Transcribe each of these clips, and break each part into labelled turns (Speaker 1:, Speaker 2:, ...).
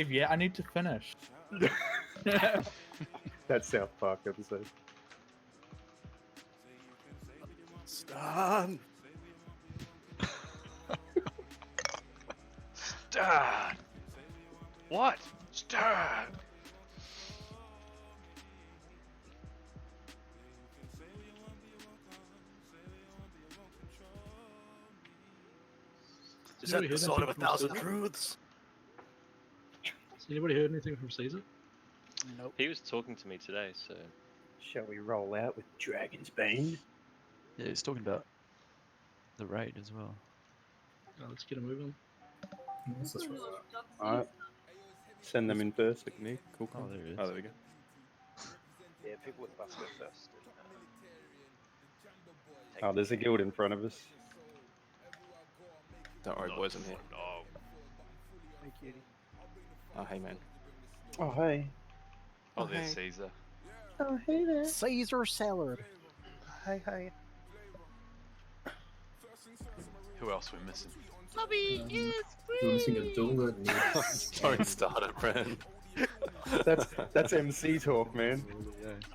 Speaker 1: Yeah, I need to finish.
Speaker 2: That South Park episode.
Speaker 3: Stan!
Speaker 4: Stan! What? Stan!
Speaker 3: Is that the sword of 1,000 truths?
Speaker 5: Has anybody heard anything from Caesar?
Speaker 3: Nope.
Speaker 4: He was talking to me today, so...
Speaker 2: Shall we roll out with Dragon's Bane?
Speaker 6: Yeah, he's talking about the raid as well.
Speaker 5: Let's get a move on.
Speaker 7: Let's just roll it up.
Speaker 2: Alright. Send them in first. Nick. Cool.
Speaker 6: Oh, there it is.
Speaker 2: Oh, there we go.
Speaker 8: Yeah, people with buffs go first.
Speaker 2: Oh, there's a guild in front of us.
Speaker 9: Don't worry, boys, I'm here.
Speaker 4: Oh,
Speaker 8: Thank you.
Speaker 9: Oh, hey, man.
Speaker 2: Oh, hey.
Speaker 4: oh, there's Caesar.
Speaker 2: Oh, hey there.
Speaker 3: Caesar salad.
Speaker 8: Hey, hey.
Speaker 4: Who else we're missing?
Speaker 7: We're missing a duel that needs...
Speaker 9: Don't start it, Bren.
Speaker 2: That's MC talk, man.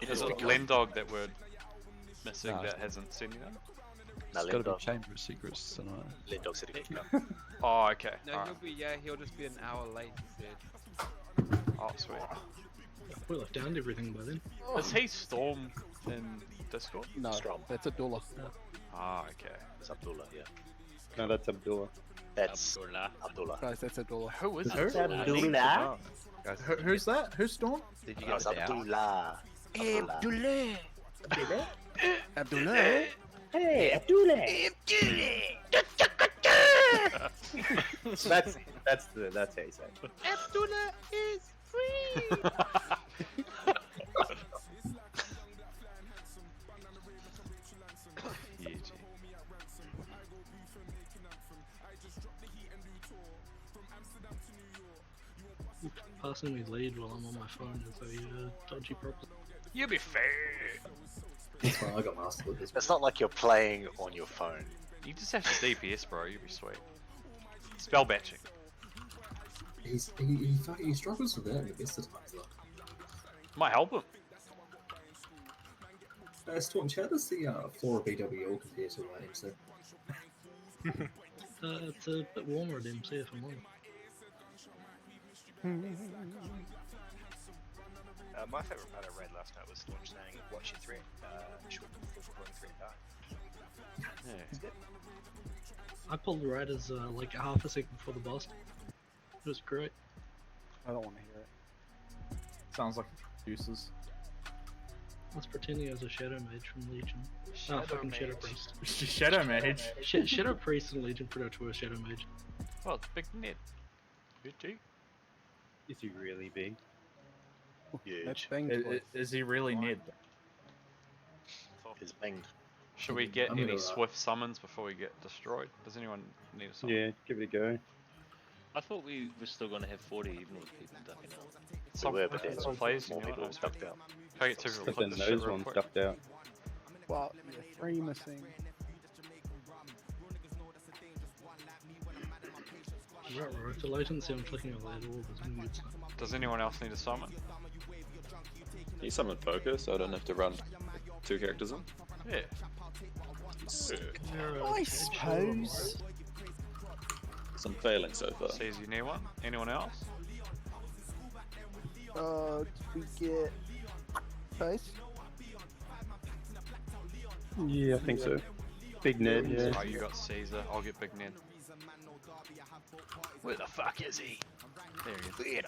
Speaker 4: There's the Glendog that we're missing that hasn't seen you.
Speaker 8: No,
Speaker 6: It's got to be
Speaker 8: Lindog.
Speaker 6: Chamber of Secrets tonight.
Speaker 8: Lindog said he could come.
Speaker 4: Oh, okay.
Speaker 10: No,
Speaker 4: Alright.
Speaker 10: he'll just be an hour late, he said.
Speaker 4: Oh, sweet.
Speaker 5: We left down everything by then.
Speaker 4: Is he Storm in Discord?
Speaker 3: No,
Speaker 8: Strom.
Speaker 3: that's Abdullah.
Speaker 4: Ah, okay.
Speaker 8: It's Abdullah, yeah.
Speaker 2: No, that's Abdullah.
Speaker 8: That's Abdullah.
Speaker 3: Guys, that's Abdullah.
Speaker 4: Who is
Speaker 1: Who?
Speaker 4: it?
Speaker 8: Abdullah?
Speaker 1: Who's that? Who's Storm?
Speaker 10: Did you
Speaker 8: No,
Speaker 10: get
Speaker 8: it's
Speaker 10: the out?
Speaker 8: Abdullah. Abdullah.
Speaker 3: Abdullah?
Speaker 2: Hey, Abdullah. that's how you say it.
Speaker 10: Abdullah is free!
Speaker 4: Yeah, gee.
Speaker 5: Passing me lead while I'm on my phone is a dodgy problem.
Speaker 4: You be fair.
Speaker 7: That's fine, I got master with this.
Speaker 8: It's not like you're playing on your phone.
Speaker 4: You just have to DPS, bro. You'll be sweet. Spell batching.
Speaker 7: He struggles with that in the best of times, though.
Speaker 4: Might help him.
Speaker 7: Storm, how does the floor of BWL compare to MC?
Speaker 5: It's a bit warmer at MC if I'm honest.
Speaker 8: My favourite part I read last night was Storm saying, watch your threat. Short before calling threat die.
Speaker 4: Yeah.
Speaker 5: I pulled the Raiders like half a second before the boss. It was great.
Speaker 3: I don't want to hear it.
Speaker 1: Sounds like excuses.
Speaker 5: I was pretending I was a Shadow Mage from Legion. Oh, fucking Shadow Priest.
Speaker 1: Shadow Mage.
Speaker 5: Shadow Priest and Legion pretty much were Shadow Mage.
Speaker 4: Well, it's Big Ned. BG.
Speaker 2: Is he really big?
Speaker 3: That's
Speaker 8: Huge.
Speaker 3: banged.
Speaker 1: Is he really Ned?
Speaker 8: Is banged.
Speaker 4: Should we get
Speaker 7: I'm
Speaker 4: any
Speaker 7: gonna,
Speaker 4: swift summons before we get destroyed? Does anyone need a summon?
Speaker 2: Yeah, give it a go.
Speaker 9: I thought we were still going to have 40 even with people ducking out.
Speaker 4: Some,
Speaker 8: We were, but then
Speaker 4: some plays,
Speaker 8: more
Speaker 4: you know,
Speaker 8: people
Speaker 4: what,
Speaker 8: stuck out.
Speaker 4: If I get two people
Speaker 2: But
Speaker 4: click
Speaker 2: then
Speaker 4: this shit
Speaker 2: those
Speaker 4: real
Speaker 2: ones
Speaker 4: quick.
Speaker 2: stuffed out.
Speaker 3: Well, yeah, 3 missing.
Speaker 5: Right. The latency I'm clicking on that orb is weird.
Speaker 4: Does anyone else need a summon?
Speaker 9: Can you summon focus so I don't have to run 2 characters in?
Speaker 4: Yeah.
Speaker 3: I suppose.
Speaker 9: I'm failing so far.
Speaker 4: Says you need one. Anyone else?
Speaker 3: Did we get face?
Speaker 2: Yeah, I think so. Big Ned, yeah.
Speaker 4: Oh, you got Caesar. I'll get Big Ned. Where the fuck is he? There he is.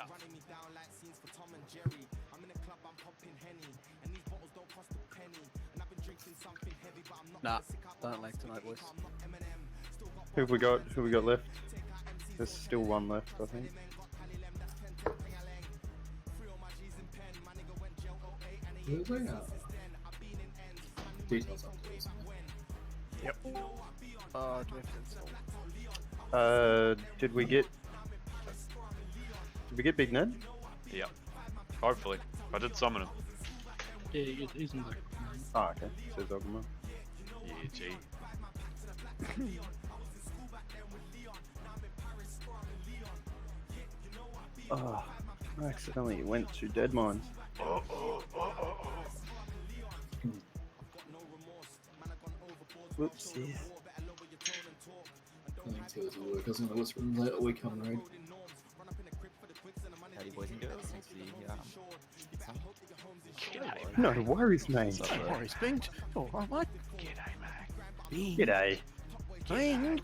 Speaker 3: Nah, don't like tonight, boys.
Speaker 2: Who have we got? Who we got left? There's still one left, I think.
Speaker 7: There's like details on these.
Speaker 3: Yep. Do we have to install?
Speaker 2: Did we get Big Ned?
Speaker 4: Yep. Hopefully. I did summon him.
Speaker 5: Yeah, he's in back.
Speaker 2: Oh, okay. Says Ogma.
Speaker 4: Yeah, gee.
Speaker 2: Oh, I accidentally went to dead mines. Whoops, yeah.
Speaker 7: I think Taylor's work doesn't know what's room later we come raid.
Speaker 10: Howdy, boys and girls. Thanks for the pizza.
Speaker 2: No worries, mate.
Speaker 6: What's up,
Speaker 3: No
Speaker 6: bro?
Speaker 3: worries, Bing. Oh, all right. Bing.
Speaker 2: G'day.
Speaker 3: Bing.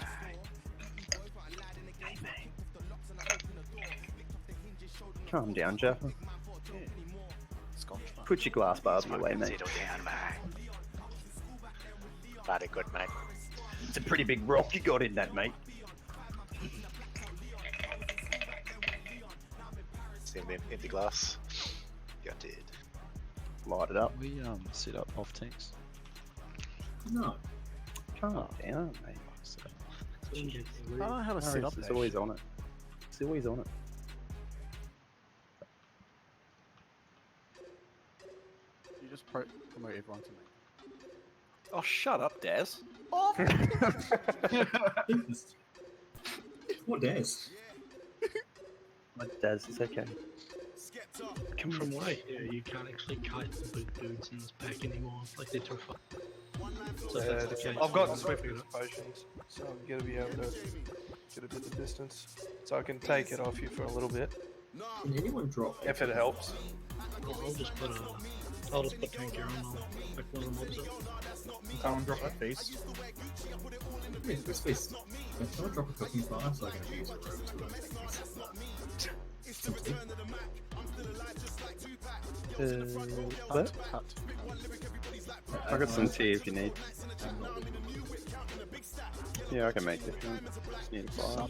Speaker 2: Calm down, Jaffa. Put your glass barbie away, mate.
Speaker 8: Settle down, mate. Very good, mate.
Speaker 2: It's a pretty big rock you got in that, mate.
Speaker 8: See him empty glass. You're dead.
Speaker 2: Light it up.
Speaker 6: We set up off tanks.
Speaker 7: No.
Speaker 2: Calm down, mate.
Speaker 3: I don't know how to set up
Speaker 2: It's
Speaker 3: that
Speaker 2: always
Speaker 3: shit.
Speaker 2: on it. It's always on it.
Speaker 3: You just promote everyone to me.
Speaker 2: Oh, shut up, Daz.
Speaker 7: What days?
Speaker 2: My Daz is okay.
Speaker 5: From what I hear, you can't actually kite the big dudes in this pack anymore. Like they're too far. So if that's the case,
Speaker 11: I've got
Speaker 5: then
Speaker 11: swift
Speaker 5: figure it out.
Speaker 11: potions, so I'm gonna be able to get a bit of distance. So I can take it off you for a little bit,
Speaker 7: Can anyone drop
Speaker 11: if it helps.
Speaker 5: I'll just put tank here on. I'll pick one of the mobs up.
Speaker 1: Can someone drop a feast?
Speaker 7: Yeah, this face. Can someone drop a cooking fire so I can use a rope to
Speaker 2: What? I got some tea if you need. Yeah, I can make it. Just need a fire.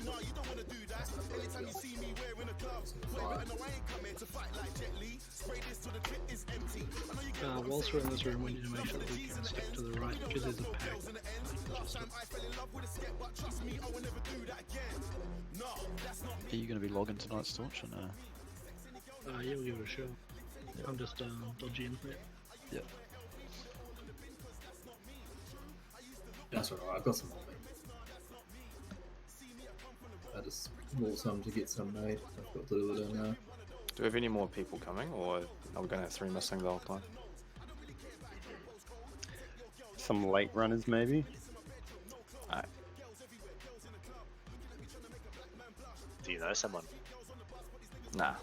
Speaker 5: Whilst we're in this room, we need to make sure that we can stick to the right because there's a pack.
Speaker 6: Are you going to be logging tonight, Staunch? And
Speaker 5: Yeah, we'll give it a shot. I'm just dodging it.
Speaker 6: Yep.
Speaker 7: That's alright, I've got some on me. I just roll some to get some made. I've got little bit now.
Speaker 2: Do we have any more people coming, or are we going to have 3 missing the whole time? Some late runners, maybe? Alright.
Speaker 8: Do you know someone?
Speaker 2: Nah.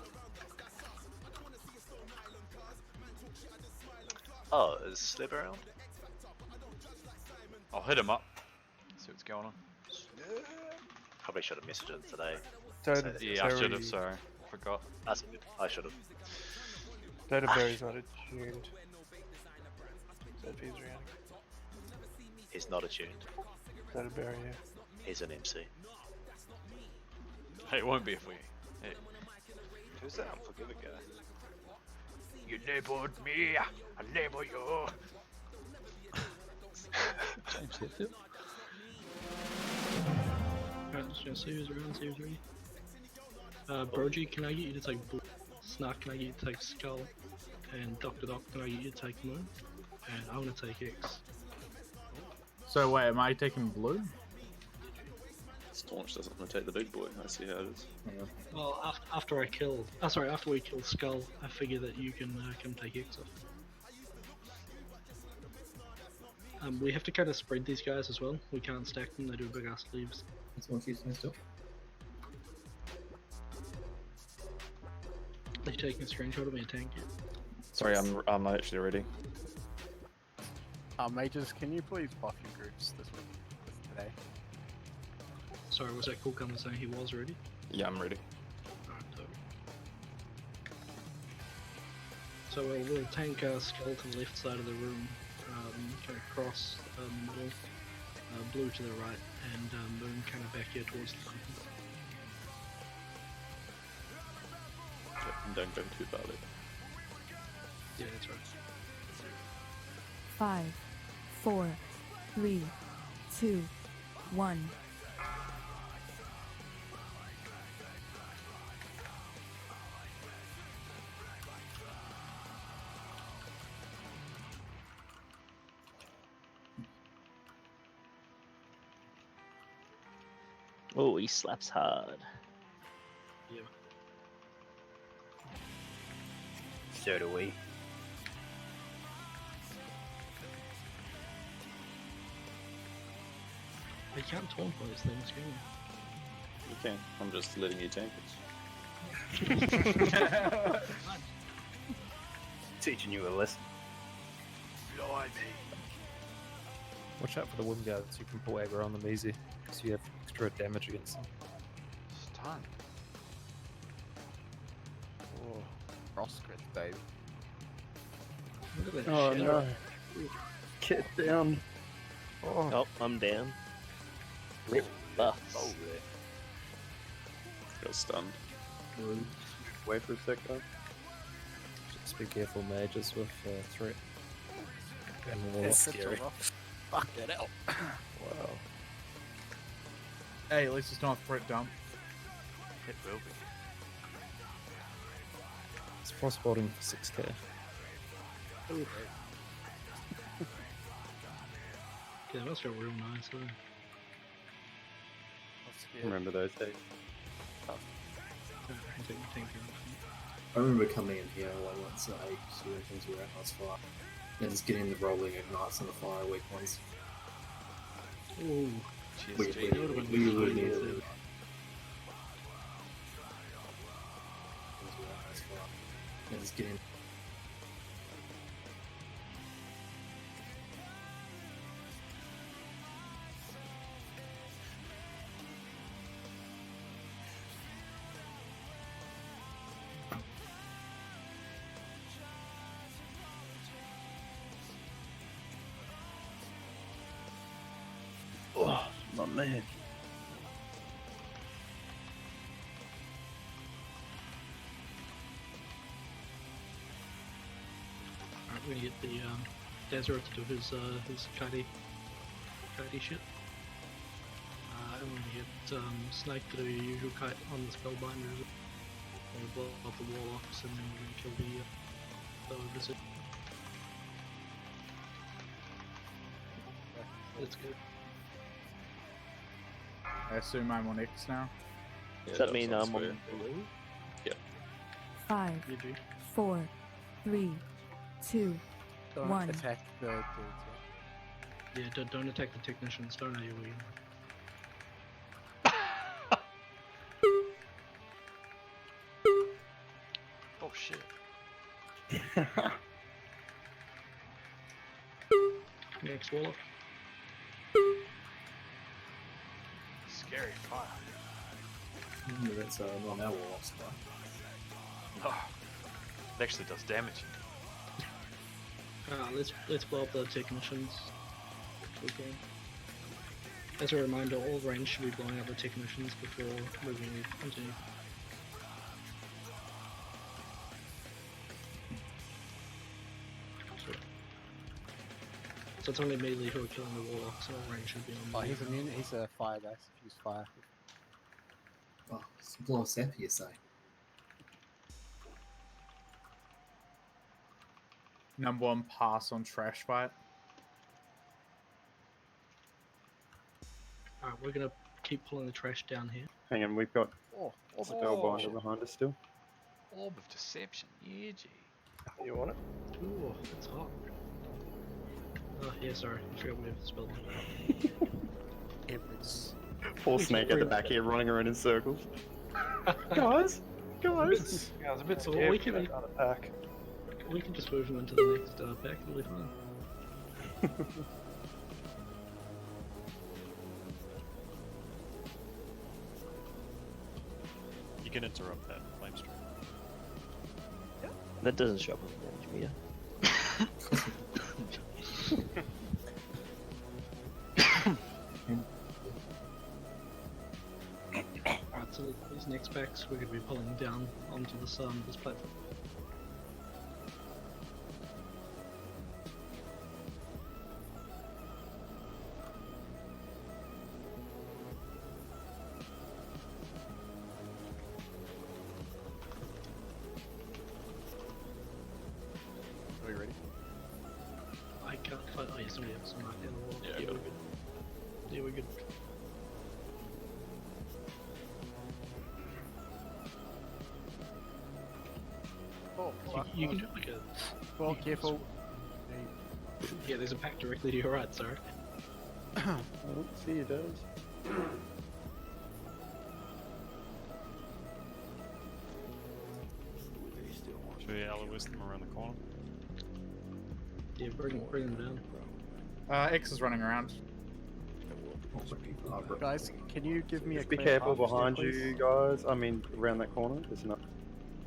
Speaker 8: Oh, is Slib around?
Speaker 4: I'll hit him up. See what's going on.
Speaker 8: Probably should have messaged him today.
Speaker 4: Yeah, I should have. Sorry, forgot.
Speaker 8: That's good. I should have.
Speaker 11: Databerry's not attuned. So if he's around.
Speaker 8: He's not attuned.
Speaker 11: Databerry, yeah.
Speaker 8: He's an MC.
Speaker 4: Hey, it won't be if we. Hey.
Speaker 8: Who's that unforgiving guy?
Speaker 4: You neighbored me. I neighbor you.
Speaker 6: James Hetfield?
Speaker 5: Alright, let's just see who's around, see who's ready. Brogy, can I get you to take Blue? Snark, can I get you to take Skull? And Dr. Doc, can I get you to take Moon? And I want to take X.
Speaker 1: So wait, am I taking blue?
Speaker 9: Staunch doesn't want to take the big boy. I see how it is.
Speaker 5: Well, after we kill Skull, I figure that you can take X off. We have to kind of spread these guys as well. We can't stack them, they do big ass leaves.
Speaker 7: That's what she's saying still.
Speaker 5: Are you taking a screenshot of me a tank yet?
Speaker 2: Sorry, I'm actually ready.
Speaker 3: Mages, can you please buff your groups this week? Today?
Speaker 5: Sorry, was that cool coming saying he was ready?
Speaker 2: Yeah, I'm ready.
Speaker 5: Alright, dope. So we'll tank Skull to the left side of the room, kind of cross the middle, Blue to the right, and Moon kind of back here towards the front.
Speaker 9: And don't go too far left.
Speaker 5: Yeah, that's right.
Speaker 12: 5, 4, 3, 2, 1.
Speaker 6: Oh, he slaps hard.
Speaker 5: Yeah.
Speaker 8: So do we.
Speaker 5: You can't taunt those things, can you?
Speaker 9: You can. I'm just letting you tank
Speaker 8: Teaching you a lesson.
Speaker 2: Watch out for the wind guards. You can pull aggro on them easy, so you have extra damage against them.
Speaker 10: Stun. Oh, cross crit, baby.
Speaker 5: Look at that
Speaker 2: Oh
Speaker 5: shadow.
Speaker 2: no! Get down!
Speaker 3: Oh, I'm down. Rip buffs.
Speaker 9: Got stunned.
Speaker 2: Wait for a sec, though. Just be careful, mages with threat. And
Speaker 10: That's
Speaker 2: warlock.
Speaker 10: scary. Fuck that out.
Speaker 2: Wow.
Speaker 1: Hey, at least it's not a threat dump.
Speaker 4: It will be.
Speaker 2: It's frostboarding for 6k.
Speaker 5: Yeah, that must feel real nice, though.
Speaker 2: Remember those days?
Speaker 5: I think you think
Speaker 7: I remember coming in here like once at 8 because we were at House Fire. And just getting the rolling ignites on the fire weak ones.
Speaker 5: Ooh,
Speaker 7: We
Speaker 5: that would've been
Speaker 7: really
Speaker 5: good.
Speaker 7: needed it. Because we were at House Fire. And just getting.
Speaker 2: Oh, my man.
Speaker 5: Alright, we're gonna get the Desert to do his kitey shit. And we're gonna get Snake to do your usual kite on the Spellbinder. And we'll blow up the Warlocks and then we're gonna kill the visit. That's good.
Speaker 1: I assume I'm on X now.
Speaker 3: Does that mean I'm on blue?
Speaker 9: Yep.
Speaker 12: 5,
Speaker 5: You do.
Speaker 12: 4, 3, 2,
Speaker 10: Don't
Speaker 12: 1.
Speaker 10: attack the dudes.
Speaker 5: Yeah, don't attack the technicians, don't AoE.
Speaker 4: Oh shit.
Speaker 5: Next Warlock.
Speaker 4: Scary fire.
Speaker 7: That's not our warlocks, but.
Speaker 4: Oh, it actually does damage.
Speaker 5: Let's blow up the technicians. If we can. As a reminder, all range should be blowing up the technicians before moving into. So it's only melee who are killing the warlocks, so all range should be on.
Speaker 10: Oh, he's immune. He's a fire guy. So use fire.
Speaker 7: Oh, it's blow us up, you say.
Speaker 1: Number 1 pass on trash fight.
Speaker 5: Alright, we're gonna keep pulling the trash down here.
Speaker 2: Hang on, we've got
Speaker 10: Oh,
Speaker 2: Spellbinder behind us still.
Speaker 4: Orb of Deception. Yeah, gee.
Speaker 11: You want it?
Speaker 5: Ooh, it's hot. Oh, yeah, sorry. I forgot we have the spell.
Speaker 10: Everett's.
Speaker 2: Poor Snake at the back here running around in circles. Guys!
Speaker 11: Yeah, I was a bit
Speaker 5: So
Speaker 11: scared
Speaker 5: we
Speaker 11: for
Speaker 5: can-
Speaker 11: that kind of pack.
Speaker 5: We can just move them into the next pack, it'll be fine.
Speaker 2: You can interrupt that flame stream.
Speaker 3: That doesn't show up as damage meter.
Speaker 5: Alright, so these next packs we're going to be pulling down onto this platform.
Speaker 10: Are we ready?
Speaker 5: I can't fight. Oh, yeah, somebody else on the wall.
Speaker 9: Yeah, I
Speaker 5: Yeah,
Speaker 9: got
Speaker 5: we're
Speaker 9: it.
Speaker 5: good. Yeah, we're good.
Speaker 10: Oh,
Speaker 3: Oh, fuck.
Speaker 5: You can do like a.
Speaker 3: Well,
Speaker 5: you can
Speaker 3: careful.
Speaker 5: Yeah, there's a pack directly to your right, sorry.
Speaker 2: Oh, see you does.
Speaker 13: Should we Alois them around the corner?
Speaker 5: Yeah, bring them down.
Speaker 1: X is running around.
Speaker 3: Guys, can you give me a
Speaker 2: Just be
Speaker 3: clear
Speaker 2: careful
Speaker 3: path
Speaker 2: behind
Speaker 3: there,
Speaker 2: you
Speaker 3: please?
Speaker 2: guys. I mean, around that corner. There's not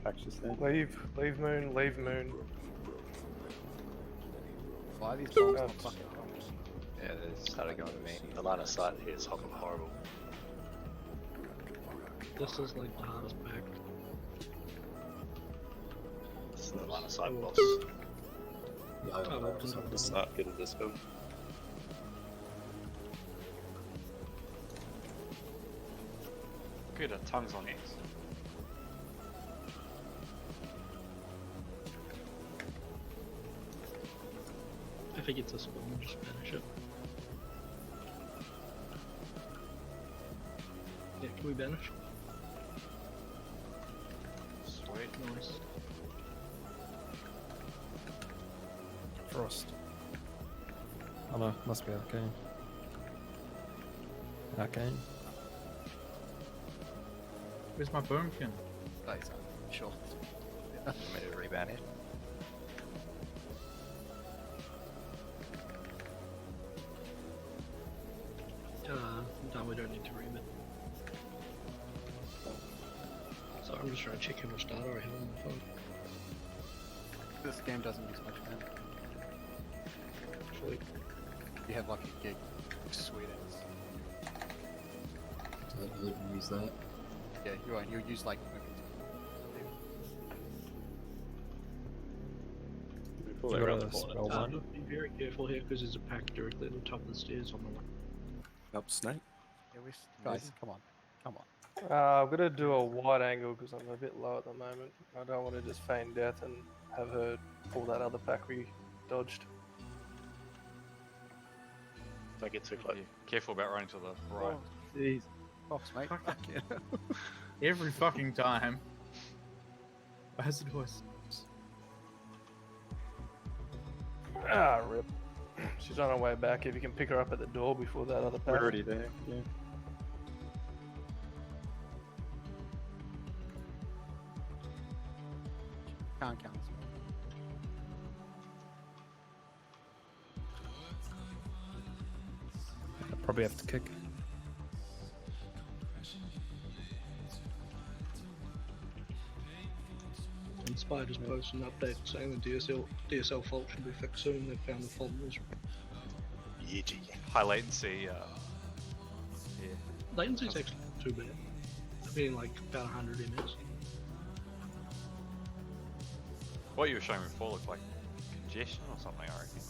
Speaker 2: packs just there.
Speaker 11: Leave moon, leave moon.
Speaker 3: Fly these dogs not fucking
Speaker 8: Yeah, they started going to me. The line of sight here is horrible.
Speaker 5: This is like the hardest pack.
Speaker 8: This is the line of sight boss.
Speaker 7: Yeah, I got that. So
Speaker 9: Let's not get a disco.
Speaker 4: Good, tongues on X.
Speaker 5: If it gets a spawn, we'll just banish it. Yeah, can we banish?
Speaker 4: Sweet.
Speaker 5: Nice.
Speaker 2: Frost. Oh no, must be Arcane. Arcane.
Speaker 1: Where's my boomkin?
Speaker 3: That is sure.
Speaker 8: I'm ready to rebound it.
Speaker 5: No, we don't need to ream it. So I'm just trying to check how much data I have on my phone.
Speaker 3: This game doesn't use much man.
Speaker 5: Actually,
Speaker 3: You have like a gig. Sweet ass.
Speaker 7: don't you even use that?
Speaker 3: Yeah, you won't. You'll use like.
Speaker 9: We pull it around the corner.
Speaker 5: be very careful here because there's a pack directly at the top of the stairs on the left.
Speaker 6: Up snake.
Speaker 3: Yeah, guys, come on. Come on.
Speaker 11: I'm gonna do a wide angle because I'm a bit low at the moment. I don't want to just feign death and have her pull that other pack we dodged.
Speaker 8: Don't get too close.
Speaker 4: Yeah, careful about running to the right.
Speaker 2: Jeez.
Speaker 3: Fox, mate. Fuck yeah.
Speaker 1: Every fucking time. As it was.
Speaker 11: Ah, rip. She's on her way back. If you can pick her up at the door before that other pack.
Speaker 2: We're already there. Yeah.
Speaker 3: Can't count.
Speaker 2: I probably have to kick.
Speaker 5: And Spy just posted an update saying the DSL fault should be fixed soon. They found the fault was
Speaker 4: High latency. Yeah.
Speaker 5: latency's actually not too bad. I'm getting like about 100 ms.
Speaker 4: What you were showing before looked like congestion or something, I reckon.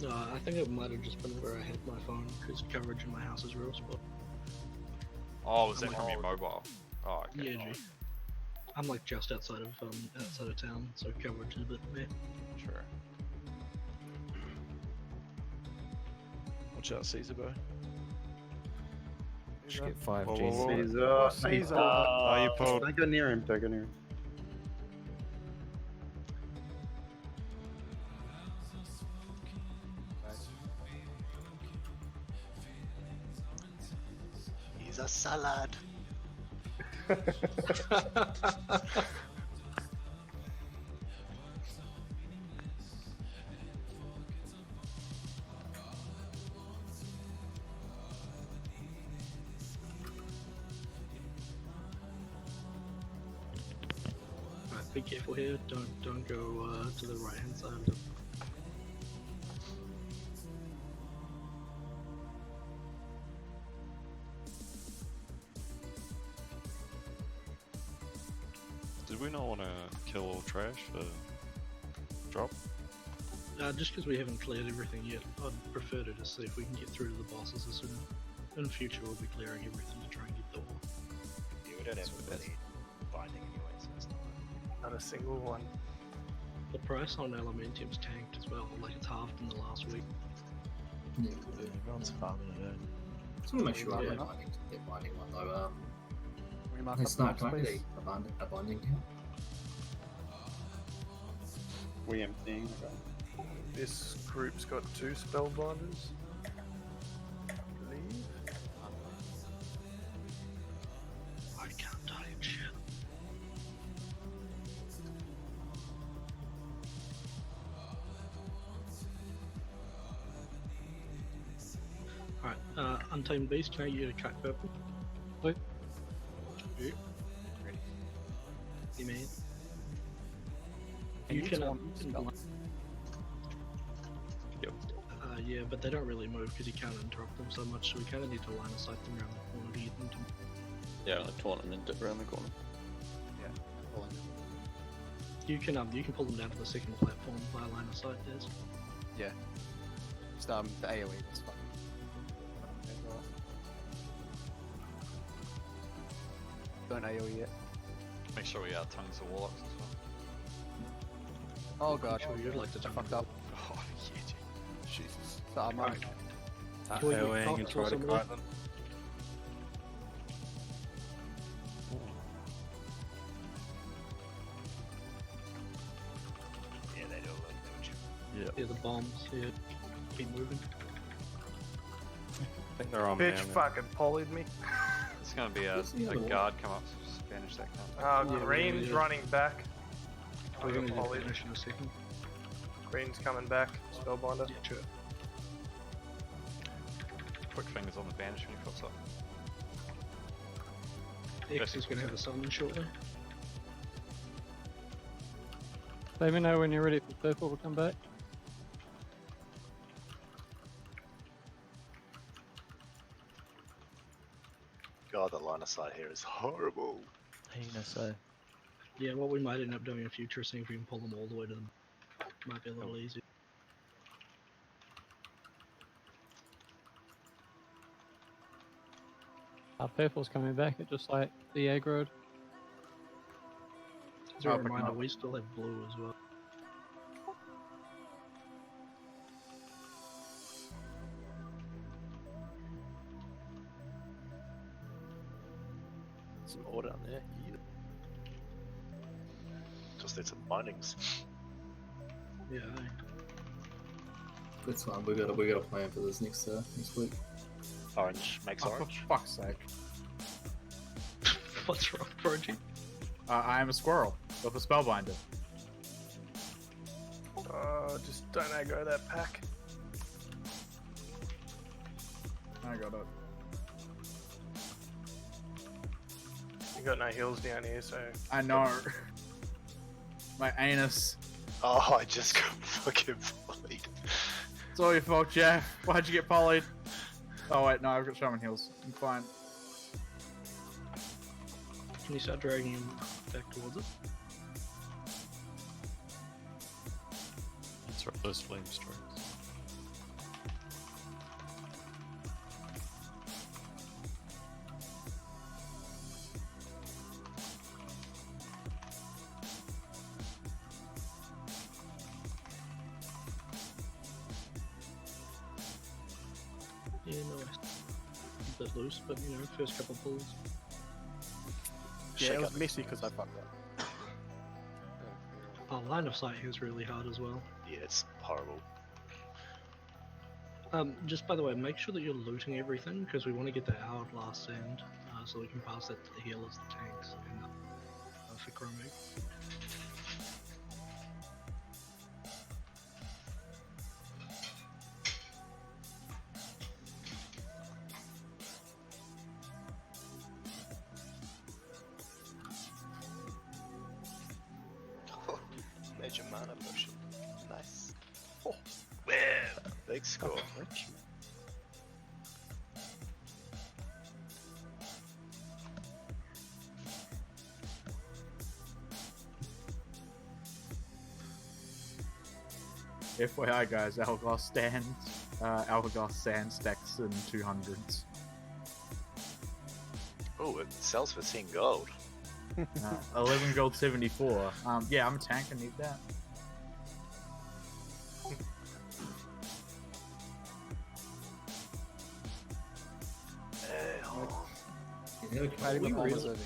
Speaker 5: No, I think it might have just been where I had my phone because coverage in my house is real spot.
Speaker 4: Oh, was that from your mobile? Oh, okay.
Speaker 5: Yeah, G. I'm like just outside of town, so coverage is a bit meh.
Speaker 4: Sure.
Speaker 6: Watch out, Caesar boy.
Speaker 2: Should get 5G.
Speaker 6: Whoa, whoa, whoa.
Speaker 2: Caesar.
Speaker 3: Caesar.
Speaker 6: Oh, you pulled.
Speaker 2: Don't go near him. Don't go near him.
Speaker 8: He's a salad.
Speaker 5: Alright, be careful here. Don't go to the right hand side of the.
Speaker 13: Did we not want to kill all trash for drop?
Speaker 5: Just because we haven't cleared everything yet, I'd prefer to just see if we can get through to the bosses as soon. In the future, we'll be clearing everything to try and get the ore.
Speaker 8: Yeah, we don't have any binding anyway, so it's not.
Speaker 11: Not a single one.
Speaker 5: The price on Elementium's tanked as well, like it's halved in the last week.
Speaker 7: Yeah,
Speaker 6: Everyone's farming it out.
Speaker 7: just want to make sure I
Speaker 5: Yeah.
Speaker 7: don't binding, get binding one though.
Speaker 3: We mark
Speaker 7: It's
Speaker 3: up
Speaker 7: not
Speaker 3: the maps,
Speaker 7: going to
Speaker 3: please.
Speaker 7: a binding count.
Speaker 9: We emptying. Okay.
Speaker 11: This group's got 2 spellbinders. I believe.
Speaker 5: I can't type shit. Alright, Untamed Beast, can I get you to cut purple?
Speaker 2: Wait.
Speaker 5: Ready. You mean?
Speaker 2: Can
Speaker 5: You
Speaker 2: you
Speaker 5: can,
Speaker 2: taunt
Speaker 5: you can
Speaker 2: spell?
Speaker 5: blind.
Speaker 13: Yep.
Speaker 5: Yeah, but they don't really move because you can't interrupt them so much, so we kind of need to line of sight them around the corner to get them to.
Speaker 9: Yeah, I taunt them and dip around the corner.
Speaker 5: You can pull them down to the second platform by line of sight, Des.
Speaker 2: Yeah. Just the AoE was fun. Don't AoE yet.
Speaker 4: Make sure we tongues the warlocks as well.
Speaker 2: Oh god,
Speaker 5: Sure, you'd like to
Speaker 2: fucked up.
Speaker 4: Oh, yeah,
Speaker 2: Jesus. So I'm
Speaker 5: Right.
Speaker 2: like,
Speaker 5: AoEing and try to kite them.
Speaker 8: Yeah, they do a lot of damage.
Speaker 5: Yeah, the bombs, yeah. Keep moving.
Speaker 3: I think they're on
Speaker 11: Bitch
Speaker 3: now,
Speaker 11: fucking polyed me.
Speaker 4: It's gonna be a guard come up, so just banish that guard.
Speaker 5: Yeah,
Speaker 11: Green's
Speaker 5: yeah.
Speaker 11: running back.
Speaker 5: We're
Speaker 11: I
Speaker 5: gonna
Speaker 11: got
Speaker 5: do
Speaker 11: polyed.
Speaker 5: finish in a second.
Speaker 11: Green's coming back. Spellbinder.
Speaker 5: Yeah, sure.
Speaker 4: Quick fingers on the banish when he pops up.
Speaker 5: X is gonna have a summon shortly.
Speaker 2: let me know when you're ready for purple to come back.
Speaker 14: God, the line of sight here is horrible.
Speaker 2: Heinous, eh?
Speaker 5: Yeah, what we might end up doing in future is seeing if we can pull them all the way to them. Might be a little easier.
Speaker 2: Purple's coming back at just like the aggroed.
Speaker 5: As a
Speaker 1: I'll pick 'em
Speaker 5: reminder,
Speaker 1: up.
Speaker 5: we still have blue as well.
Speaker 14: Some ore down there. Yeah. Just need some bindings.
Speaker 5: Yeah,
Speaker 7: That's fine. We got a plan for this next week.
Speaker 14: Orange makes
Speaker 1: Oh, for
Speaker 14: orange.
Speaker 1: fuck's sake.
Speaker 5: What's wrong, Prodigy?
Speaker 1: I am a squirrel with a spellbinder.
Speaker 11: Just don't aggro that pack.
Speaker 1: I got it.
Speaker 11: You got no heals down here, so.
Speaker 1: I know. My anus.
Speaker 14: Oh, I just got fucking bullied.
Speaker 1: It's all your fault, Jeff. Why'd you get polyed? Oh wait, no, I've got shaman heals. I'm fine.
Speaker 5: Can you start dragging him back towards it?
Speaker 13: Let's rip those flame strikes.
Speaker 5: Yeah, nice. A bit loose, but you know, first couple pulls.
Speaker 2: Yeah,
Speaker 14: Shake
Speaker 2: it was
Speaker 14: up.
Speaker 2: messy because I fucked up.
Speaker 5: Oh, line of sight here is really hard as well.
Speaker 14: Yeah, it's horrible.
Speaker 5: Just by the way, make sure that you're looting everything because we want to get the hourglass sand so we can pass that to the healers, the tanks, and for Chromig.
Speaker 14: Major mana potion. Nice. Oh, wow. Big score.
Speaker 1: FYI guys, hourglass sand stacks in 200s.
Speaker 14: Oh, it sells for 10 gold.
Speaker 1: 11 gold 74. Yeah, I'm a tank, I need that.
Speaker 7: Yeah, we
Speaker 2: Maybe the
Speaker 7: we
Speaker 2: bombers
Speaker 7: really
Speaker 2: over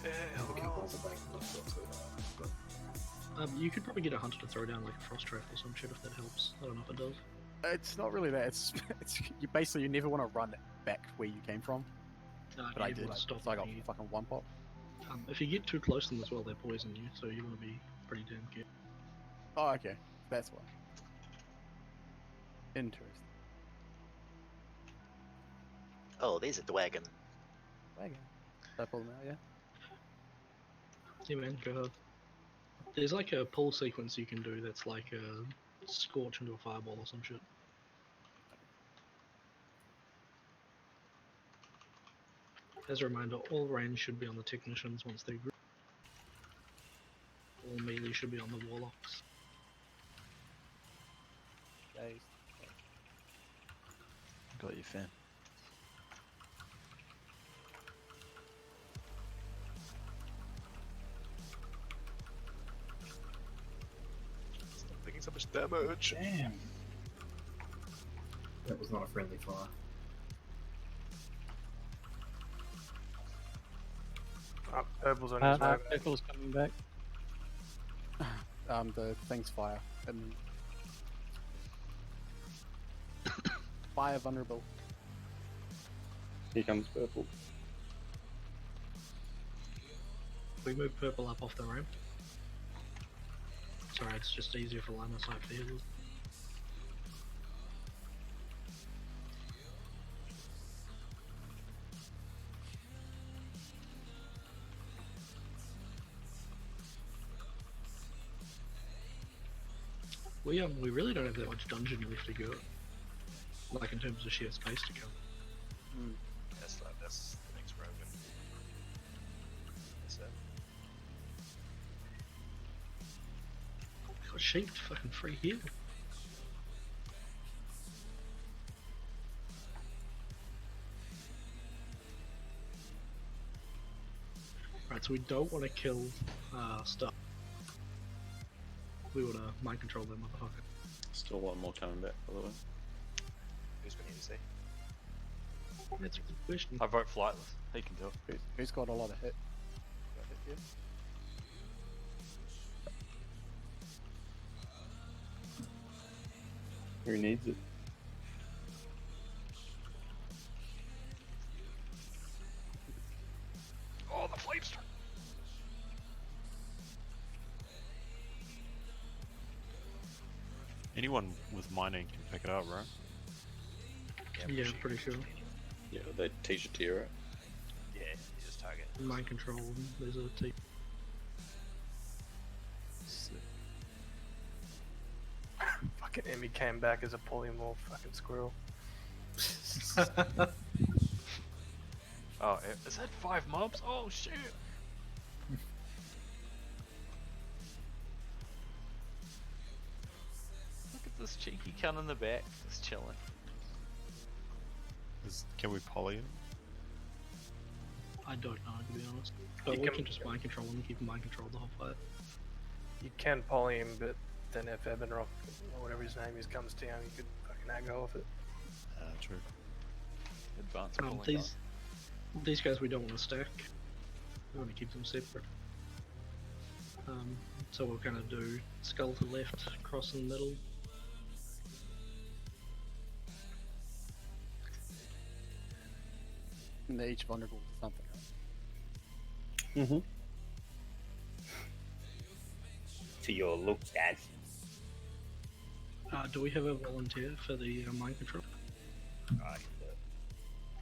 Speaker 2: here.
Speaker 7: have a couple of the bank left, so,
Speaker 5: You could probably get a hunter to throw down like a frost trap or some shit if that helps. I don't know if it does.
Speaker 3: It's not really that. It's you never want to run back where you came from. But I did. So I got fucking one pop.
Speaker 5: If you get too close to them as well, they poison you, so you want to be pretty damn careful.
Speaker 3: Oh, okay. That's why. Interesting.
Speaker 14: Oh, there's a dragon.
Speaker 3: Dragon. Did I pull them out, yeah?
Speaker 5: Yeah, man, go ahead. There's like a pull sequence you can do that's like a scorch into a fireball or some shit. As a reminder, all range should be on the technicians once they group. All melee should be on the warlocks.
Speaker 3: Days.
Speaker 6: Got you, Finn.
Speaker 14: Stop taking so much damage.
Speaker 7: Damn. That was not a friendly fire.
Speaker 11: Purple's on his way back.
Speaker 2: Purple's coming back.
Speaker 3: The thing's fire. And fire vulnerable.
Speaker 9: Here comes purple.
Speaker 5: We move purple up off the ramp. Sorry, it's just easier for line of sight for healers. We really don't have that much dungeon left to go. Like in terms of sheer space to cover.
Speaker 8: That's the next road. That's it.
Speaker 5: Got sheep fucking free heal. Right, so we don't want to kill stuff. We want to mind control that motherfucker.
Speaker 9: Still one more coming back, by the way.
Speaker 8: Who's been here to see?
Speaker 5: That's a good question.
Speaker 4: I vote Flightless. He can do it.
Speaker 3: Who's got a lot of hit? Got hit here?
Speaker 9: Who needs it?
Speaker 4: Oh, the flamester!
Speaker 13: Anyone with mining can pick it up, right?
Speaker 5: Yeah, pretty sure.
Speaker 9: Yeah, they teach it to you, right?
Speaker 8: Yeah, you just target.
Speaker 5: Mind control, there's a T.
Speaker 11: Fucking Emmy came back as a polymorph fucking squirrel.
Speaker 4: Oh, is that 5 mobs? Oh shit! Look at this cheeky cunt in the back, just chilling.
Speaker 13: Can we poly him?
Speaker 5: I don't know, to be honest. But we can just mind control him and keep him mind control the whole fight.
Speaker 11: You can poly him, but then if Ebenrock, or whatever his name is, comes down, you could fucking aggro off it.
Speaker 13: True.
Speaker 4: Advanced pulling
Speaker 5: These guys we don't want to stack. We want to keep them separate. So we'll kind of do skull to left, cross in the middle.
Speaker 3: And they're each vulnerable to something.
Speaker 9: Mm-hmm.
Speaker 15: To your looks, Dad.
Speaker 5: Do we have a volunteer for the mind control?
Speaker 15: I can do it.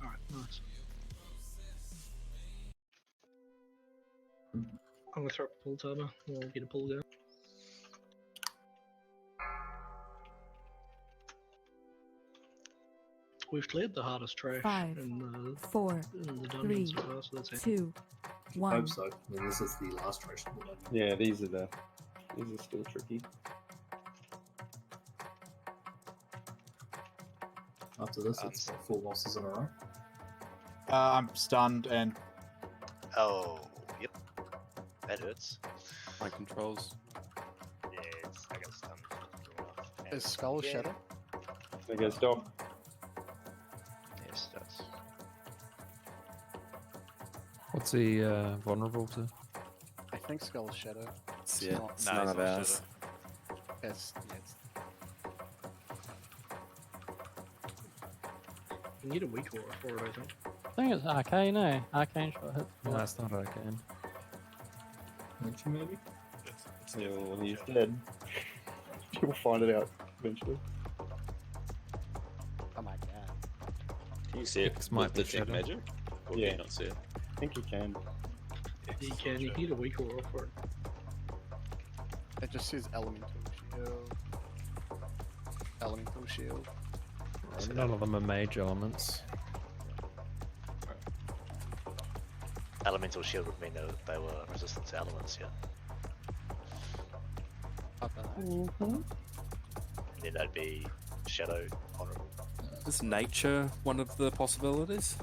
Speaker 5: Alright, nice. I'm gonna throw up a pull timer, we'll get a pull down. We've cleared the hardest trash
Speaker 12: 5,
Speaker 5: in the
Speaker 12: 4,
Speaker 5: in the
Speaker 12: 3,
Speaker 5: dungeons so far, so that's it.
Speaker 12: 2,
Speaker 7: I
Speaker 12: 1.
Speaker 7: hope so. I mean, this is the last trash.
Speaker 9: Yeah, these are still tricky.
Speaker 7: After this, it's 4 losses in a row.
Speaker 1: I'm stunned and.
Speaker 14: Oh, yep. That hurts.
Speaker 2: My controls.
Speaker 8: Yeah, I got stunned.
Speaker 3: Is Skull
Speaker 8: Yeah.
Speaker 3: Shadow?
Speaker 9: I guess Doc.
Speaker 8: Yes, that's.
Speaker 2: What's he vulnerable to?
Speaker 3: I think Skull Shadow.
Speaker 2: Yeah,
Speaker 3: not.
Speaker 2: it's none of ours.
Speaker 3: It's, yeah, it's,
Speaker 5: You need a weak aura for it, I think.
Speaker 16: I think it's arcane, eh? Arcane shot hits.
Speaker 2: No, it's not arcane.
Speaker 7: Don't you maybe?
Speaker 11: Yeah, well, he's dead. You'll find it out eventually.
Speaker 3: oh my god.
Speaker 9: Can you see it
Speaker 2: X might
Speaker 9: with
Speaker 2: be
Speaker 9: detect
Speaker 2: shadow.
Speaker 9: magic? Or
Speaker 11: Yeah.
Speaker 9: can you not see it?
Speaker 11: I think you can.
Speaker 5: You can. You need a weak aura for it.
Speaker 3: It just says elemental shield. Elemental shield.
Speaker 2: None of them are mage elements.
Speaker 14: Elemental shield would mean that they were resistant to elements, yeah. And then that'd be shadow honorable.
Speaker 2: Is nature one of the possibilities?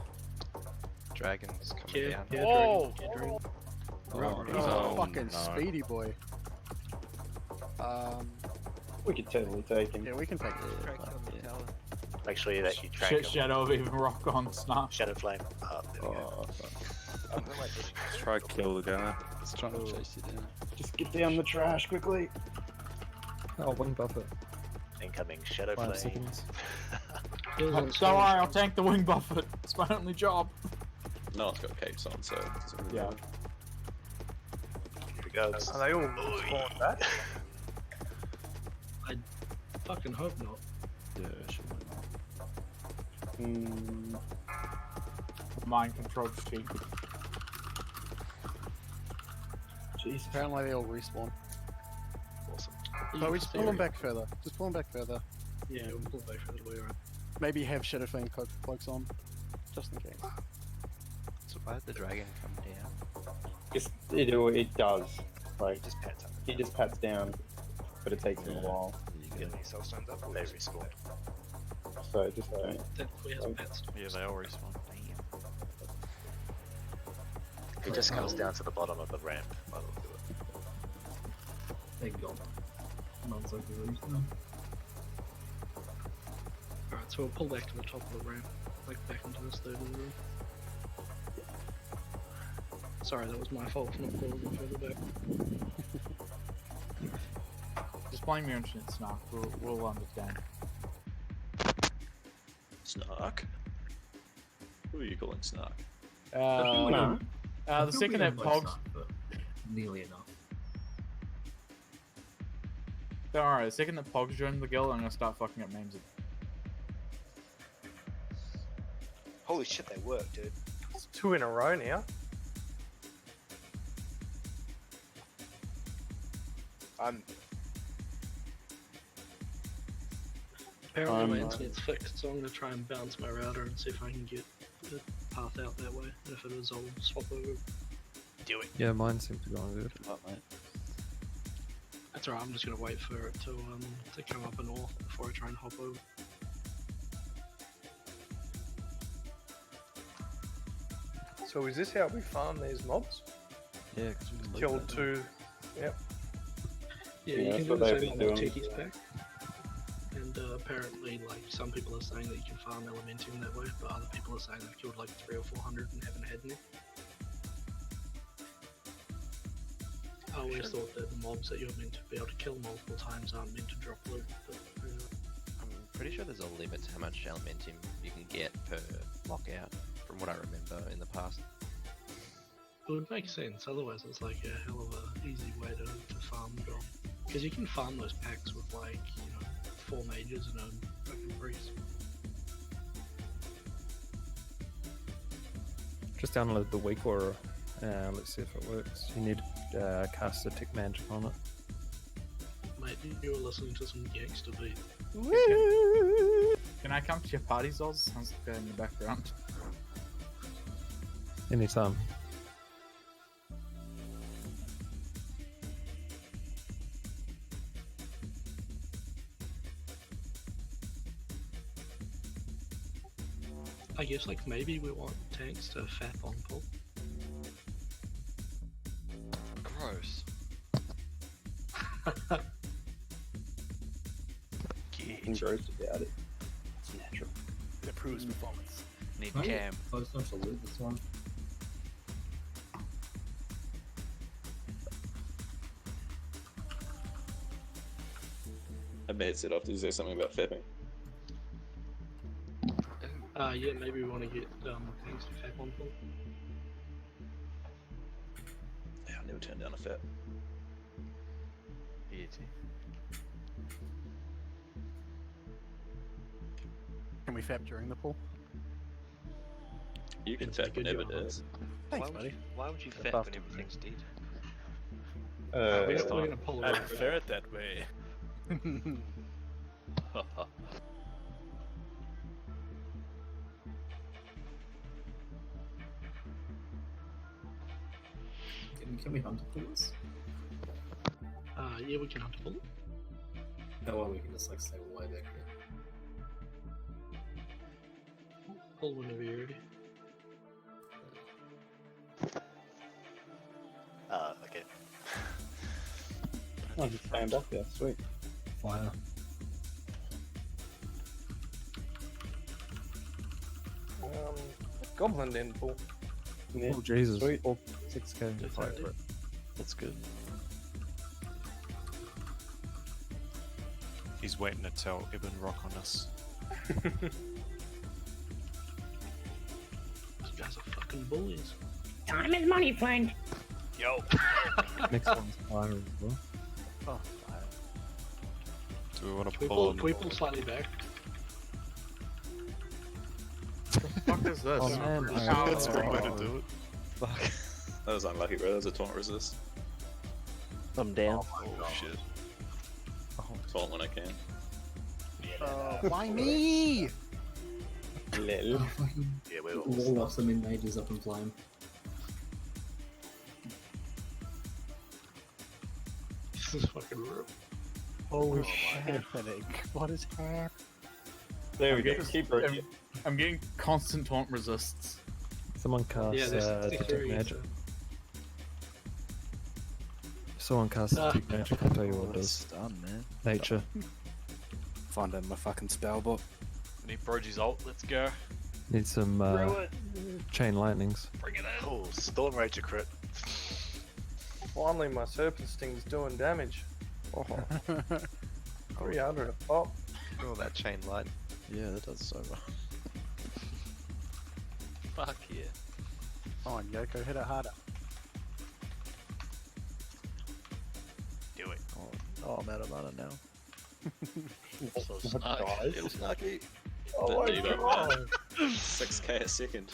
Speaker 10: Dragons coming down.
Speaker 5: Yeah,
Speaker 3: Whoa!
Speaker 5: dragon.
Speaker 3: Oh, fucking speedy boy.
Speaker 11: We could totally take him.
Speaker 3: Yeah, we can take it.
Speaker 14: Make sure that you track
Speaker 1: Shit,
Speaker 14: them.
Speaker 1: Shadow of even rock on snap.
Speaker 14: Shadow flame. There we go.
Speaker 2: Let's try kill the guy.
Speaker 6: It's trying to chase you down.
Speaker 11: Just get down the trash quickly.
Speaker 2: Oh, wing buffet.
Speaker 14: Incoming shadow
Speaker 2: 5
Speaker 14: flame.
Speaker 2: seconds.
Speaker 1: Don't worry, I'll tank the wing buffet. It's my only job.
Speaker 9: No one's got capes on, so it doesn't really
Speaker 1: Yeah.
Speaker 9: matter.
Speaker 14: Here we go.
Speaker 11: Are they all spawned back?
Speaker 5: I fucking hope not.
Speaker 6: Yeah, surely not.
Speaker 1: Mind control cheap.
Speaker 11: Jeez.
Speaker 3: Apparently they all respawn.
Speaker 14: Awesome.
Speaker 3: But we just pull them back further. Just pull them back further.
Speaker 5: Yeah, we'll pull back further away, right?
Speaker 3: Maybe have Shadow Flame cloaks on. Just in case.
Speaker 10: So why did the dragon come down?
Speaker 11: It does. Like,
Speaker 8: Just pats up.
Speaker 11: he just pats down, but it takes him a while.
Speaker 8: Get any cell stones up?
Speaker 14: They respawn.
Speaker 11: So just don't.
Speaker 5: Technically has pets.
Speaker 6: Yeah, they all respawn.
Speaker 14: He just comes down to the bottom of the ramp. By the look of it.
Speaker 7: Thank God. Sounds like a reason.
Speaker 5: Alright, so we'll pull back to the top of the ramp. Like back into this third room. Sorry, that was my fault for not pulling it further back.
Speaker 1: Just blame your incident, Snark. We'll understand.
Speaker 9: Snark? Who are you calling Snark?
Speaker 1: The second that Pogs.
Speaker 7: Nearly enough.
Speaker 1: Don't worry, the second that Pogs joins the guild, I'm gonna start fucking up names.
Speaker 8: Holy shit, they work, dude.
Speaker 11: It's 2 in a row now.
Speaker 5: Apparently my internet's fixed, so I'm gonna try and bounce my router and see if I can get the path out that way. And if it is, I'll swap over.
Speaker 8: Do it.
Speaker 2: Yeah, mine seems to be going good.
Speaker 6: Oh, mate.
Speaker 5: That's alright, I'm just gonna wait for it to come up and north before I try and hop over.
Speaker 11: So is this how we farm these mobs?
Speaker 6: Yeah, because we can
Speaker 11: Killed 2. Yep.
Speaker 5: Yeah,
Speaker 11: Yeah,
Speaker 5: you
Speaker 11: that's
Speaker 5: can do
Speaker 11: what
Speaker 5: the
Speaker 11: they've
Speaker 5: same
Speaker 11: been
Speaker 5: on
Speaker 11: doing.
Speaker 5: Tiki's pack. And apparently, like, some people are saying that you can farm Elementium that way, but other people are saying they've killed like 300 or 400 and haven't had any. I always thought that the mobs that you're meant to be able to kill multiple times aren't meant to drop loot, but
Speaker 10: I'm pretty sure there's a limit to how much Elementium you can get per lockout, from what I remember in the past.
Speaker 5: it would make sense, otherwise it's like a hell of a easy way to farm drop. Because you can farm those packs with like, 4 mages and a fucking priest.
Speaker 2: Just download the weak aura. Let's see if it works. You need to cast a tick magic on it.
Speaker 5: Mate, you were listening to some gangster beat.
Speaker 1: Can I come to your party, Zoz? Sounds like in the background.
Speaker 2: Anytime.
Speaker 5: I guess like maybe we want tanks to fap on pull.
Speaker 10: Gross.
Speaker 11: Nothing gross about it. It's natural.
Speaker 3: It improves performance.
Speaker 10: Need
Speaker 7: Right?
Speaker 10: cam.
Speaker 7: Close enough to loot this one.
Speaker 9: I may have set off. Did you say something about fapping?
Speaker 5: Yeah, maybe we want to get things to fap on pool.
Speaker 9: Yeah, I never turned down a fap.
Speaker 10: Beauty.
Speaker 3: Can we fap during the pool?
Speaker 9: You can fap whenever it is.
Speaker 3: Thanks, buddy.
Speaker 4: Why would you fap when everything's dead?
Speaker 5: We're gonna pull
Speaker 2: I
Speaker 5: around.
Speaker 2: prefer it that way.
Speaker 7: Can we hunt a pools?
Speaker 5: Yeah, we can hunt a pool.
Speaker 7: Oh, well, we can just like stay way back here.
Speaker 5: Pull whenever you're ready.
Speaker 14: Okay.
Speaker 2: I'll just stand up there. Sweet.
Speaker 7: Fire.
Speaker 11: Goblin Den pool.
Speaker 2: Yeah.
Speaker 6: Oh Jesus!
Speaker 2: Sweet.
Speaker 6: 6k to fight for it. That's good.
Speaker 13: He's waiting to tell Ibn Rock on us.
Speaker 5: You guys are fucking bullies.
Speaker 15: Time is money, friend.
Speaker 14: Yo.
Speaker 6: Next one's fire as well.
Speaker 3: Oh,
Speaker 13: Do we want to
Speaker 5: Can
Speaker 13: pull?
Speaker 5: we pull slightly back?
Speaker 1: What the fuck is this?
Speaker 6: Oh man,
Speaker 13: That's one way to do it.
Speaker 6: Fuck.
Speaker 9: That was unlucky, bro. That was a taunt resist.
Speaker 2: I'm down.
Speaker 9: Oh shit. Taunt when I can.
Speaker 3: why me?
Speaker 2: Lil.
Speaker 14: Yeah, we're all
Speaker 7: Wall off some mages up in flame.
Speaker 5: This is fucking real.
Speaker 3: Holy shit. What is happening?
Speaker 2: There we go. Keep it.
Speaker 1: I'm getting constant taunt resists.
Speaker 6: Someone cast
Speaker 5: Yeah, there's
Speaker 6: detect
Speaker 5: 63.
Speaker 6: magic. Someone cast detect magic. I'll tell you what it is.
Speaker 2: Done, man.
Speaker 6: Nature.
Speaker 3: Find out my fucking spell book.
Speaker 4: Need Brogy's ult, let's go.
Speaker 6: Need some chain lightnings.
Speaker 4: Bring it in.
Speaker 14: Oh, Storm Rager crit.
Speaker 11: Finally, my Serpent Sting's doing damage. Oh. 300 a pop.
Speaker 10: Oh, that chain line.
Speaker 6: Yeah, that does so well.
Speaker 4: Fuck yeah.
Speaker 3: Come on, Yoko, hit it harder.
Speaker 14: Do it.
Speaker 6: Oh, I'm out of mana now.
Speaker 14: So
Speaker 10: Little snarky.
Speaker 11: Oh my
Speaker 9: Debuff,
Speaker 11: god.
Speaker 9: 6k a second.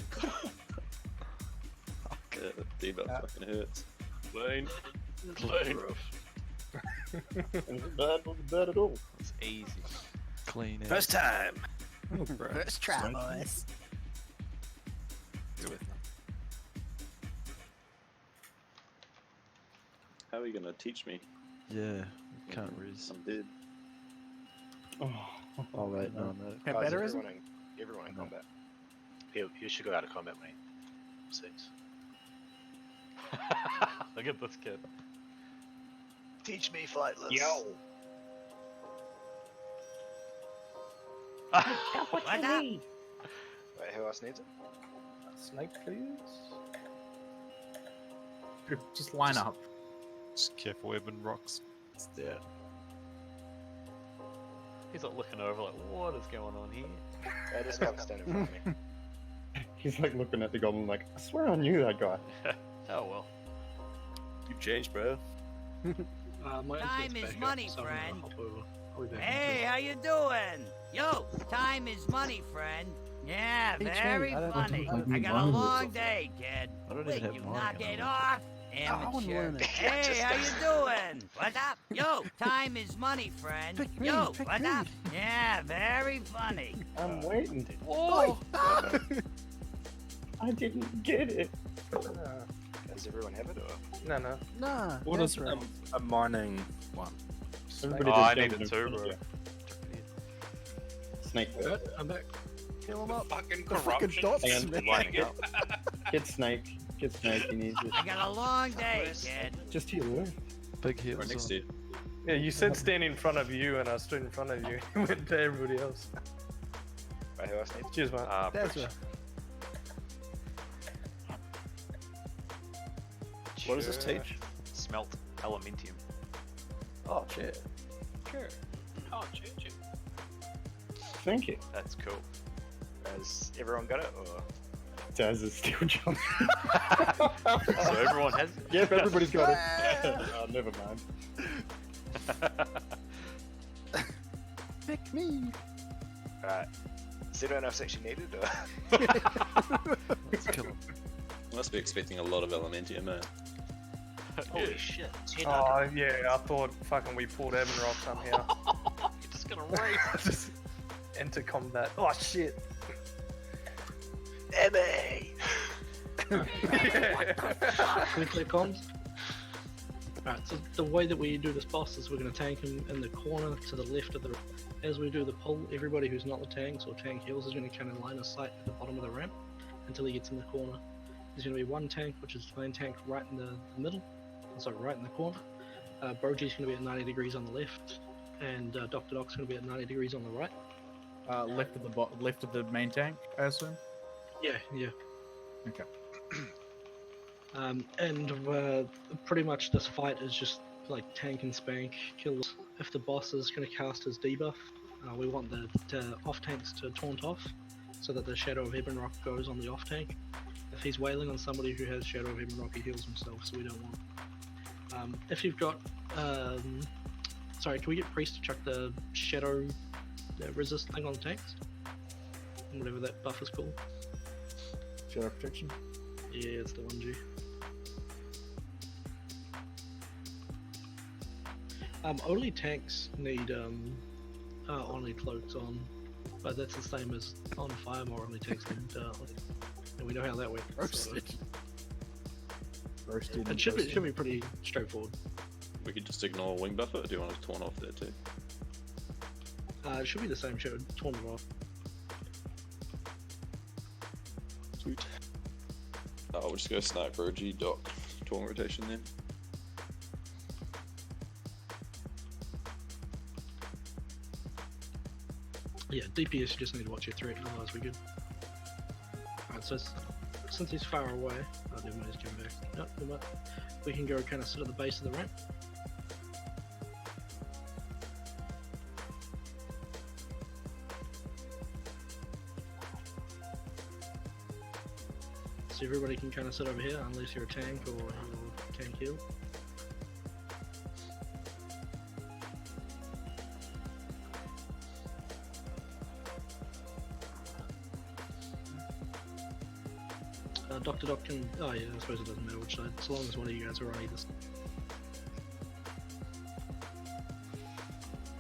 Speaker 9: Yeah, the debuff fucking hurts.
Speaker 4: Clean. Clean.
Speaker 2: Wasn't bad at all.
Speaker 4: It's easy.
Speaker 6: Clean.
Speaker 3: First time. First try, boys.
Speaker 6: Do it.
Speaker 9: How are you gonna teach me?
Speaker 6: Yeah, can't riz.
Speaker 9: I'm dead.
Speaker 6: Oh wait, no, no.
Speaker 3: Get better, is it?
Speaker 14: Everyone in combat. You should go out of combat, mate. 6.
Speaker 4: Look at this kid.
Speaker 14: Teach me flightless.
Speaker 15: Yo.
Speaker 14: What
Speaker 15: you need?
Speaker 14: Wait, who else needs it?
Speaker 11: Snake, please.
Speaker 1: Just line up.
Speaker 13: Just careful, Ibn Rock's.
Speaker 6: It's there.
Speaker 4: He's like looking over like, what is going on here?
Speaker 14: Yeah, just go stand in front of me.
Speaker 2: He's like looking at the goblin like, I swear I knew that guy.
Speaker 4: Oh well.
Speaker 2: You've changed, bro.
Speaker 5: My
Speaker 17: Time is money,
Speaker 5: so I'm gonna
Speaker 17: friend.
Speaker 5: hop over. I'll be back in
Speaker 17: Hey, how you doing? Yo, time is money, friend. Yeah,
Speaker 3: Hey,
Speaker 17: very
Speaker 3: Trey, I don't-
Speaker 17: funny.
Speaker 7: I don't
Speaker 17: I got a
Speaker 7: mind
Speaker 17: long
Speaker 7: this.
Speaker 17: day, kid.
Speaker 6: I don't
Speaker 17: Will
Speaker 6: even have
Speaker 17: you
Speaker 6: mine
Speaker 17: knock
Speaker 6: on.
Speaker 17: it off?
Speaker 3: wanna
Speaker 17: Amateur.
Speaker 3: learn it.
Speaker 17: Hey, how you doing? What's up? Yo, time is money, friend.
Speaker 3: Pick me,
Speaker 17: Yo,
Speaker 3: pick
Speaker 17: what's
Speaker 3: me.
Speaker 17: up? Yeah, very funny.
Speaker 2: I'm waiting.
Speaker 17: Whoa!
Speaker 2: I didn't get it.
Speaker 14: Does everyone have it or?
Speaker 11: No, no.
Speaker 3: Nah.
Speaker 2: What
Speaker 3: that's
Speaker 2: is
Speaker 3: right.
Speaker 2: a mining one?
Speaker 11: Everybody
Speaker 4: I
Speaker 2: just
Speaker 4: need
Speaker 2: jump
Speaker 4: it
Speaker 2: in
Speaker 4: too,
Speaker 2: front
Speaker 4: bro.
Speaker 2: of you. Snake.
Speaker 5: I'm back.
Speaker 3: Kill him up.
Speaker 15: Fucking
Speaker 3: The fucking
Speaker 15: corruption.
Speaker 3: dots,
Speaker 2: Hang on,
Speaker 3: man.
Speaker 4: Lining up.
Speaker 2: Get Snake. Get Snake. He needs it.
Speaker 17: I got a long day, kid.
Speaker 2: Just to your left.
Speaker 6: Big heals.
Speaker 9: Right next to you.
Speaker 11: Yeah, you said stand in front of you, and I stood in front of you. Went to everybody else.
Speaker 14: Wait, who else needs it?
Speaker 11: Cheers, mate.
Speaker 3: That's
Speaker 4: Bridge.
Speaker 3: right.
Speaker 2: What does this teach?
Speaker 4: Smelt Elementium.
Speaker 2: Oh, shit.
Speaker 4: Sure.
Speaker 5: Oh, choo-choo.
Speaker 11: Thank you.
Speaker 4: That's cool.
Speaker 8: Has everyone got it, or?
Speaker 11: Daz is still jumping.
Speaker 4: So everyone has.
Speaker 11: Yep, everybody's got it. Oh, never mind.
Speaker 3: Pick me.
Speaker 8: Right. Does anyone else actually need it, or?
Speaker 6: Let's kill him.
Speaker 9: Must be expecting a lot of Elementium, man.
Speaker 8: Holy shit.
Speaker 11: Oh, yeah, I thought fucking we pulled Ebenrock somehow.
Speaker 5: You're just gonna race.
Speaker 11: Enter combat. Oh, shit.
Speaker 8: Emmy!
Speaker 5: Quickly comms. Alright, so the way that we do this boss is we're going to tank him in the corner to the left of the... As we do the pull, everybody who's not the tanks or tank heals is going to kind of line of sight at the bottom of the ramp until he gets in the corner. There's going to be one tank, which is the main tank right in the middle, sorry, right in the corner. Brogy's going to be at 90 degrees on the left, and Dr. Doc's going to be at 90 degrees on the right.
Speaker 1: Left of the main tank, I assume.
Speaker 5: Yeah, yeah.
Speaker 1: Okay.
Speaker 5: And pretty much this fight is just like tank and spank kills. If the boss is going to cast his debuff, we want the off tanks to taunt off, so that the Shadow of Ebenrock goes on the off tank. If he's wailing on somebody who has Shadow of Ebenrock, he heals himself, so we don't want. If you've got, sorry, can we get Priest to chuck the Shadow resist thing on the tanks? Whatever that buff is called.
Speaker 1: Shadow protection.
Speaker 5: Yeah, it's the one G. Only tanks need only cloaks on, but that's the same as on Firemore. Only tanks need and we know how that works.
Speaker 1: Roasted. Roasted.
Speaker 5: It should be pretty straightforward.
Speaker 9: We could just ignore wing buffer, or do you want to torn off there too?
Speaker 5: It should be the same show, torn it off.
Speaker 9: Sweet. We'll just go snipe Brogy, Doc, torn rotation then.
Speaker 5: Yeah, DPS you just need to watch your threat, otherwise we're good. Alright, so since he's far away, never mind, he's coming back. No, never mind. We can go kind of sit at the base of the ramp. So everybody can kind of sit over here, unless you're a tank or you tank heal. Dr. Doc can... Oh yeah, I suppose it doesn't matter which side, so long as one of you guys are on either side.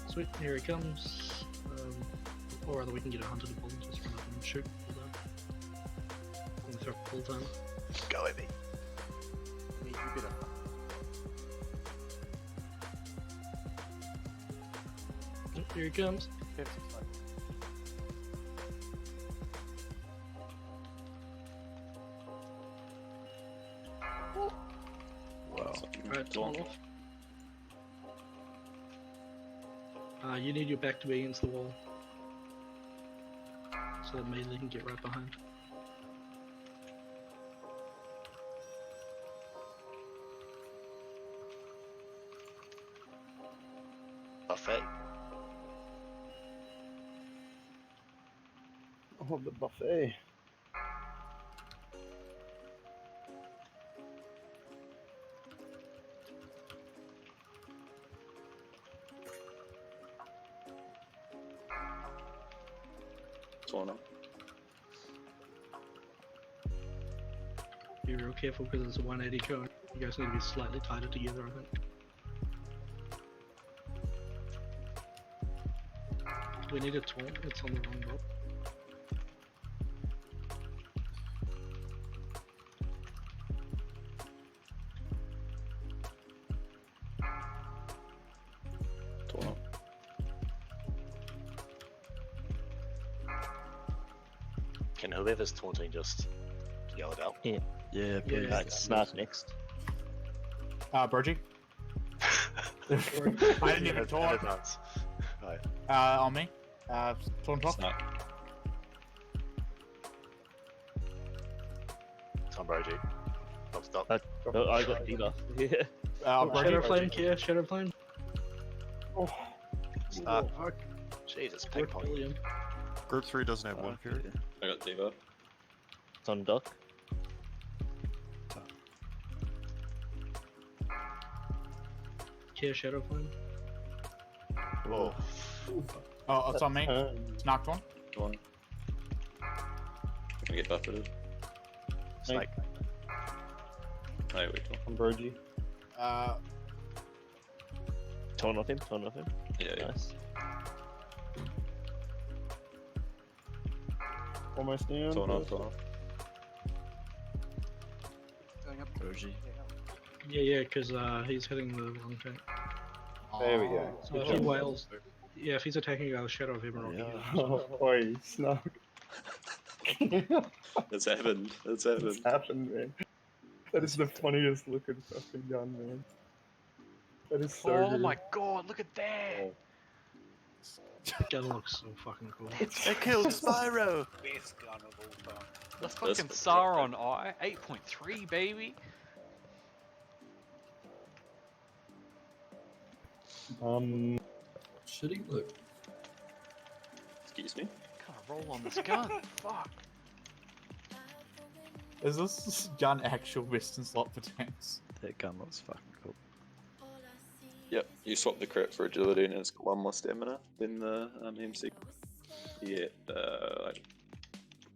Speaker 5: Sweet, here he comes. Or rather we can get a hunter to pull, just run up and shoot. I'm gonna throw full time.
Speaker 8: Go at me.
Speaker 3: You better.
Speaker 5: Oh, here he comes. Alright, torn off. You need your back to be against the wall, so that melee can get right behind.
Speaker 8: Buffet.
Speaker 11: Oh, the buffet.
Speaker 5: Be real careful because it's a 180 cone. You guys need to be slightly tighter together, I think. We need a taunt, it's on the wrong boat.
Speaker 14: Can whoever's taunting just yell it out?
Speaker 6: Yeah. Yeah, pretty
Speaker 14: Right, Snark next.
Speaker 1: Brogy. I didn't even taunt.
Speaker 14: Right.
Speaker 1: On me. Taunt top.
Speaker 14: It's on Brogy. Stop.
Speaker 6: I got debuff. Yeah.
Speaker 5: Shadow Flame, Kia, Shadow Flame.
Speaker 11: Oh.
Speaker 14: Start.
Speaker 5: Fuck.
Speaker 14: Jesus, ping pong.
Speaker 5: William.
Speaker 13: Group 3 doesn't have one period.
Speaker 9: I got debuff.
Speaker 2: It's on dock.
Speaker 5: Care Shadow Flame.
Speaker 14: Oh.
Speaker 1: Oh, it's on me. It's knocked one.
Speaker 9: Go on. Can I get buffeted?
Speaker 14: Snake.
Speaker 9: Oh, wait, cool.
Speaker 2: On Brogy. Torn off him.
Speaker 9: Yeah, yeah.
Speaker 2: Nice. Almost down.
Speaker 9: Torn off.
Speaker 3: Going up.
Speaker 6: Brogy.
Speaker 5: Yeah, because he's hitting the wrong tank.
Speaker 2: There we go.
Speaker 5: So if he wails, yeah, if he's attacking a Shadow of Heaven,
Speaker 2: Oi, Snark.
Speaker 9: That's happened.
Speaker 2: It's happened, man. That is the funniest looking fucking gun, man. That is so
Speaker 4: Oh
Speaker 2: good.
Speaker 4: my god, look at that!
Speaker 5: Gun looks so fucking cool.
Speaker 6: It killed Spyro!
Speaker 8: Best gun of all time.
Speaker 4: The fucking Sauron Eye, 8.3 baby!
Speaker 7: Should he look?
Speaker 9: Excuse me?
Speaker 4: Can't roll on this gun, fuck.
Speaker 1: Is this gun actual Western slot for tanks?
Speaker 6: That gun looks fucking cool.
Speaker 9: Yep, you swap the crit for agility and it's got 1 more stamina than the MC. Yeah, like,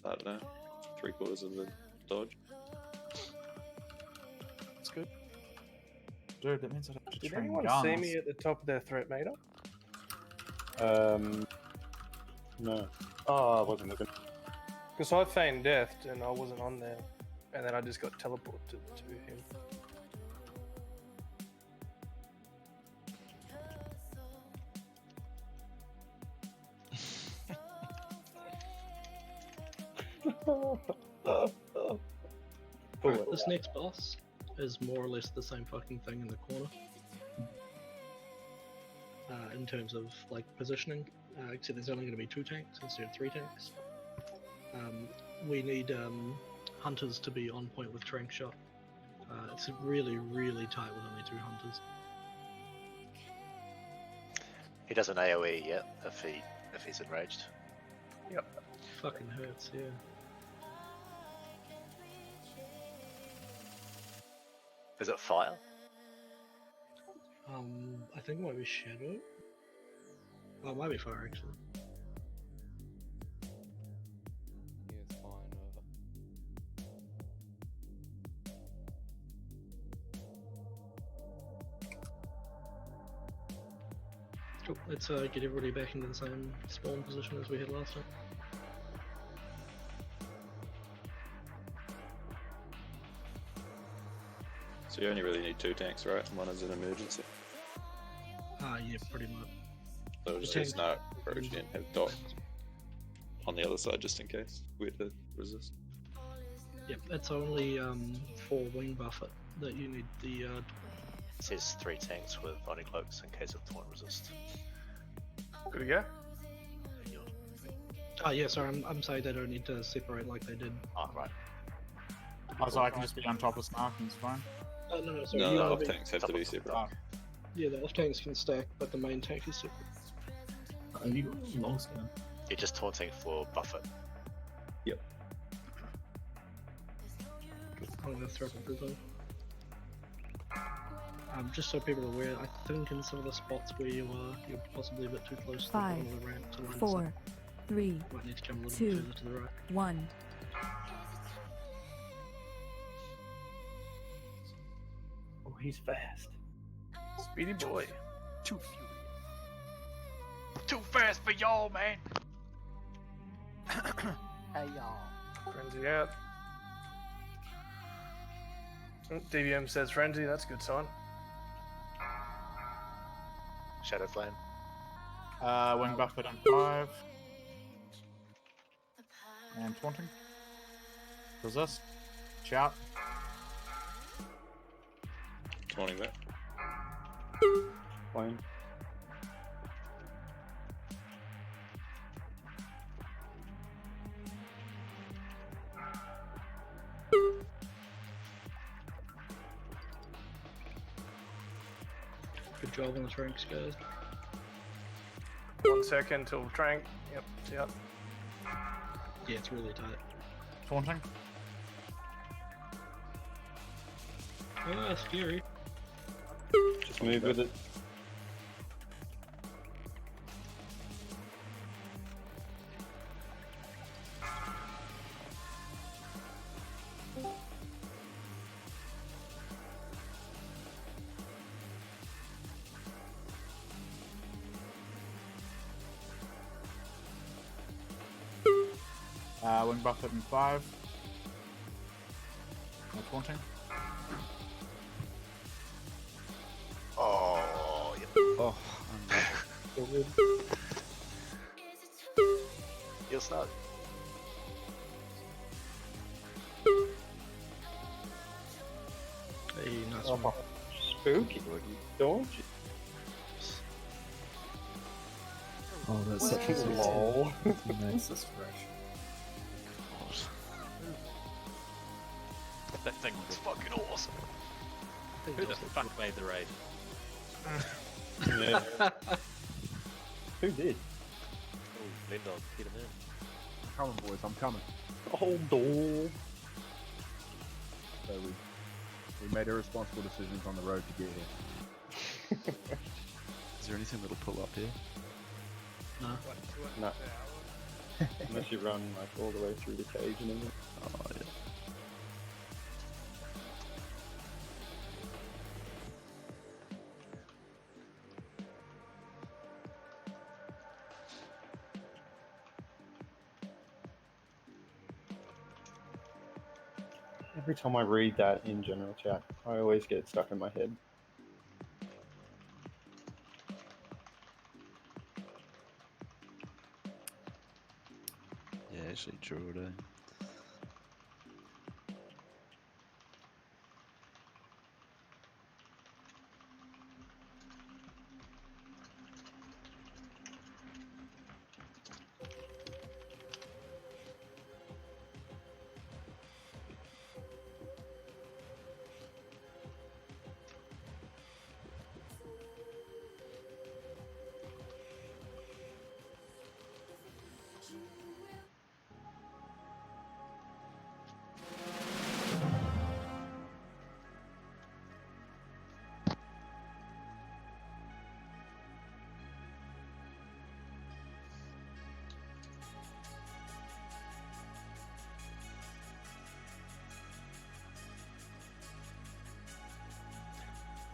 Speaker 9: I don't know, 3/4 of the dodge.
Speaker 3: That's good.
Speaker 1: Dude, that means I have to
Speaker 11: Did
Speaker 1: train
Speaker 11: anyone
Speaker 1: guns.
Speaker 11: see me at the top of their threat meter?
Speaker 2: No. Oh, I wasn't looking.
Speaker 11: Because I feigned death and I wasn't on there. And then I just got teleported to him.
Speaker 5: Alright, this next boss is more or less the same fucking thing in the corner. In terms of like positioning, except there's only going to be 2 tanks instead of 3 tanks. We need hunters to be on point with trank shot. It's really, really tight with only 2 hunters.
Speaker 14: He doesn't AoE yet if he's enraged.
Speaker 11: Yep.
Speaker 5: Fucking hurts, yeah.
Speaker 14: Is it fire?
Speaker 5: I think it might be Shadow. Oh, it might be fire actually. Cool. Let's get everybody back into the same spawn position as we had last time.
Speaker 9: So you only really need 2 tanks, right? One is an emergency.
Speaker 5: Yeah, pretty much.
Speaker 9: So just say Snark, Brogy, and have Doc on the other side just in case we had to resist.
Speaker 5: Yep, it's only 4 wing buffer that you need the
Speaker 14: It says 3 tanks with body cloaks in case of taunt resist.
Speaker 11: Good to go?
Speaker 5: Oh yeah, sorry, I'm saying they don't need to separate like they did.
Speaker 14: Oh, right.
Speaker 1: Oh, so I can just be on top of Snark and it's fine?
Speaker 5: No, sorry,
Speaker 9: No,
Speaker 5: you
Speaker 9: the
Speaker 5: wanna
Speaker 9: off
Speaker 5: be-
Speaker 9: tanks have to be separate.
Speaker 5: Yeah, the off tanks can stack, but the main tank is separate.
Speaker 7: Have you got a long scan?
Speaker 14: You're just taunting for buffer.
Speaker 9: Yep.
Speaker 5: I'm gonna throw up a Blizzard. Just so people are aware, I think in some of the spots where you are, you're possibly a bit too close to the
Speaker 12: 5,
Speaker 5: bottom of the ramp to line
Speaker 12: 4,
Speaker 5: this up.
Speaker 12: 3,
Speaker 5: Might need to come a little
Speaker 12: 2,
Speaker 5: bit further to the right.
Speaker 12: 1.
Speaker 11: Oh, he's fast. Speedy boy.
Speaker 3: Too furious.
Speaker 4: Too fast for y'all, man!
Speaker 3: Hey y'all.
Speaker 11: Frenzy out. DVM says frenzy, that's a good sign.
Speaker 14: Shadow Flame.
Speaker 1: Wing buffet on 5. And taunting. Resist. Shout.
Speaker 9: Taunting that.
Speaker 2: Fine.
Speaker 5: Good job on the ranks, guys.
Speaker 11: 1 second till Trank. Yep, see ya.
Speaker 5: Yeah, it's really tight.
Speaker 1: Taunting.
Speaker 5: Oh, scary.
Speaker 9: Just move with it.
Speaker 1: Wing buffet in 5. No taunting.
Speaker 14: Oh, yep.
Speaker 6: Oh,
Speaker 14: You'll start.
Speaker 5: Hey, nice one.
Speaker 9: Spooky. Don't you?
Speaker 2: Oh, that's such a
Speaker 9: lol.
Speaker 2: nice.
Speaker 7: This is fresh.
Speaker 4: That thing looks fucking awesome.
Speaker 10: Who the fuck made the raid?
Speaker 9: Yeah. Who did?
Speaker 10: Oh, Lindon, hit him in.
Speaker 3: I'm coming, boys. I'm coming.
Speaker 9: Hold on.
Speaker 3: So we made irresponsible decisions on the road to get here.
Speaker 6: is there anything that'll pull up here?
Speaker 5: No.
Speaker 9: No. Unless you run like all the way through the cage and everything.
Speaker 6: Oh, yeah.
Speaker 9: Every time I read that in general chat, I always get stuck in my head.
Speaker 6: Yeah, actually drew it, eh?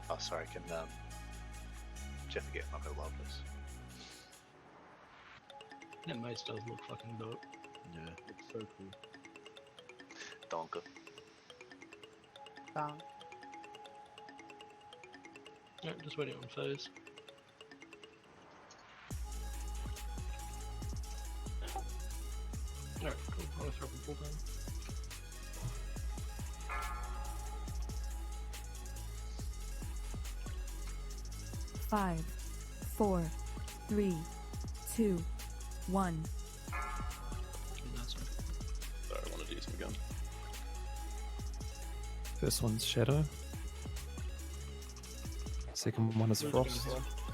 Speaker 14: Oh, sorry, can Jeff get my Loaf, please?
Speaker 5: That mace does look fucking dope.
Speaker 6: Yeah.
Speaker 3: It's so cool.
Speaker 14: Donka.
Speaker 3: Bang.
Speaker 5: Yep, just waiting on phase. Alright, cool. I'll throw up a full down.
Speaker 12: Five, 4, 3, 2, 1.
Speaker 5: Nice one.
Speaker 9: Sorry, I wanted to use my gun.
Speaker 2: First one's Shadow. Second one is Frost.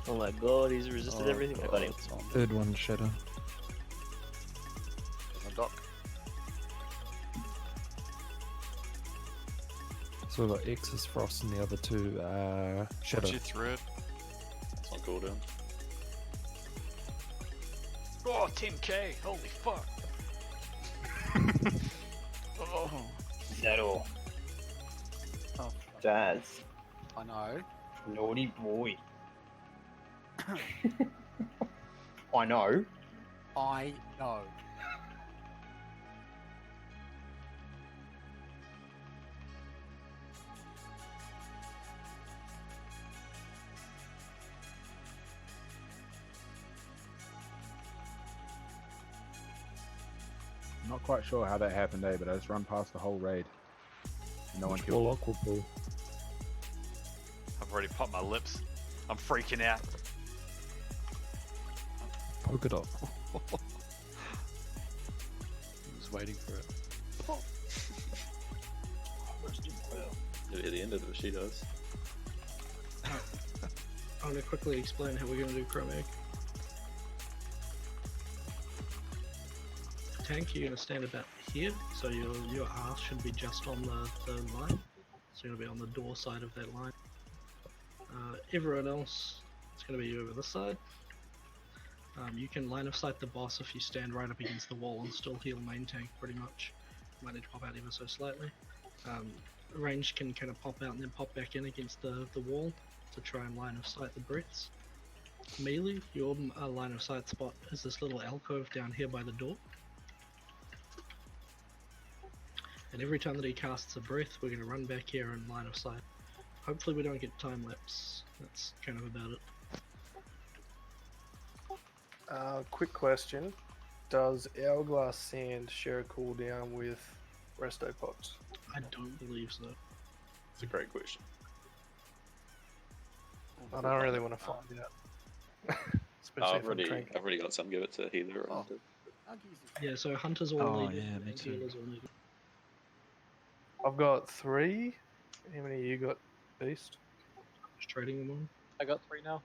Speaker 10: Oh my god, he's resisted everything. I got him.
Speaker 2: Third one's Shadow.
Speaker 14: On dock.
Speaker 2: So we've got X is Frost and the other two are Shadow.
Speaker 13: What's your threat?
Speaker 9: It's on cooldown.
Speaker 4: Oh, 10k! Holy fuck!
Speaker 10: Oh.
Speaker 9: Is that all?
Speaker 3: Oh,
Speaker 9: Jazz.
Speaker 3: I know.
Speaker 9: Naughty boy. I know.
Speaker 3: I know. I'm not quite sure how that happened, but I just run past the whole raid. No one killed.
Speaker 2: Warlock will pull.
Speaker 4: I've already popped my lips. I'm freaking out.
Speaker 2: Polka dot.
Speaker 6: I was waiting for it.
Speaker 9: At the end of it, she does.
Speaker 5: I'm gonna quickly explain how we're gonna do Chrome Egg. tank, you're gonna stand about here, so your ass should be just on the line. So you're gonna be on the door side of that line. Everyone else is gonna be over this side. You can line of sight the boss if you stand right up against the wall and still heal main tank pretty much. Might need to pop out ever so slightly. Range can kind of pop out and then pop back in against the wall to try and line of sight the breaths. Melee, your line of sight spot is this little alcove down here by the door. And every time that he casts a breath, we're going to run back here and line of sight. Hopefully we don't get time lapse. That's kind of about it.
Speaker 11: Quick question. Does Hourglass Sand share a cooldown with Resto Pots?
Speaker 5: I don't believe so.
Speaker 9: It's a great question.
Speaker 11: I don't really want to find out. Especially
Speaker 9: I've already got some. Give it to healer. Or hunter.
Speaker 5: Yeah, so hunters all
Speaker 6: Oh,
Speaker 5: needed,
Speaker 6: yeah, me
Speaker 5: and
Speaker 6: too.
Speaker 5: healers all needed.
Speaker 11: I've got 3. How many you got, Beast?
Speaker 5: Just trading them on.
Speaker 16: I got 3 now.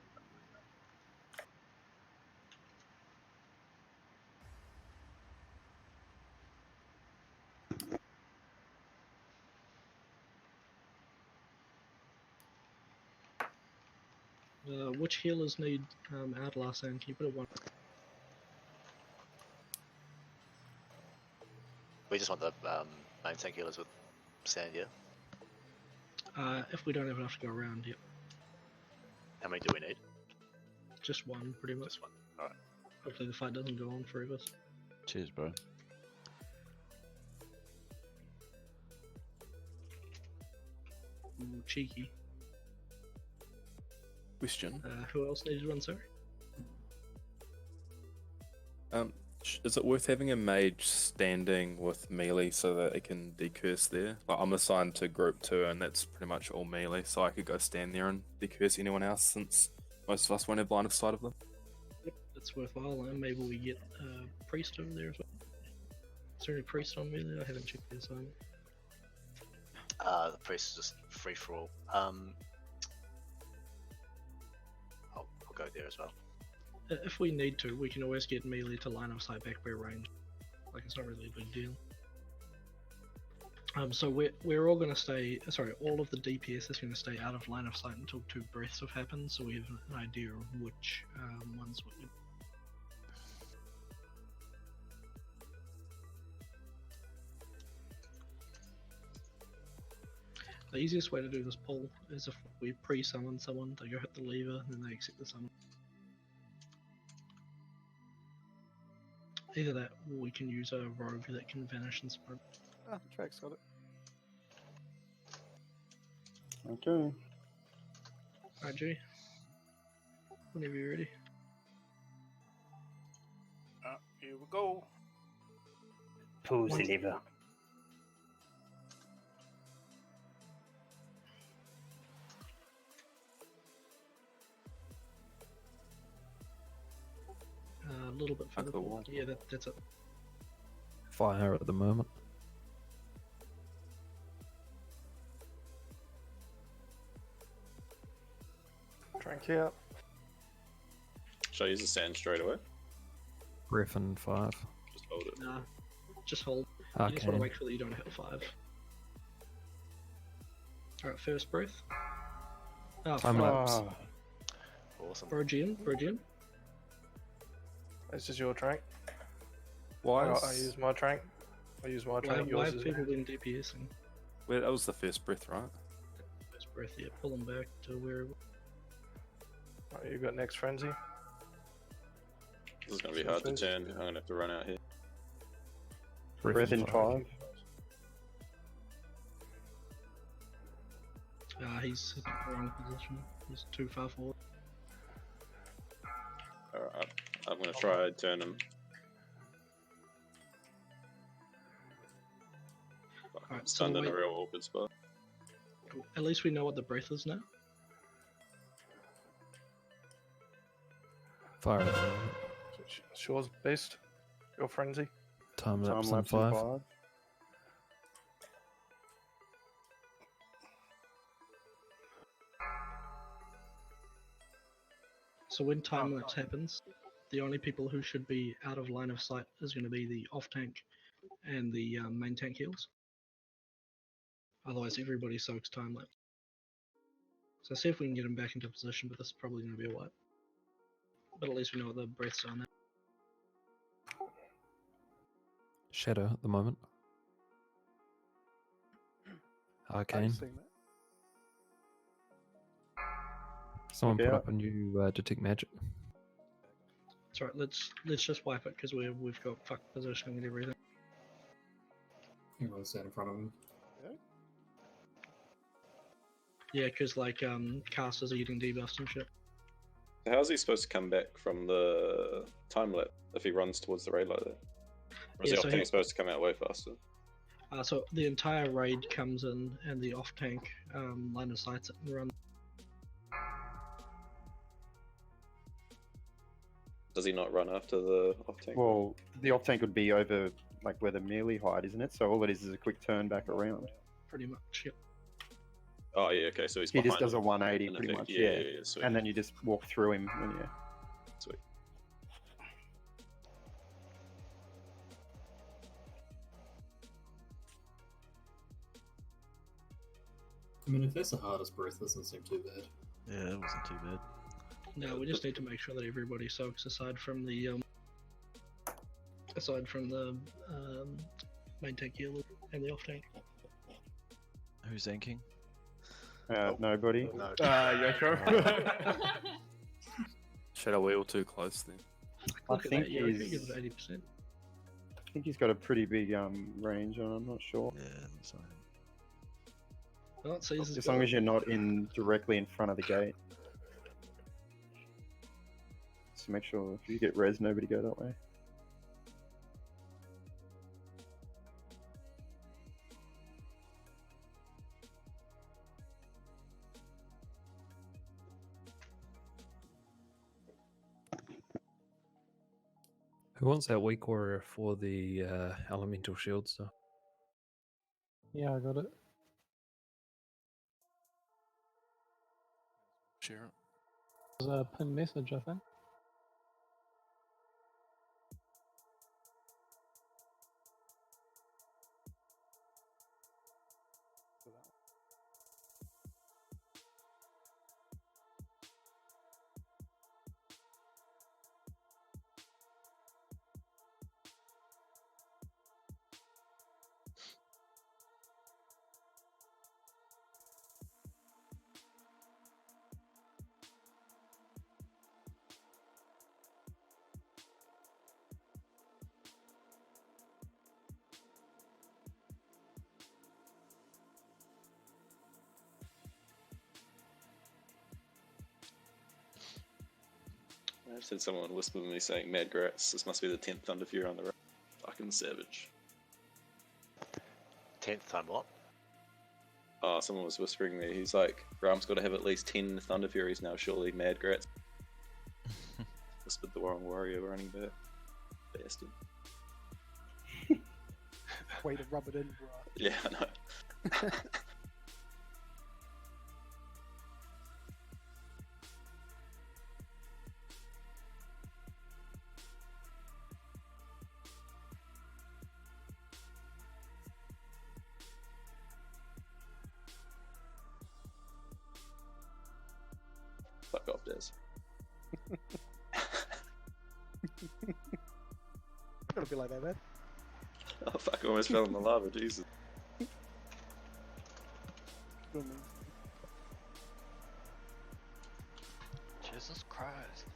Speaker 5: Which healers need Outlast and can you put it one?
Speaker 14: We just want the main tank healers with sand, yeah?
Speaker 5: If we don't have enough to go around, yep.
Speaker 14: How many do we need?
Speaker 5: Just one, pretty much.
Speaker 14: Just one. Alright.
Speaker 5: Hopefully the fight doesn't go on forever.
Speaker 6: Cheers, bro.
Speaker 5: Ooh, cheeky.
Speaker 2: Question.
Speaker 5: Who else needed one, sorry?
Speaker 2: Is it worth having a mage standing with melee so that it can decurse there? Like, I'm assigned to group 2 and that's pretty much all melee, so I could go stand there and decurse anyone else since most of us won't have line of sight of them.
Speaker 5: Yep, that's worthwhile, and maybe we get priest over there as well. Is there any priest on melee? I haven't checked the assignment.
Speaker 14: The priest is just free for all. I'll go there as well.
Speaker 5: If we need to, we can always get melee to line of sight back where range. Like, it's not really a big deal. So we're all gonna stay. Sorry, all of the DPS is gonna stay out of line of sight until 2 breaths have happened. So we have an idea of which ones we. The easiest way to do this pull is if we pre-summon someone, they go hit the lever, and then they accept the summon. Either that, or we can use a rogue that can vanish and spread.
Speaker 3: Ah, Track's got it.
Speaker 18: Okay.
Speaker 5: Alright, G. Whenever you're ready.
Speaker 18: Here we go.
Speaker 19: Pull the lever.
Speaker 5: A little bit further forward. Yeah, that's it.
Speaker 6: Fire at the moment.
Speaker 11: Drink out.
Speaker 9: Shall I use the sand straight away?
Speaker 6: Breath and 5.
Speaker 9: Just hold it.
Speaker 5: Nah, just hold. You just want
Speaker 6: Arcane.
Speaker 5: to make sure that you don't hit 5. Alright, first breath. Oh,
Speaker 6: Time lapse.
Speaker 14: Awesome.
Speaker 5: Brogian.
Speaker 11: This is your trank.
Speaker 2: Why?
Speaker 11: I use my trank. I use my
Speaker 5: Why
Speaker 11: trank.
Speaker 5: have
Speaker 11: Yours is
Speaker 5: people been DPSing?
Speaker 2: Well, that was the first breath, right?
Speaker 5: First breath, yeah, pull them back to where.
Speaker 11: Oh, you got next frenzy.
Speaker 9: This is going to be hard to turn. I'm going to have to run out here.
Speaker 19: Breath in 5.
Speaker 5: He's in the wrong position. He's too far forward.
Speaker 9: Alright, I'm going to try and turn him.
Speaker 5: Alright, so
Speaker 9: Stunned in a
Speaker 5: wait.
Speaker 9: real awkward spot.
Speaker 5: At least we know what the breath is now.
Speaker 6: Fire at the moment.
Speaker 11: Yours beast. Your frenzy.
Speaker 6: Time lapse and
Speaker 19: lapse
Speaker 6: 5.
Speaker 19: in 5.
Speaker 5: So when time lapse happens, the only people who should be out of line of sight is going to be the off tank and the main tank heals. Otherwise, everybody soaks time lapse. So see if we can get him back into position, but this is probably going to be a wipe. But at least we know what the breaths are now.
Speaker 6: Shadow at the moment. Arcane. Someone
Speaker 19: Look
Speaker 6: put
Speaker 19: out.
Speaker 6: up a new detect magic.
Speaker 5: It's alright, let's just wipe it because we've got fucked positioning and everything.
Speaker 7: Everyone's stand in front of him.
Speaker 5: Yeah, because like casters are getting debuffed and shit.
Speaker 9: So how's he supposed to come back from the time lapse if he runs towards the raid like that? Or is
Speaker 5: Yeah,
Speaker 9: the
Speaker 5: so
Speaker 9: off tank
Speaker 5: he-
Speaker 9: supposed to come out way faster?
Speaker 5: So the entire raid comes in and the off tank line of sights it and runs.
Speaker 9: Does he not run after the off tank?
Speaker 19: Well, the off tank would be over like where the melee hide, isn't it? So all it is a quick turn back around.
Speaker 5: Pretty much, yep.
Speaker 9: Oh yeah, okay, so he's
Speaker 19: He
Speaker 9: behind
Speaker 19: just does a
Speaker 9: him,
Speaker 19: 180
Speaker 9: in
Speaker 19: pretty
Speaker 9: effect.
Speaker 19: much,
Speaker 9: Yeah, sweet.
Speaker 19: and then you just walk through him, and yeah.
Speaker 9: Sweet.
Speaker 7: I mean, if that's the hardest breath, doesn't seem too bad.
Speaker 6: Yeah, it wasn't too bad.
Speaker 5: No, we just need to make sure that everybody soaks aside from the main tank healer and the off tank.
Speaker 6: Who's inking?
Speaker 19: Nobody.
Speaker 1: Yoko.
Speaker 2: Shadow, we're all too close then.
Speaker 19: I
Speaker 5: Look at
Speaker 19: think
Speaker 5: that, yeah, we could
Speaker 19: he's.
Speaker 5: give it 80%.
Speaker 19: I think he's got a pretty big range on. I'm not sure.
Speaker 6: Yeah, that's right.
Speaker 5: Well, it says
Speaker 19: As long as you're not directly in front of the gate. So make sure if you get res, nobody go that way.
Speaker 6: Who wants that weak warrior for the elemental shield stuff?
Speaker 16: Yeah, I got it.
Speaker 2: Share it.
Speaker 16: There's a pinned message, I think.
Speaker 9: I just had someone whisper me saying, "Mad Grats, this must be the 10th Thunder Fury on the road." Fucking savage.
Speaker 14: 10th time what?
Speaker 9: Oh, someone was whispering me. He's like, Ram's got to have at least 10 Thunder Furies now, surely. Mad Grats. Whispered the wrong warrior running back. Bastard.
Speaker 3: Way to rub it in, bro.
Speaker 9: Yeah, I know. Fuck off, Des.
Speaker 3: Gotta be like that, man.
Speaker 9: Oh fuck, I almost fell in the lava, Jesus.
Speaker 10: Jesus Christ.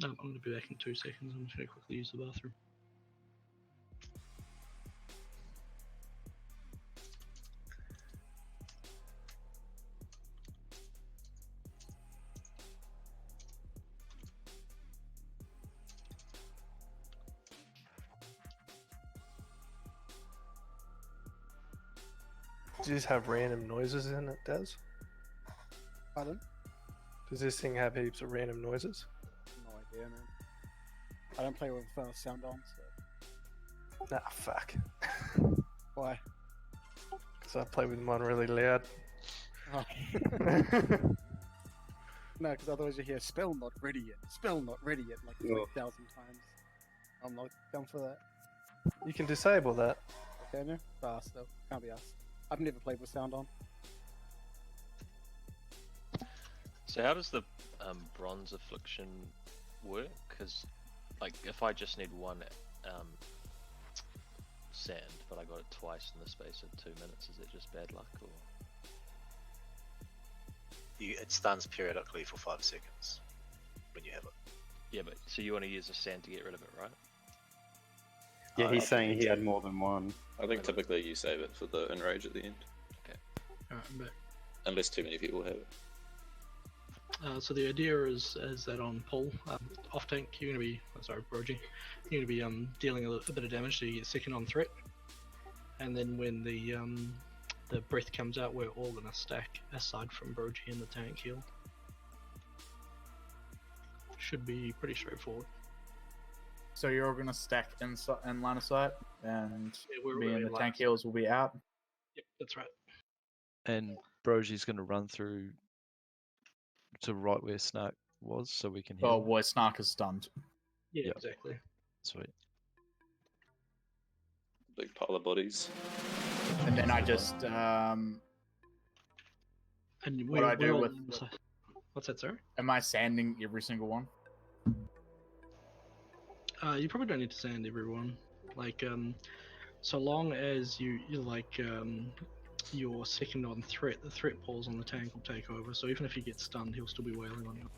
Speaker 5: No, I'm going to be back in 2 seconds. I'm just going to quickly use the bathroom.
Speaker 11: Do you just have random noises in it, Des?
Speaker 3: Pardon?
Speaker 11: Does this thing have heaps of random noises?
Speaker 3: No idea, man. I don't play with sound on, so.
Speaker 11: Nah, fuck.
Speaker 3: Why?
Speaker 11: Because I play with mine really loud.
Speaker 3: Oh. No, because otherwise you hear spell not ready yet, spell not ready yet, like 3,000 times. I'm not down for that.
Speaker 11: You can disable that.
Speaker 3: Can you? Fast though. Can't be us. I've never played with sound on.
Speaker 10: So how does the bronze affliction work? Because, like, if I just need one sand, but I got it twice in the space of 2 minutes, is it just bad luck, or?
Speaker 14: It stuns periodically for 5 seconds when you have it.
Speaker 10: Yeah, but so you want to use a sand to get rid of it, right?
Speaker 19: Yeah, he's saying he had more than one.
Speaker 9: I think typically you save it for the enrage at the end.
Speaker 10: Okay.
Speaker 5: Alright, I'm back.
Speaker 9: Unless too many people have it.
Speaker 5: So the idea is that on pull, off tank, you're going to be, Brogy, you're going to be dealing a bit of damage, so you get second on threat. And then when the breath comes out, we're all going to stack aside from Brogy and the tank heal. Should be pretty straightforward.
Speaker 1: So you're all gonna stack in line of sight, and
Speaker 5: we're
Speaker 1: me and the
Speaker 5: line
Speaker 1: tank
Speaker 5: of
Speaker 1: heals will be out.
Speaker 5: Yep, that's right.
Speaker 13: And Brogy's going to run through to right where Snark was, so we can heal.
Speaker 1: Oh, boy, Snark is stunned.
Speaker 5: Yeah,
Speaker 13: Yep.
Speaker 5: exactly.
Speaker 13: Sweet.
Speaker 9: Big pile of bodies.
Speaker 1: And then I just
Speaker 5: And
Speaker 1: what do I do
Speaker 5: all
Speaker 1: with?
Speaker 5: on the side. What's that, sir?
Speaker 1: Am I sanding every single one?
Speaker 5: You probably don't need to sand everyone. Like, so long as you're second on threat, the threat pulls on the tank will take over. So even if you get stunned, he'll still be wailing on you.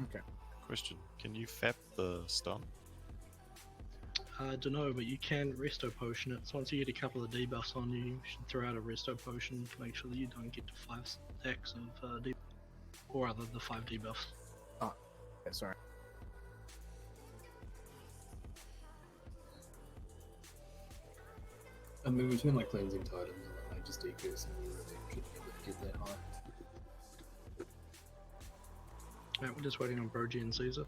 Speaker 1: Okay.
Speaker 13: Question: can you fap the stun?
Speaker 5: I don't know, but you can resto potion it. So once you get a couple of debuffs on you, you should throw out a resto potion to make sure that you don't get to 5 stacks of debuffs. Or rather, the 5 debuffs.
Speaker 1: Oh, okay, sorry.
Speaker 7: I mean, between like cleansing titans and like just decrease and you really should never get that high.
Speaker 5: Alright, we're just waiting on Brogy and Caesar.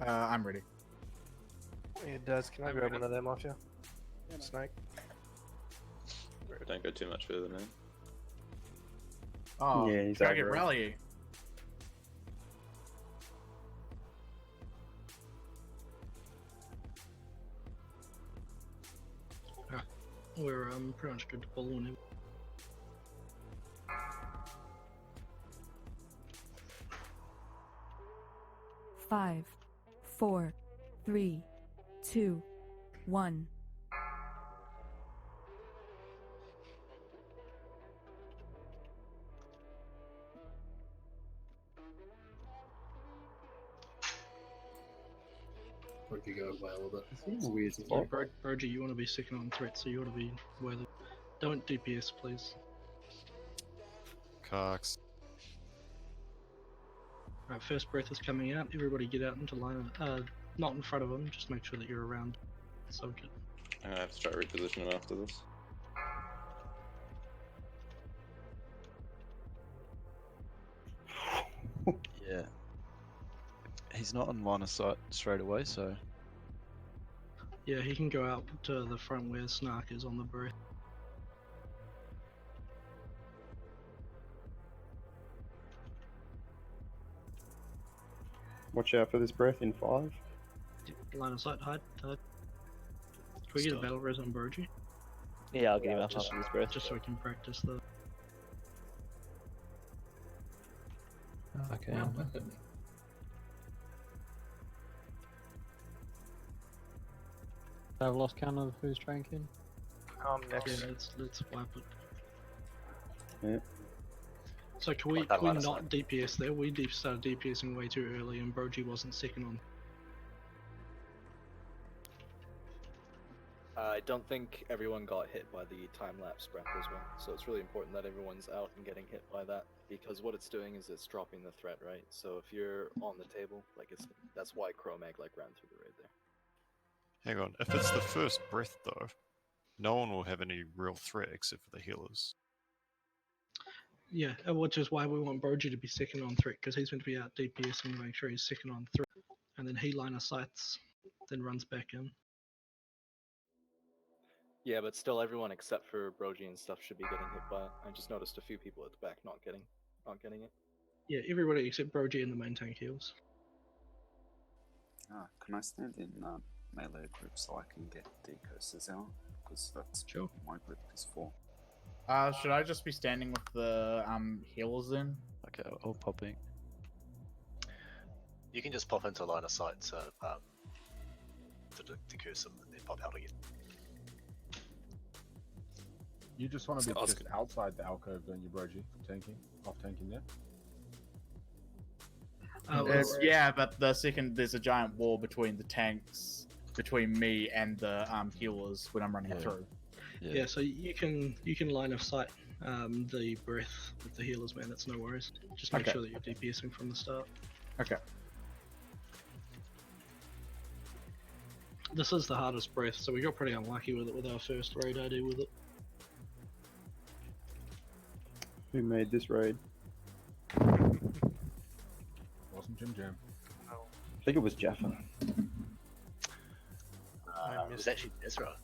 Speaker 1: I'm ready.
Speaker 11: Yeah, it does. Can I grab one of them off you? Snake.
Speaker 9: Don't go too much further, man.
Speaker 1: Oh,
Speaker 19: Yeah, he's
Speaker 1: can I
Speaker 19: over
Speaker 1: get
Speaker 19: it.
Speaker 1: rally?
Speaker 5: We're pretty much good to pull on him.
Speaker 12: Five, 4, 3, 2, 1.
Speaker 7: Where'd you go away a little bit? It's a weird
Speaker 5: Yeah, Brogy, you want to be second on threat, so you ought to be where the... Don't DPS, please.
Speaker 13: Cox.
Speaker 5: Alright, first breath is coming out. Everybody get out into line. Not in front of them, just make sure that you're around the subject.
Speaker 9: I'm gonna have to try repositioning after this.
Speaker 13: Yeah. He's not on line of sight straight away, so
Speaker 5: Yeah, he can go out to the front where Snark is on the breath.
Speaker 19: Watch out for this breath in 5.
Speaker 5: Line of sight, hide. Can we get a battle res on Brogy?
Speaker 20: Yeah, I'll get him after this breath.
Speaker 5: Just so we can practice the...
Speaker 6: Okay.
Speaker 16: I've lost count of who's drinking.
Speaker 11: Next.
Speaker 5: Yeah, let's wipe it.
Speaker 19: Yeah.
Speaker 5: So can we
Speaker 14: Like that line of
Speaker 5: not DPS there? We started DPSing way too early and Brogy wasn't second on.
Speaker 21: I don't think everyone got hit by the time-lapse breath as well, so it's really important that everyone's out and getting hit by that, because what it's doing is it's dropping the threat, right? So if you're on the table, like that's why Chromag like ran through the raid there.
Speaker 13: hang on. If it's the first breath though, no one will have any real threat except for the healers.
Speaker 5: Yeah, which is why we want Brogy to be second on threat, because he's meant to be out DPSing to make sure he's second on threat. And then he line of sights, then runs back in.
Speaker 21: Yeah, but still, everyone except for Brogy and stuff should be getting hit by it. I just noticed a few people at the back not getting it.
Speaker 5: Yeah, everybody except Brogy and the main tank heals.
Speaker 15: Can I stand in melee group so I can get decurses out? Because that's my group is 4.
Speaker 1: Should I just be standing with the healers then?
Speaker 13: Okay, I'll pop in.
Speaker 14: You can just pop into line of sight to decurse them and then pop out again.
Speaker 22: You just want to be just outside the alcove, don't you, Brogy? Off tanking there.
Speaker 1: Yeah, but there's a giant wall between the tanks, between me and the healers when I'm running through.
Speaker 5: Yeah, so you can line of sight the breath with the healers, man. That's no worries. Just make
Speaker 1: Okay.
Speaker 5: sure that you're DPSing from the start.
Speaker 1: Okay.
Speaker 5: This is the hardest breath, so we got pretty unlucky with it with our first raid ID with it.
Speaker 19: Who made this raid?
Speaker 22: Awesome Jim Jam.
Speaker 19: I think it was Jaffa.
Speaker 14: It was actually Desra.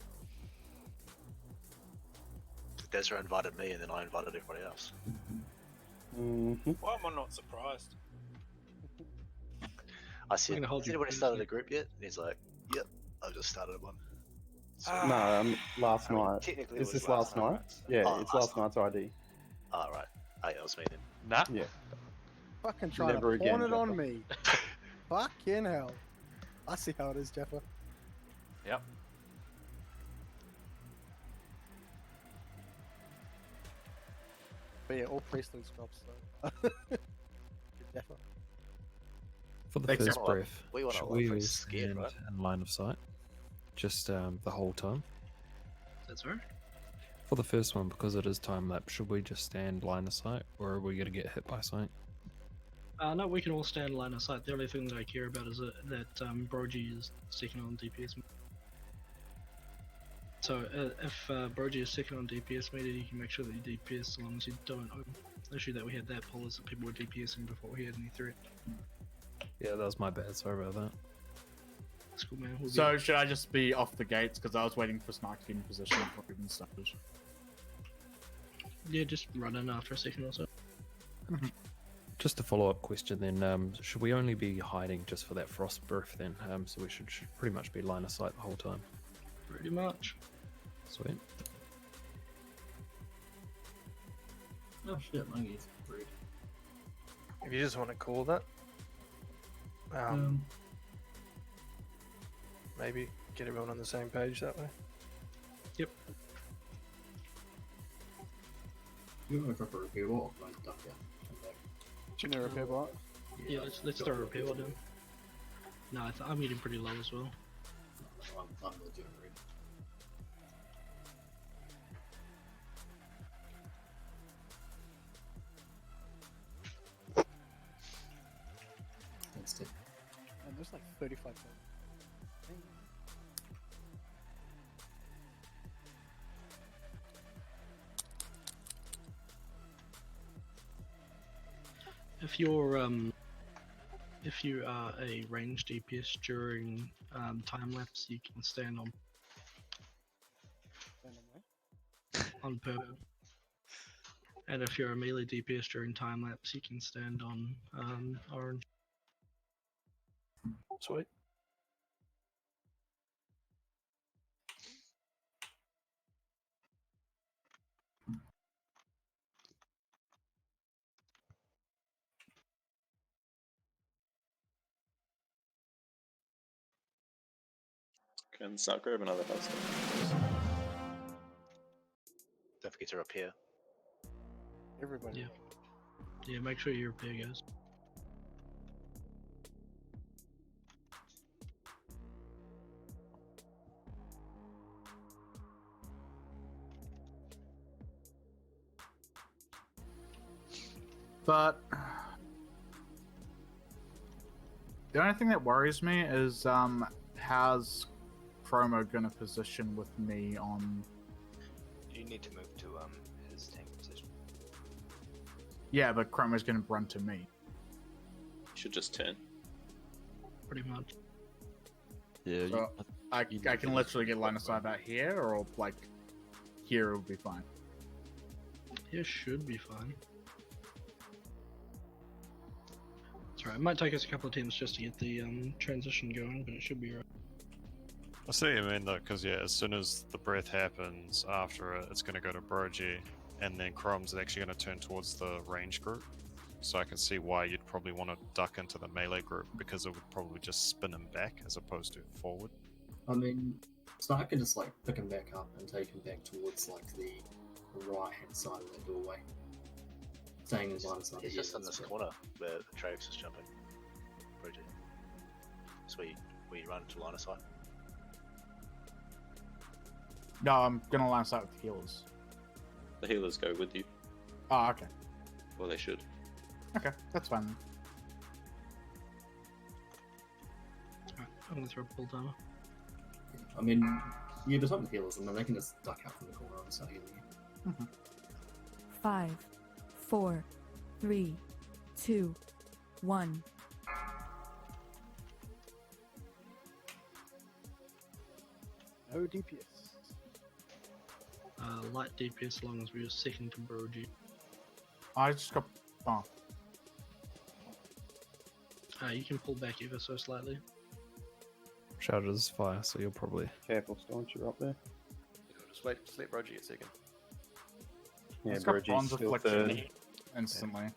Speaker 14: Desra invited me and then I invited everybody else.
Speaker 18: Why am I not surprised?
Speaker 14: I said,
Speaker 5: I'm gonna hold
Speaker 14: has
Speaker 5: you
Speaker 14: anybody
Speaker 5: please,
Speaker 14: started
Speaker 5: mate.
Speaker 14: a group yet? And he's like, yep, I've just started one.
Speaker 19: No, last
Speaker 14: I mean,
Speaker 19: night.
Speaker 14: technically it
Speaker 19: Is
Speaker 14: was
Speaker 19: this last night? Yeah,
Speaker 14: Oh,
Speaker 19: it's last night's ID.
Speaker 14: Oh, right. Oh, yeah, it was me then.
Speaker 4: Nah.
Speaker 19: Yeah.
Speaker 3: Fucking trying
Speaker 19: Never
Speaker 3: to pawn
Speaker 19: again,
Speaker 3: it on
Speaker 19: Jaffa.
Speaker 3: me. Fucking hell. I see how it is, Jaffa.
Speaker 4: Yep.
Speaker 3: But yeah, all priestly scrubs, so. Good Jaffa.
Speaker 6: For the
Speaker 14: Thanks,
Speaker 6: first
Speaker 14: everyone.
Speaker 6: breath,
Speaker 14: We want
Speaker 6: should
Speaker 14: to
Speaker 6: we
Speaker 14: look
Speaker 6: all
Speaker 14: scared,
Speaker 6: stand
Speaker 14: right?
Speaker 6: in line of sight? Just the whole time?
Speaker 5: That's right.
Speaker 6: For the first one, because it is time lapse, should we just stand line of sight, or are we going to get hit by something?
Speaker 5: No, we can all stand line of sight. The only thing that I care about is that Brogy is second on DPS. So if Brogy is second on DPS meter, you can make sure that you DPS as long as you don't. The issue that we had that pull is that people were DPSing before he had any threat.
Speaker 6: Yeah, that was my bad. Sorry about that.
Speaker 5: That's cool, man. We'll
Speaker 1: So should I just be off the gates because I was waiting for Snark to get in position before we even started?
Speaker 5: Yeah, just run in after a second or so.
Speaker 6: Just a follow-up question then, should we only be hiding just for that frost breath then? So we should pretty much be line of sight the whole time.
Speaker 5: Pretty much.
Speaker 6: Sweet.
Speaker 7: Oh shit, my gate's rude.
Speaker 11: If you just want to call that, maybe get everyone on the same page that way.
Speaker 5: Yep.
Speaker 7: You want to go for a repair wall? Like, duck out. Come back.
Speaker 3: Do you know repair bot?
Speaker 5: Yeah, let's throw a repair wall down. No, I'm getting pretty low as well.
Speaker 7: I'm legit rude. Thanks, Tim.
Speaker 3: And there's like 35 people.
Speaker 5: If you are a ranged DPS during time lapse, you can stand on purple. And if you're a melee DPS during time lapse, you can stand on orange.
Speaker 11: Sweet.
Speaker 9: Can Snark grab another house?
Speaker 14: Don't forget to repair.
Speaker 3: Everybody.
Speaker 5: Yeah. Yeah, make sure your repair goes.
Speaker 1: But the only thing that worries me is how's Chromo gonna position with me on?
Speaker 8: You need to move to his tank position.
Speaker 1: Yeah, but Chroma's gonna run to me.
Speaker 9: You should just turn.
Speaker 5: Pretty much.
Speaker 13: Yeah,
Speaker 1: So I can literally get line of sight out here, or like here will be fine.
Speaker 5: Here should be fine. That's right. It might take us a couple of attempts just to get the transition going, but it should be right.
Speaker 2: I see what you mean though, because yeah, as soon as the breath happens after it, it's going to go to Brogy, and then Chrom's actually going to turn towards the range group. So I can see why you'd probably want to duck into the melee group, because it would probably just spin him back as opposed to forward.
Speaker 7: I mean, so I can just like pick him back up and take him back towards like the right hand side of that doorway. Staying in line of sight.
Speaker 14: He's just in this corner where the Trax is jumping. Bridget. It's where you run to line of sight.
Speaker 1: No, I'm gonna line of sight with the healers.
Speaker 9: The healers go with you.
Speaker 1: Oh, okay.
Speaker 9: Well, they should.
Speaker 1: Okay, that's fine.
Speaker 5: Alright, I'm gonna throw a pull timer.
Speaker 7: I mean, yeah, but I'm the healers, and then they can just duck out from the corner and start healing you.
Speaker 12: 5, 4, 3, 2, 1.
Speaker 3: No DPS.
Speaker 5: Light DPS as long as we are second to Brogy.
Speaker 1: I just got. Oh.
Speaker 5: You can pull back ever so slightly.
Speaker 6: Charges fire, so you'll probably.
Speaker 19: Careful, Staunch, you're up there.
Speaker 10: Just let Brogy get second.
Speaker 19: Yeah,
Speaker 1: It's got
Speaker 19: Brogy's
Speaker 1: Bonds
Speaker 19: still
Speaker 1: Affliction
Speaker 19: third.
Speaker 1: instantly.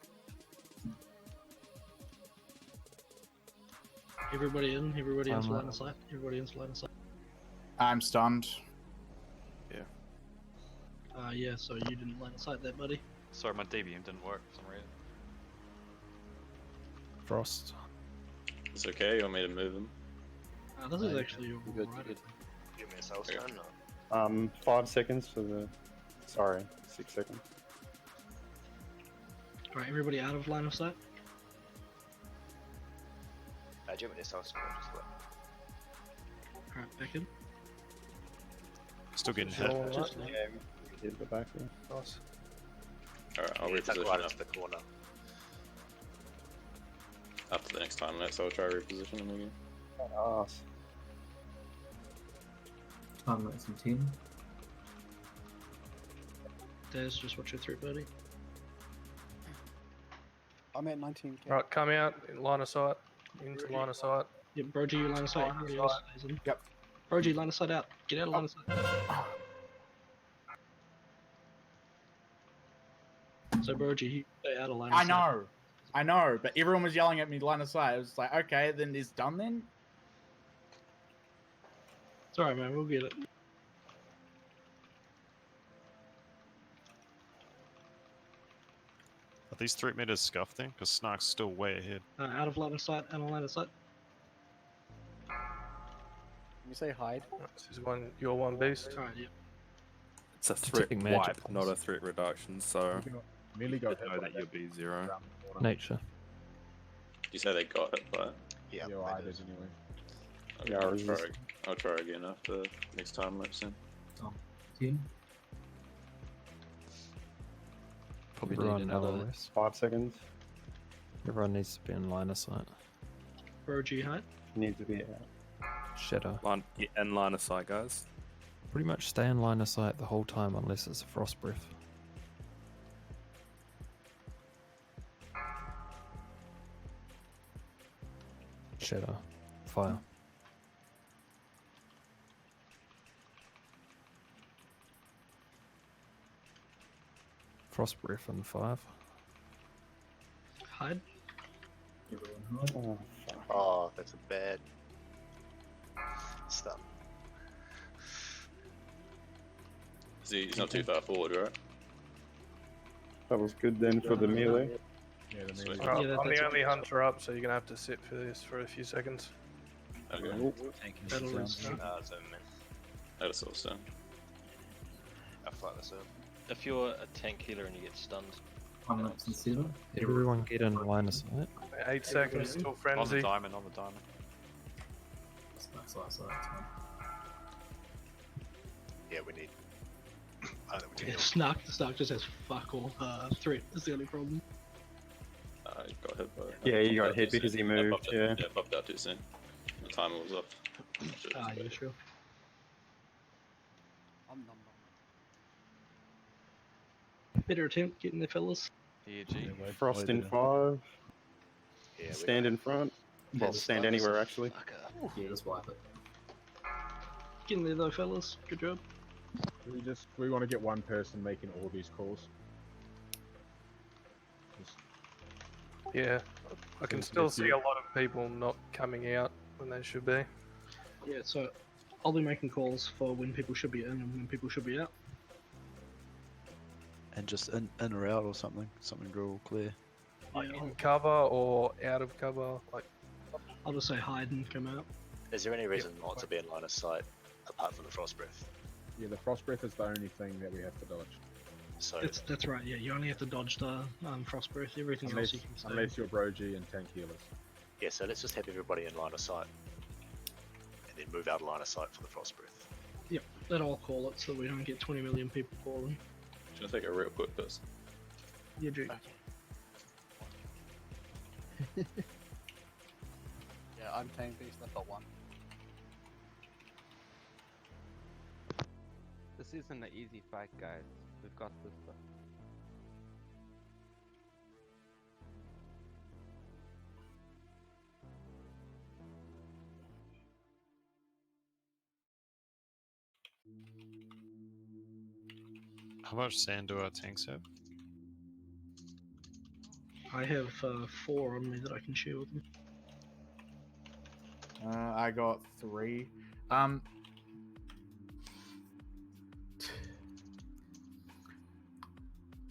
Speaker 5: Everybody in line of sight. Everybody into line of sight.
Speaker 1: I'm stunned.
Speaker 5: Yeah. Yeah, so you didn't line of sight that, buddy.
Speaker 4: Sorry, my DBM didn't work for some reason.
Speaker 6: Frost.
Speaker 9: It's okay, you want me to move them?
Speaker 5: This is actually
Speaker 10: good.
Speaker 14: Give me a soul stone. Or...
Speaker 19: 5 seconds for the. Sorry, 6 seconds.
Speaker 5: Alright, everybody out of line of sight.
Speaker 14: Do you want me to soul stone? Just let...
Speaker 5: Alright, back in.
Speaker 2: Still getting hit.
Speaker 19: Yeah, hit the back there.
Speaker 11: Nice.
Speaker 9: Alright, I'll
Speaker 14: It's like
Speaker 9: reposition
Speaker 14: right
Speaker 9: up.
Speaker 14: into the corner.
Speaker 9: After the next time lapse, I'll try to reposition them again.
Speaker 19: Ass.
Speaker 7: Time lapse in 10.
Speaker 5: Des, just watch your threat, buddy.
Speaker 3: I'm at 19k.
Speaker 11: Right, come out in line of sight. Into line of sight.
Speaker 5: Yep, Brogy, you line of sight. Everybody else stays in.
Speaker 1: Yep.
Speaker 5: Brogy, line of sight out. Get out of line of sight. So Brogy, you stay out of line of sight.
Speaker 1: I know, but everyone was yelling at me line of sight. I was like, okay, then it's done then?
Speaker 5: It's alright, man, we'll get it.
Speaker 2: Are these 3 meters scuffed then? Because Snark's still way ahead.
Speaker 5: Out of line of sight, out of line of sight.
Speaker 3: Can you say hide?
Speaker 11: This is your one beast.
Speaker 5: Alright, yeah.
Speaker 17: It's a threat
Speaker 6: Detecting magic
Speaker 17: wipe, not a threat reduction, so
Speaker 22: Merely
Speaker 17: you
Speaker 22: got
Speaker 17: know that you'll be 0.
Speaker 6: Nature.
Speaker 9: You say they got hit by it?
Speaker 14: Yeah,
Speaker 22: Yeah, I did anyway.
Speaker 9: Okay,
Speaker 19: Yeah,
Speaker 9: I'll try again after next time lapse then.
Speaker 7: 10.
Speaker 6: Probably
Speaker 10: need
Speaker 6: need
Speaker 10: another-
Speaker 6: another rest.
Speaker 19: 5 seconds.
Speaker 6: Everyone needs to be in line of sight.
Speaker 5: Brogy, hide.
Speaker 19: Need to be out.
Speaker 6: Shadow.
Speaker 17: In line of sight, guys.
Speaker 6: Pretty much stay in line of sight the whole time unless it's a frost breath. Shadow. Fire. Frost breath and 5.
Speaker 5: Hide.
Speaker 19: Oh, fuck.
Speaker 14: Oh, that's a bad stuff.
Speaker 9: He's not too far forward, right?
Speaker 19: That was good then for the melee.
Speaker 22: Yeah, the
Speaker 9: Sweet.
Speaker 22: melee.
Speaker 11: Right,
Speaker 5: Yeah,
Speaker 11: I'm
Speaker 5: that's
Speaker 11: the
Speaker 5: a
Speaker 11: only
Speaker 5: good
Speaker 11: hunter up, so you're gonna have to sit for this for a few seconds.
Speaker 9: Okay.
Speaker 5: That'll rinse
Speaker 14: Zoom in.
Speaker 9: That is all done.
Speaker 14: I'll fly this up.
Speaker 10: If you're a tank healer and you get stunned,
Speaker 7: Time lapse in 7.
Speaker 6: Everyone get in line of sight.
Speaker 11: 8 seconds till
Speaker 2: On the
Speaker 11: frenzy.
Speaker 2: diamond.
Speaker 7: That's fine.
Speaker 14: Yeah, we need. I don't know, we
Speaker 5: Yeah,
Speaker 14: need
Speaker 5: Snark just has fuck all threat. That's the only problem.
Speaker 9: He got hit by.
Speaker 19: Yeah, he got
Speaker 9: bumped out
Speaker 19: hit
Speaker 9: too
Speaker 19: because
Speaker 9: soon.
Speaker 19: he moved,
Speaker 9: bumped
Speaker 19: yeah.
Speaker 9: Yeah, bumped out too soon. The timer was off. Should've just
Speaker 5: Yeah,
Speaker 9: waited.
Speaker 5: sure. Better attempt getting there, fellas.
Speaker 10: DG.
Speaker 19: Frost in 5.
Speaker 14: Yeah,
Speaker 19: Stand in front. Well,
Speaker 7: just
Speaker 19: stand
Speaker 7: wipe this
Speaker 19: anywhere
Speaker 7: off.
Speaker 19: actually.
Speaker 7: Yeah, just wipe it.
Speaker 5: Get in there though, fellas. Good job.
Speaker 22: We want to get one person making all these calls. Just
Speaker 11: Yeah, I can
Speaker 22: Seems to
Speaker 11: still
Speaker 22: be
Speaker 11: see
Speaker 22: few.
Speaker 11: a lot of people not coming out when they should be.
Speaker 5: Yeah, so I'll be making calls for when people should be in and when people should be out.
Speaker 13: And just in or out or something. Something real clear.
Speaker 11: Like in cover or out of cover, like
Speaker 5: I'll just say hide and come out.
Speaker 14: Is there any reason not to be in line of sight apart from the frost breath?
Speaker 22: Yeah, the frost breath is the only thing that we have to dodge.
Speaker 14: So
Speaker 5: That's right. Yeah, you only have to dodge the frost breath. Everything
Speaker 22: Unless,
Speaker 5: else you can stay.
Speaker 22: unless you're Brogy and tank healers.
Speaker 14: yeah, so let's just have everybody in line of sight, and then move out of line of sight for the frost breath.
Speaker 5: Yep, that I'll call it so we don't get 20 million people calling.
Speaker 9: Should I take a real quick piss?
Speaker 5: Yeah, Duke.
Speaker 3: Yeah, I'm Team Beast, I've got one.
Speaker 16: This isn't an easy fight, guys. We've got this stuff.
Speaker 2: How much sand do our tanks have?
Speaker 5: I have 4 on me that I can share with them.
Speaker 1: I got 3.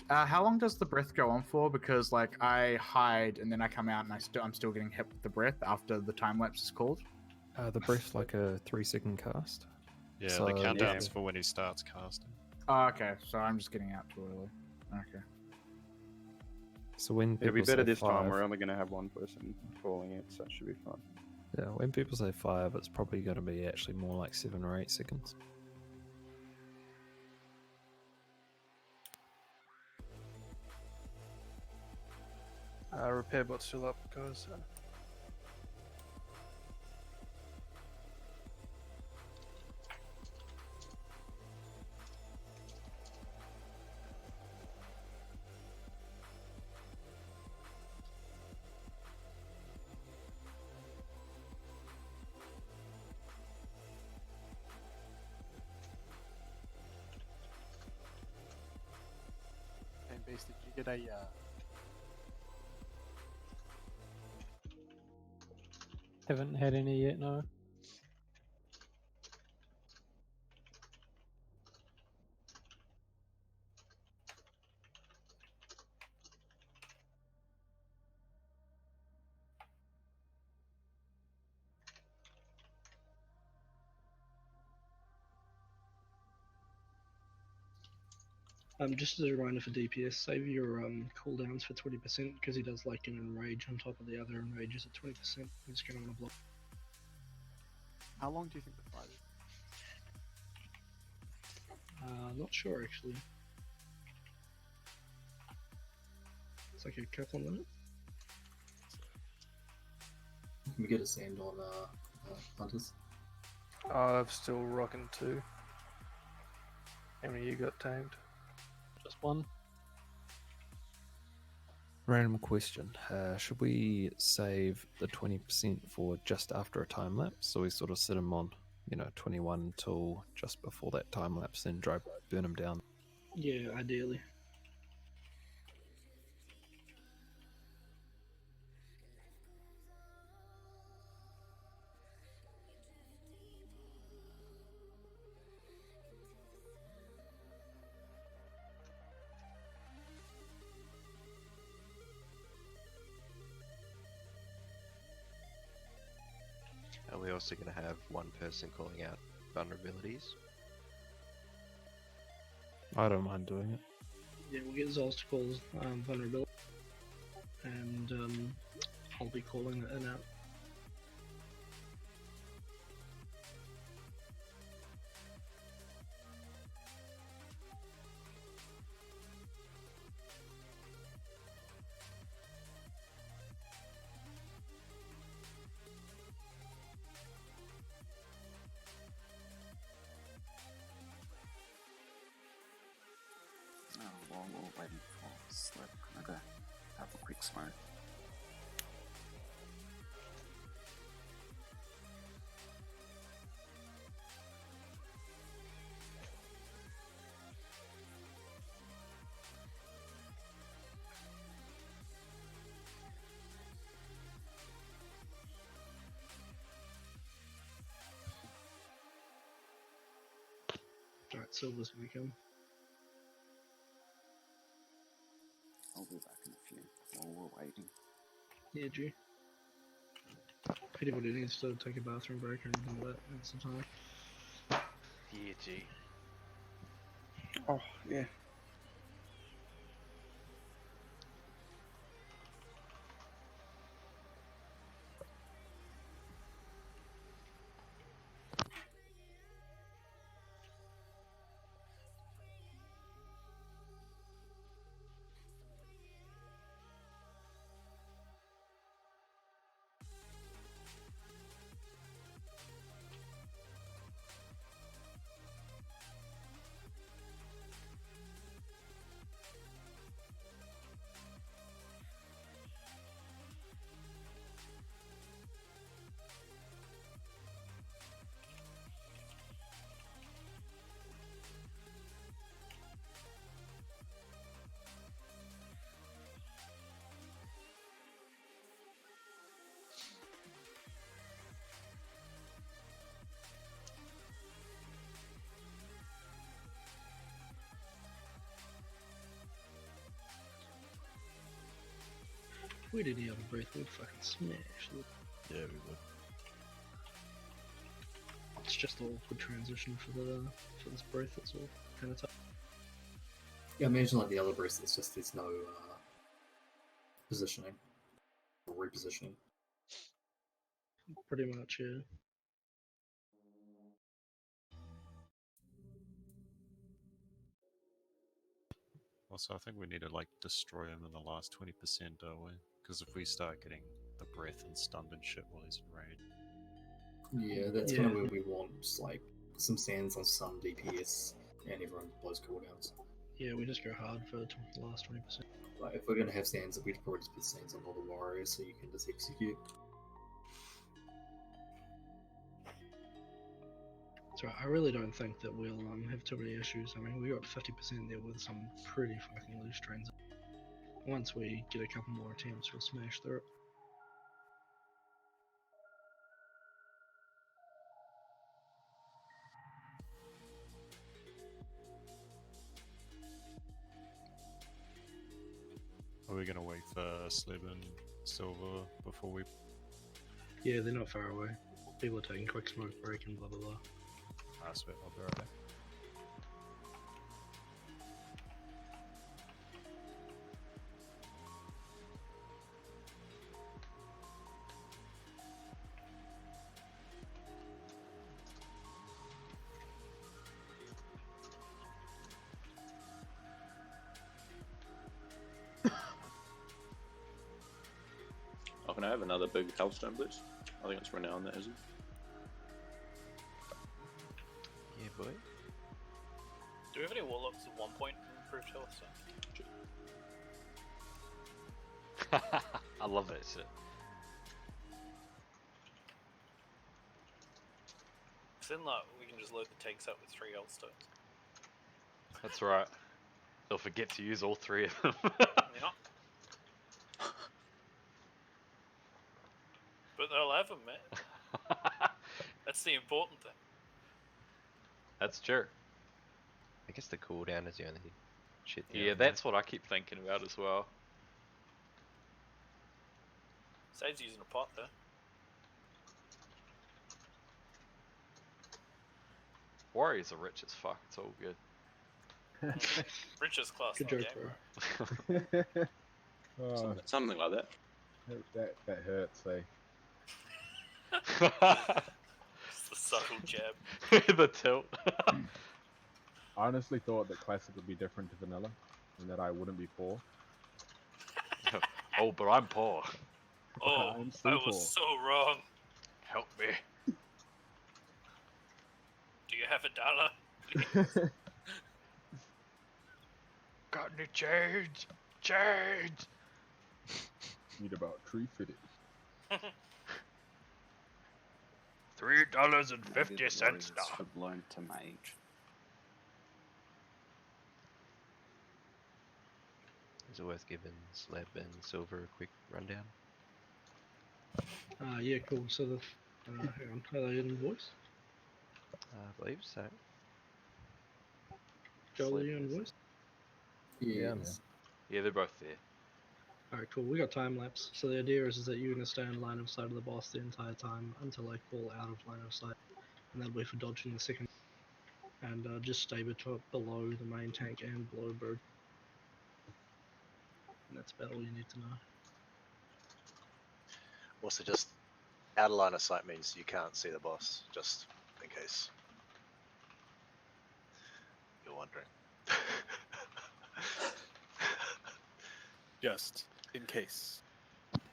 Speaker 1: How long does the breath go on for? Because like I hide and then I come out and I'm still getting hit with the breath after the time lapse is called.
Speaker 6: The breath's like a 3-second cast.
Speaker 2: Yeah,
Speaker 6: So,
Speaker 2: the countdown's for when he starts casting.
Speaker 1: Oh, okay, so I'm just getting out too early. Okay.
Speaker 6: So when
Speaker 19: It'll be
Speaker 6: people
Speaker 19: better
Speaker 6: say
Speaker 19: this time.
Speaker 6: 5,
Speaker 19: We're only going to have one person calling it, so it should be fun.
Speaker 6: yeah, when people say 5, it's probably going to be actually more like 7 or 8 seconds.
Speaker 11: repair bot's still up, guys.
Speaker 3: Team Beast, did you get a
Speaker 20: Haven't had any yet, no.
Speaker 5: Just as a reminder for DPS, save your cooldowns for 20% because he does like an enrage on top of the other enrages at 20%. He's just gonna want to block.
Speaker 3: How long do you think the fight is?
Speaker 5: Not sure actually. It's like a couple of minutes.
Speaker 7: Can we get a sand on hunters?
Speaker 11: I'm still rocking 2. How many you got tamed?
Speaker 20: Just 1.
Speaker 6: Random question. Should we save the 20% for just after a time lapse? So we sort of sit them on, 21 until just before that time lapse, then burn them down.
Speaker 5: Yeah, ideally.
Speaker 10: Are we also going to have one person calling out vulnerabilities?
Speaker 6: I don't mind doing it.
Speaker 5: Yeah, we'll get Zols to call vulnerability, and I'll be calling it in out.
Speaker 17: while we're waiting for Slip, can I go have a quick smoke?
Speaker 5: Alright, Silver's gonna come.
Speaker 17: I'll be back in a few while we're waiting.
Speaker 5: Yeah, G. If anybody needs to take a bathroom break or anything like that, that's the time.
Speaker 8: Yeah, G.
Speaker 19: Oh, yeah.
Speaker 5: If we did the other breath, we'd fucking smash.
Speaker 13: Yeah, we would.
Speaker 5: It's just an awkward transition for this breath. It's all kind of tough.
Speaker 7: Yeah, imagine like the other breast. It's just there's no positioning or repositioning.
Speaker 5: Pretty much, yeah.
Speaker 2: Also, I think we need to like destroy him in the last 20%, don't we? Because if we start getting the breath and stunned and shit while he's in raid.
Speaker 7: Yeah, that's kind of where we want like some sands on some DPS and everyone blows cooldowns.
Speaker 5: Yeah, we just go hard for the last 20%.
Speaker 7: Like if we're gonna have sands, we'd probably just put sands on all the warriors so you can just execute.
Speaker 5: So I really don't think that we'll have too many issues. I mean, we got 50% there with some pretty fucking loose trains. Once we get a couple more attempts, we'll smash through it.
Speaker 2: Are we gonna wait for Slib and Silver before we?
Speaker 5: Yeah, they're not far away. People are taking quick smoke break and blah blah blah.
Speaker 2: I swear, I'll be right back.
Speaker 9: Oh, can I have another big Hellstone, please? I think it's renowned, that isn't.
Speaker 10: Yeah, boy.
Speaker 18: Do we have any warlocks at 1 point improved health?
Speaker 4: I love that shit.
Speaker 18: Then like we can just load the tanks up with 3 Hellstones.
Speaker 4: That's right. They'll forget to use all 3 of them.
Speaker 18: Yeah. But they'll have them, man. That's the important thing.
Speaker 4: That's true.
Speaker 10: I guess the cooldown is the only shit.
Speaker 4: Yeah, that's what I keep thinking about as well.
Speaker 18: Saves using a pot though.
Speaker 4: Warriors are rich as fuck. It's all good.
Speaker 18: Richest class
Speaker 5: Good
Speaker 18: in the
Speaker 5: joke,
Speaker 18: game,
Speaker 5: bro.
Speaker 22: Oh,
Speaker 9: Something like that.
Speaker 22: that hurts, eh?
Speaker 18: It's the subtle jab.
Speaker 4: The tilt.
Speaker 22: I honestly thought that Classic would be different to Vanilla, and that I wouldn't be poor.
Speaker 4: Oh, but I'm poor.
Speaker 18: Oh,
Speaker 22: I'm still
Speaker 18: I was
Speaker 22: poor.
Speaker 18: so wrong.
Speaker 4: Help me.
Speaker 18: Do you have $1?
Speaker 4: God
Speaker 8: got any change? Change!
Speaker 22: Need about 350.
Speaker 8: $3.50 now.
Speaker 17: Have learned to mage.
Speaker 10: Is it worth giving Slab and Silver a quick rundown?
Speaker 5: Yeah, cool. So the hang on, are they in voice?
Speaker 10: I believe so.
Speaker 5: Joel, are you in voice?
Speaker 7: Yes.
Speaker 4: Yeah, they're both there.
Speaker 5: Alright, cool. We got time lapse. So the idea is that you're gonna stay in line of sight of the boss the entire time until I call out of line of sight, and that'll be for dodging the second. And just stay below the main tank and below bird. And that's about all you need to know.
Speaker 14: Also, just out of line of sight means you can't see the boss, just in case you're wondering.
Speaker 15: Just in case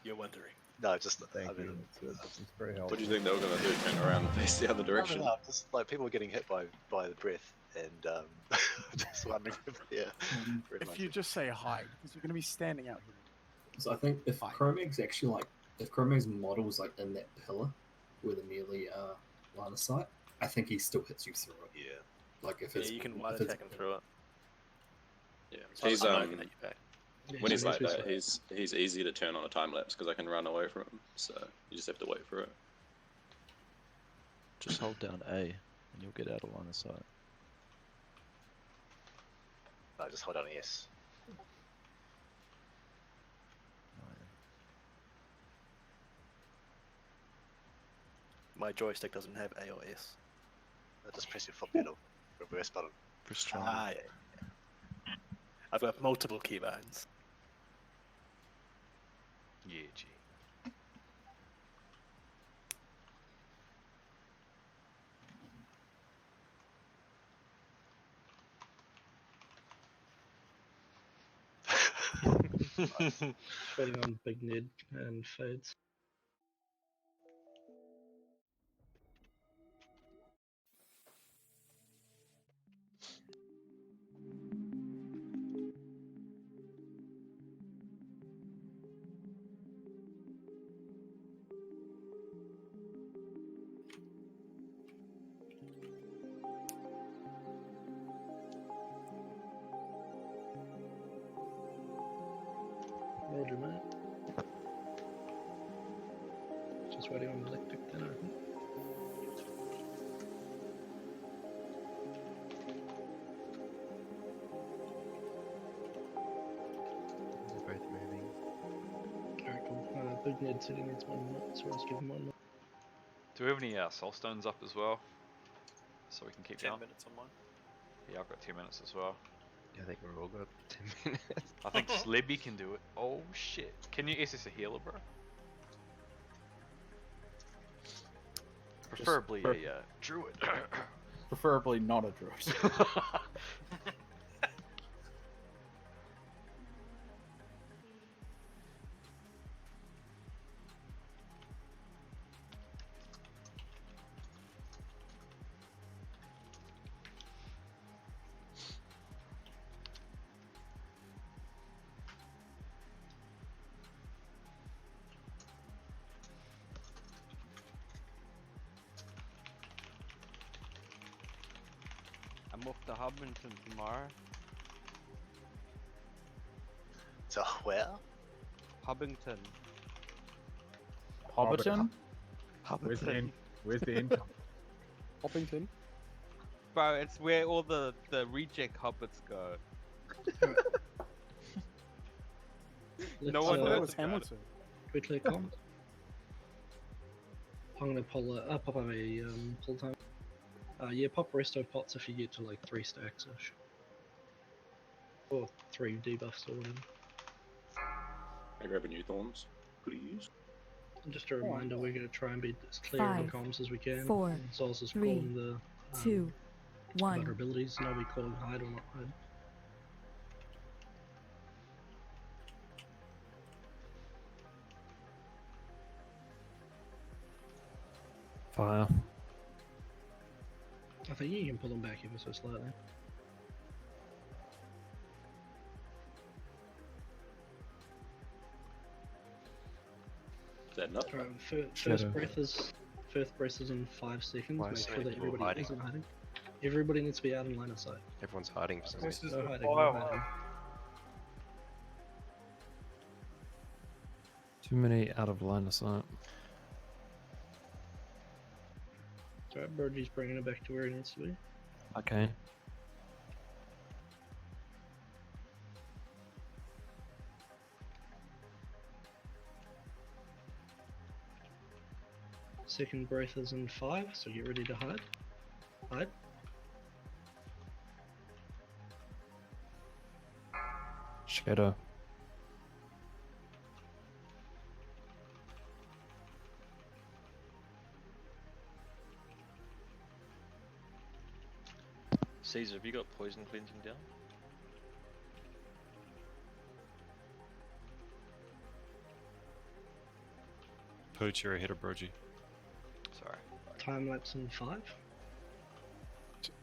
Speaker 15: you're wondering.
Speaker 14: No, just
Speaker 19: Thank you. It's very helpful.
Speaker 9: What do you think they were going to do? Turn around and face the other direction?
Speaker 14: No, just like people getting hit by the breath and just wondering if
Speaker 3: If you just say hi, because you're going to be standing out here.
Speaker 7: So I think if Chromeg's actually like, if Chromeg's model's like in that pillar where the melee line of sight, I think he still hits you through it.
Speaker 14: Yeah.
Speaker 7: Like if
Speaker 15: Yeah,
Speaker 7: it's
Speaker 15: you can one
Speaker 7: if it's-
Speaker 15: attack him through it.
Speaker 9: Yeah,
Speaker 15: So
Speaker 9: he's
Speaker 15: I'm not looking at you back.
Speaker 9: when he's like that, he's easy to turn on a time lapse because I can run away from him. So you just have to wait for it.
Speaker 13: Just hold down A, and you'll get out of line of sight.
Speaker 14: No, just hold on S.
Speaker 15: My joystick doesn't have A or S.
Speaker 14: Just press your foot pedal, reverse button.
Speaker 13: Press triangle.
Speaker 15: Ah, yeah. I've got multiple keybinds.
Speaker 4: Yeah, gee.
Speaker 5: Fading on Big Ned and fades. Roger, mate. Just waiting on the electric then, I think.
Speaker 10: They're both moving.
Speaker 5: Alright, cool. Big Ned said he needs 1 minute, so let's give him 1 minute.
Speaker 4: Do we have any soul stones up as well? So we can keep
Speaker 15: 10
Speaker 4: going?
Speaker 15: minutes on mine.
Speaker 4: Yeah, I've got 10 minutes as well.
Speaker 10: Yeah, I think we're all got 10 minutes.
Speaker 4: I think Slebby can do it. Oh shit. Can you SS a healer, bro? Preferably a druid.
Speaker 1: Preferably not a druid.
Speaker 16: I'm off to Hubington tomorrow.
Speaker 14: So where?
Speaker 16: Hubington.
Speaker 1: Hobbiton?
Speaker 22: Where's the end? Where's the end?
Speaker 3: Hoppington?
Speaker 16: Bro, it's where all the reject hobbits go. No one
Speaker 3: that
Speaker 16: knows
Speaker 3: was
Speaker 16: about
Speaker 3: Hamilton.
Speaker 5: Quickly, comms. I'm gonna pop up a pull time. Yeah, pop resto pots if you get to like 3 stacks-ish. Or 3 debuffs or whatever.
Speaker 9: I grab a new thorns, please.
Speaker 5: And just a reminder, we're gonna try and be as clear in the
Speaker 12: 5,
Speaker 5: comms as we can.
Speaker 12: 4,
Speaker 5: And Sol's is
Speaker 12: 3,
Speaker 5: calling the
Speaker 12: 2, 1.
Speaker 5: vulnerabilities, and I'll be calling hide or not hide.
Speaker 6: Fire.
Speaker 5: I think you can pull them back ever so slightly.
Speaker 9: that enough?
Speaker 5: Alright,
Speaker 6: Shadow.
Speaker 5: first breath is in 5 seconds.
Speaker 10: Why
Speaker 5: Make
Speaker 10: so
Speaker 5: sure
Speaker 10: many
Speaker 5: that
Speaker 10: people
Speaker 5: everybody
Speaker 10: hiding?
Speaker 5: isn't hiding. Everybody needs to be out in line of sight.
Speaker 10: Everyone's hiding for some reason.
Speaker 5: No hiding, no hiding.
Speaker 6: Too many out of line of sight.
Speaker 5: Alright, Birdie's bringing it back to where it needs to be.
Speaker 6: Okay.
Speaker 5: Second breath is in 5, so get ready to hide. Hide.
Speaker 6: Shadow.
Speaker 11: Caesar, have you got poison cleansing down?
Speaker 2: Pooch, you're ahead of Brogy.
Speaker 11: Sorry.
Speaker 5: Time lapse in 5.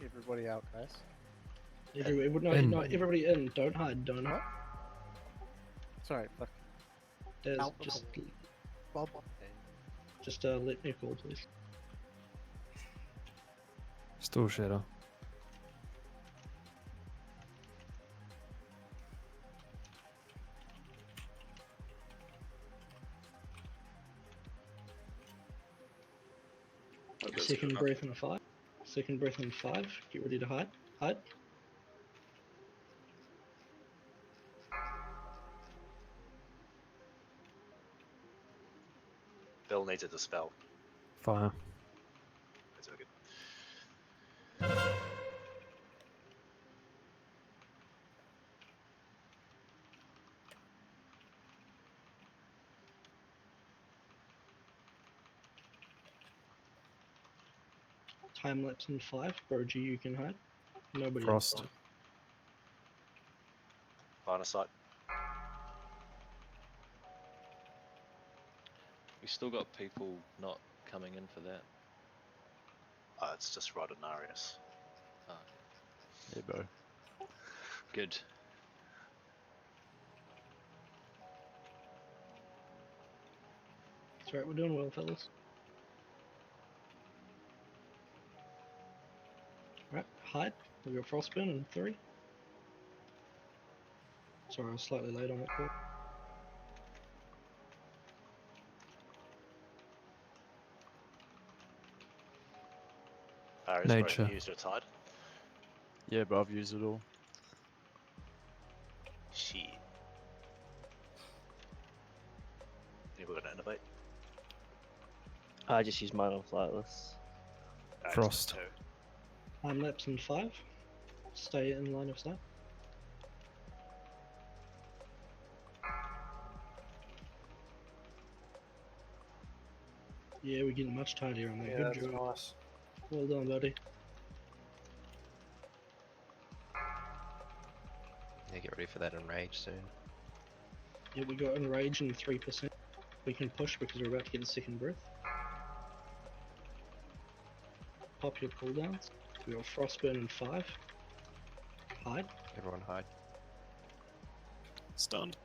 Speaker 3: Everybody out, guys.
Speaker 5: Everybody in. Don't hide. Don't hide.
Speaker 3: Sorry, fuck.
Speaker 5: There's
Speaker 3: Out
Speaker 5: just,
Speaker 3: Bob.
Speaker 5: let me call, please.
Speaker 6: Still Shadow.
Speaker 5: Second breath in 5. Second breath in 5. Get ready to hide. Hide.
Speaker 14: Bill needs a dispel.
Speaker 6: Fire.
Speaker 14: That's okay.
Speaker 5: Time lapse in 5. Brogy, you can hide. Nobody
Speaker 6: Frost.
Speaker 5: else.
Speaker 14: Line of sight.
Speaker 11: We still got people not coming in for that.
Speaker 14: It's just Rodonarius.
Speaker 11: Oh,
Speaker 13: Yeah, bro.
Speaker 11: good.
Speaker 5: That's right, we're doing well, fellas. Right, hide. We got Frostburn in 3. Sorry, I was slightly late on that call.
Speaker 6: Nature.
Speaker 14: Used your tide.
Speaker 13: Yeah, bro, I've used it all.
Speaker 14: Shit. We're gonna innovate.
Speaker 21: I just use mine on flightless.
Speaker 6: Frost.
Speaker 5: Time lapse in 5. Stay in line of sight. Yeah, we're getting much tidier on that.
Speaker 15: Yeah,
Speaker 5: Good
Speaker 15: that's
Speaker 5: job.
Speaker 15: nice.
Speaker 5: Well done, buddy.
Speaker 10: Yeah, get ready for that enrage soon.
Speaker 5: Yeah, we got enrage in 3%. We can push because we're about to get a second breath. Pop your cooldowns. We got Frostburn in 5. Hide.
Speaker 10: Everyone hide.
Speaker 2: Stunned.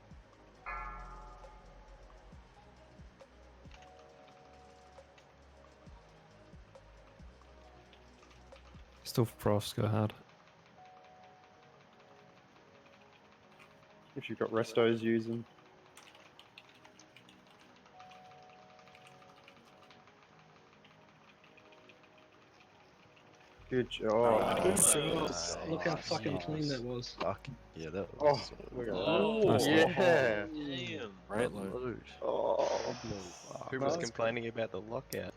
Speaker 6: Still Frost. Go hard.
Speaker 19: If you've got restos, use them. Good job.
Speaker 5: Good job. Look how fucking clean that was.
Speaker 13: Fuck. Yeah, that was.
Speaker 19: Look at
Speaker 11: Oh,
Speaker 19: that. Yeah.
Speaker 11: damn.
Speaker 13: Right load.
Speaker 19: Oh.
Speaker 10: Who was complaining about the lockout?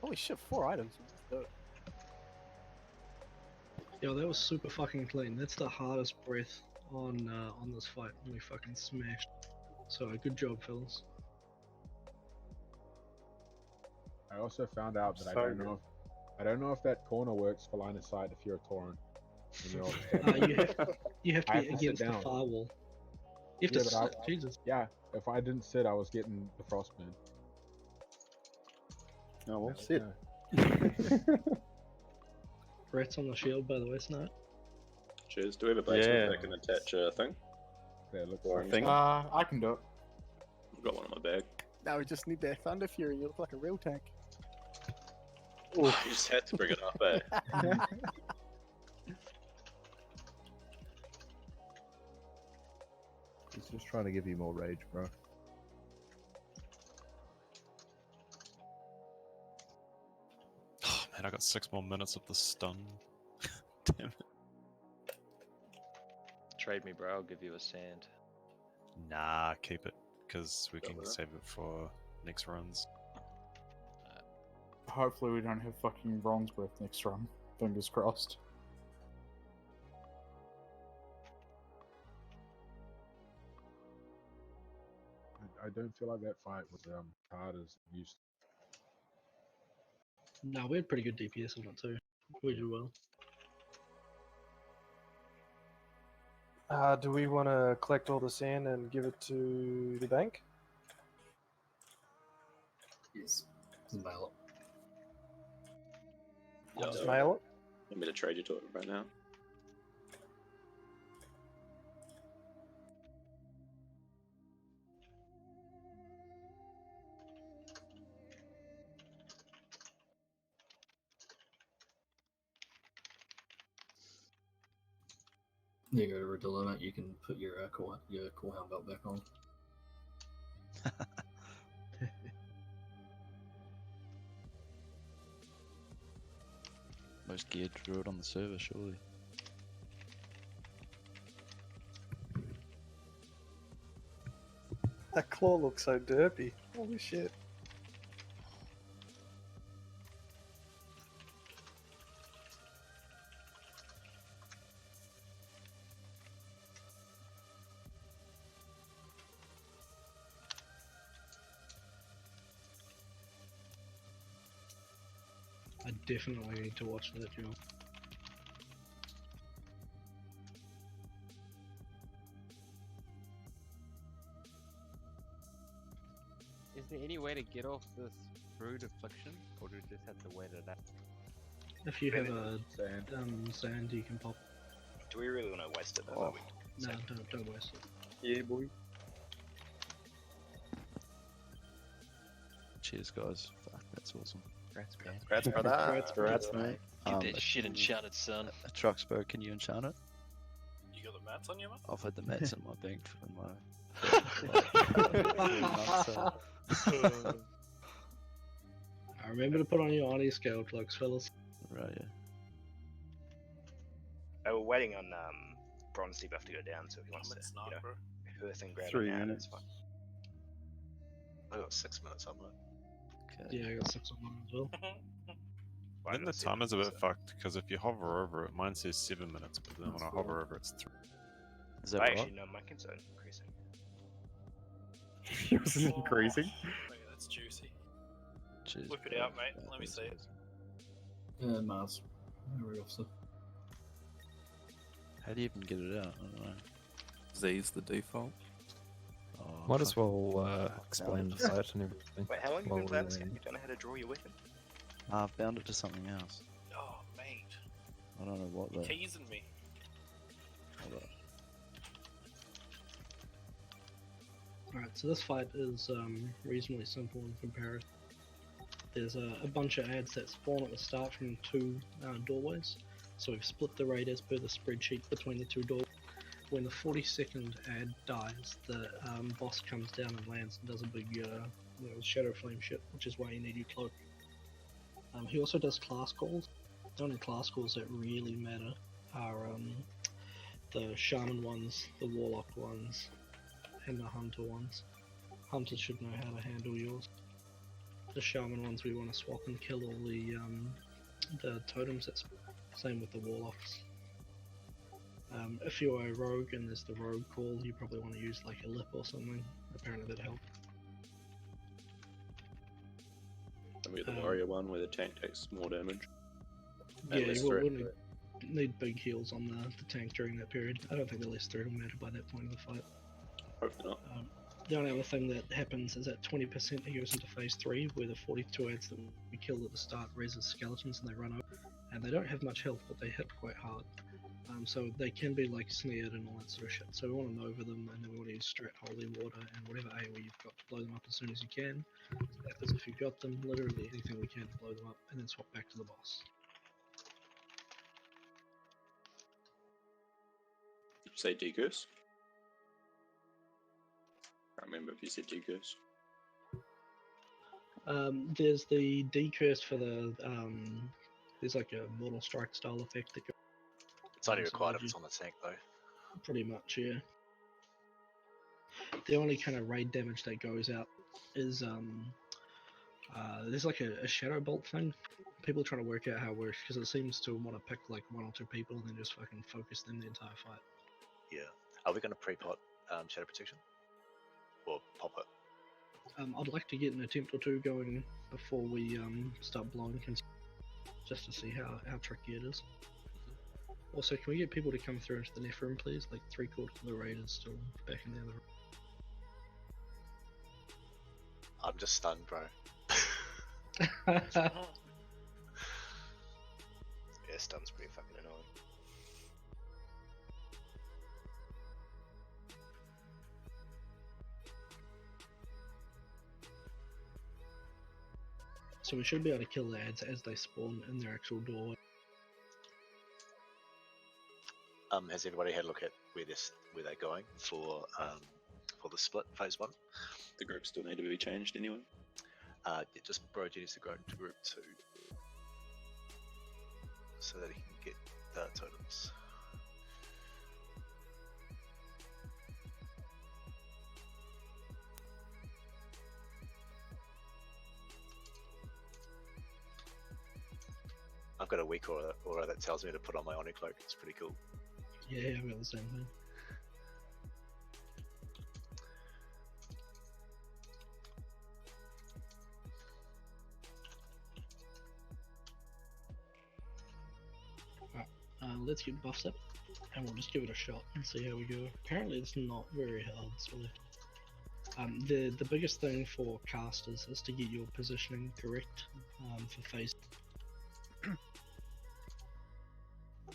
Speaker 3: Holy shit, 4 items.
Speaker 5: Yo, that was super fucking clean. That's the hardest breath on this fight. And we fucking smashed. So good job, fellas.
Speaker 22: I also found out that
Speaker 19: So
Speaker 22: I don't know if that corner works for line of sight if you're a Tauren. And
Speaker 5: You have to
Speaker 22: I
Speaker 5: be
Speaker 22: have to sit
Speaker 5: against the
Speaker 22: down.
Speaker 5: firewall. You have
Speaker 22: Yeah,
Speaker 5: to
Speaker 22: but
Speaker 5: sit. Jesus.
Speaker 22: Yeah, if I didn't sit, I was getting the frostburn.
Speaker 19: Oh, well, sit.
Speaker 5: Rats on the shield, by the way, Snart.
Speaker 9: Cheers. Do we have a basement
Speaker 19: Yeah.
Speaker 9: that can attach a thing?
Speaker 22: Yeah, looks
Speaker 9: Or
Speaker 19: I think.
Speaker 1: I can do it.
Speaker 9: I've got one in my bag.
Speaker 3: Now we just need that Thunder Fury. You look like a real tank.
Speaker 9: You just had to bring it up, eh?
Speaker 22: He's just trying to give you more rage, bro.
Speaker 2: Oh man, I got 6 more minutes of the stun. Damn it.
Speaker 11: Trade me, bro. I'll give you a sand.
Speaker 2: Nah, keep it, because we can save it for next runs.
Speaker 1: Hopefully we don't have fucking Ron's breath next run. Fingers crossed.
Speaker 22: I don't feel like that fight was hard as it used to.
Speaker 5: No, we had pretty good DPS on it too. We did well.
Speaker 18: Do we want to collect all the sand and give it to the bank?
Speaker 7: Yes. Just mail it.
Speaker 18: Just mail it?
Speaker 9: Want me to trade you to it right now?
Speaker 7: There you go, Redilla, mate. You can put your coolhound belt back on.
Speaker 13: Most geared druid on the server, surely.
Speaker 18: That claw looks so derpy. Holy shit.
Speaker 5: I definitely need to watch that, Joe.
Speaker 16: Is there any way to get off this brood affliction, or do we just have to wait it out?
Speaker 5: If you have a sand, you can pop.
Speaker 14: Do we really want to waste it though?
Speaker 5: No, don't waste it.
Speaker 19: Yeah, boy.
Speaker 13: Cheers, guys. Fuck, that's awesome.
Speaker 10: Congrats, man.
Speaker 14: Congrats, brother.
Speaker 19: Congrats, mate.
Speaker 11: Get that shit enchanted, son.
Speaker 13: Truxpo, can you enchant it?
Speaker 14: You got the mats on you, mate?
Speaker 13: I've had the mats in my bank for my.
Speaker 5: I remember to put on your Oni scale cloaks, fellas.
Speaker 13: Right, yeah.
Speaker 14: Oh, we're waiting on Bronze debuff to go down, so if he wants to, Earth and grab
Speaker 19: 3
Speaker 14: it now,
Speaker 19: minutes.
Speaker 14: it's fine. I got 6 minutes on it.
Speaker 13: Okay.
Speaker 5: Yeah, I got 6 on mine as well.
Speaker 2: I think the timer's a bit fucked, because if you hover over it, mine says 7 minutes, but then when I hover over it's 3.
Speaker 13: Is that
Speaker 14: Actually,
Speaker 13: right?
Speaker 14: no, my concern increasing.
Speaker 19: Yours is increasing.
Speaker 14: Okay, that's juicy.
Speaker 13: Cheers,
Speaker 14: Whip it
Speaker 13: bro.
Speaker 14: out, mate.
Speaker 13: Yeah,
Speaker 14: Let me
Speaker 13: thanks,
Speaker 14: see it.
Speaker 13: guys.
Speaker 7: Mars. Very officer.
Speaker 13: How do you even get it out? I don't know.
Speaker 6: Z's the default.
Speaker 13: Oh,
Speaker 6: Might as
Speaker 13: fuck.
Speaker 6: well explain the site and everything.
Speaker 14: Wait, how long have you
Speaker 6: while
Speaker 14: been playing
Speaker 6: we're
Speaker 14: this game?
Speaker 6: in.
Speaker 14: You don't know how to draw your weapon?
Speaker 13: I've bound it to something else.
Speaker 14: Oh, mate.
Speaker 13: I don't know what though.
Speaker 14: Teasing me.
Speaker 13: Hold up.
Speaker 5: Alright, so this fight is reasonably simple in comparison. There's a bunch of ads that spawn at the start from 2 doorways. So we've split the raid as per the spreadsheet between the 2 doorways. When the 42nd ad dies, the boss comes down and lands and does a big shadow flame shit, which is why you need your cloak. He also does class calls. The only class calls that really matter are the shaman ones, the warlock ones, and the hunter ones. Hunters should know how to handle yours. The shaman ones we want to swap and kill all the totems. That's same with the warlocks. If you're a rogue and there's the rogue call, you probably want to use like a lip or something. Apparently that helps.
Speaker 9: And we got the warrior one where the tank takes more damage.
Speaker 5: Yeah,
Speaker 9: less
Speaker 5: you will
Speaker 9: threat.
Speaker 5: need big heals on the tank during that period. I don't think the less threat will matter by that point in the fight.
Speaker 9: Hopefully not.
Speaker 5: The only other thing that happens is that 20% he goes into phase 3, where the 42 ads that we killed at the start res as skeletons and they run over. And they don't have much health, but they hit quite hard. So they can be like snared and all that sort of shit. So we want to nova them, and then we want to use straight holy water and whatever AoE you've got to blow them up as soon as you can. As if you've got them, literally anything we can to blow them up, and then swap back to the boss.
Speaker 9: Say decurse. I can't remember if you said decurse.
Speaker 5: There's the decurse for the there's like a mortal strike style effect that goes.
Speaker 14: It's only required if it's on the tank, though.
Speaker 5: Pretty much, yeah. The only kind of raid damage that goes out is there's like a shadow bolt thing. People are trying to work out how it works because it seems to want to pick like 1 or 2 people and then just fucking focus them the entire fight.
Speaker 14: Yeah. Are we going to pre-pot shadow protection? Or pop it?
Speaker 5: I'd like to get an attempt or 2 going before we start blowing, just to see how tricky it is. Also, can we get people to come through into the next room, please? Like 3/4 of the raid is still back in the other room.
Speaker 14: I'm just stunned, bro. Yeah, stun's pretty fucking annoying.
Speaker 5: So we should be able to kill the ads as they spawn in their actual doorway.
Speaker 14: Has everybody had a look at where they're going for the split phase 1?
Speaker 9: The groups still need to be changed anyway.
Speaker 14: Yeah, just Brogy needs to go into group 2 so that he can get the totems. I've got a weak aura that tells me to put on my Oni cloak. It's pretty cool.
Speaker 5: Yeah, I've got the same thing. Let's get buffs up, and we'll just give it a shot and see how we go. Apparently it's not very hard, so the biggest thing for casters is to get your positioning correct for phase.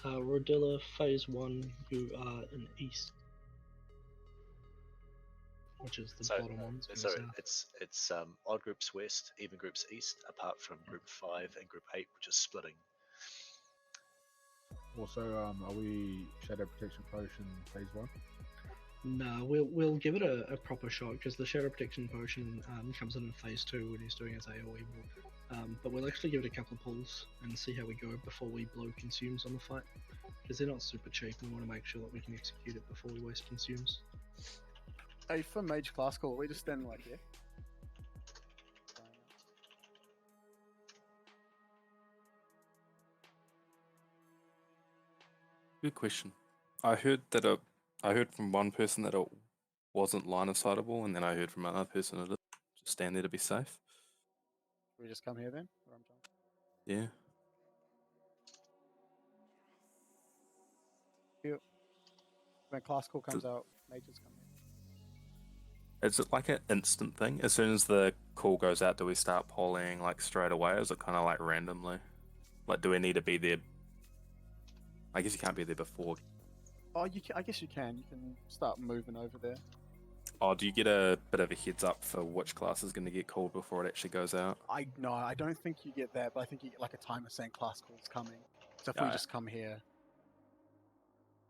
Speaker 5: Rodilla, phase 1, you are in east, which is the bottom one.
Speaker 14: So it's odd groups west, even groups east, apart from group 5 and group 8, which is splitting.
Speaker 22: Also, are we Shadow Protection Potion phase 1?
Speaker 5: No, we'll give it a proper shot because the Shadow Protection Potion comes in phase 2 when he's doing his AoE walk. But we'll actually give it a couple pulls and see how we go before we blow consumes on the fight, because they're not super cheap. We want to make sure that we can execute it before we waste consumes.
Speaker 3: Hey, for Mage Classical, we just stand like here.
Speaker 8: Good question. I heard from one person that it wasn't line of sightable, and then I heard from another person it is. Just stand there to be safe.
Speaker 3: Should we just come here then?
Speaker 8: Yeah.
Speaker 3: When Classical comes out, Mages come in.
Speaker 8: Is it like an instant thing? As soon as the call goes out, do we start polling like straight away? Or is it kind of like randomly? Like, do we need to be there? I guess you can't be there before.
Speaker 3: Oh, you can, I guess you can. You can start moving over there.
Speaker 8: Oh, do you get a bit of a heads up for which class is going to get called before it actually goes out?
Speaker 3: No, I don't think you get that, but I think you get like a timer saying Classical's coming. So if we just come here.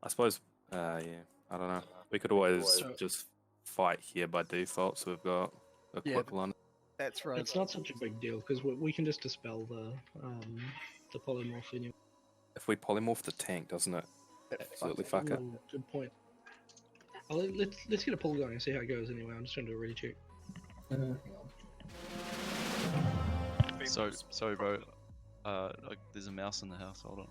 Speaker 8: I suppose, yeah, I don't know. We could always just fight here by default, so we've got a quick line.
Speaker 3: That's right.
Speaker 5: It's not such a big deal because we can just dispel the polymorph anyway.
Speaker 8: If we polymorph the tank, doesn't it absolutely fuck it?
Speaker 5: Ooh, good point. Let's get a pull going and see how it goes anyway. I'm just trying to do a ready check.
Speaker 13: Sorry, bro. Like, there's a mouse in the house. Hold on.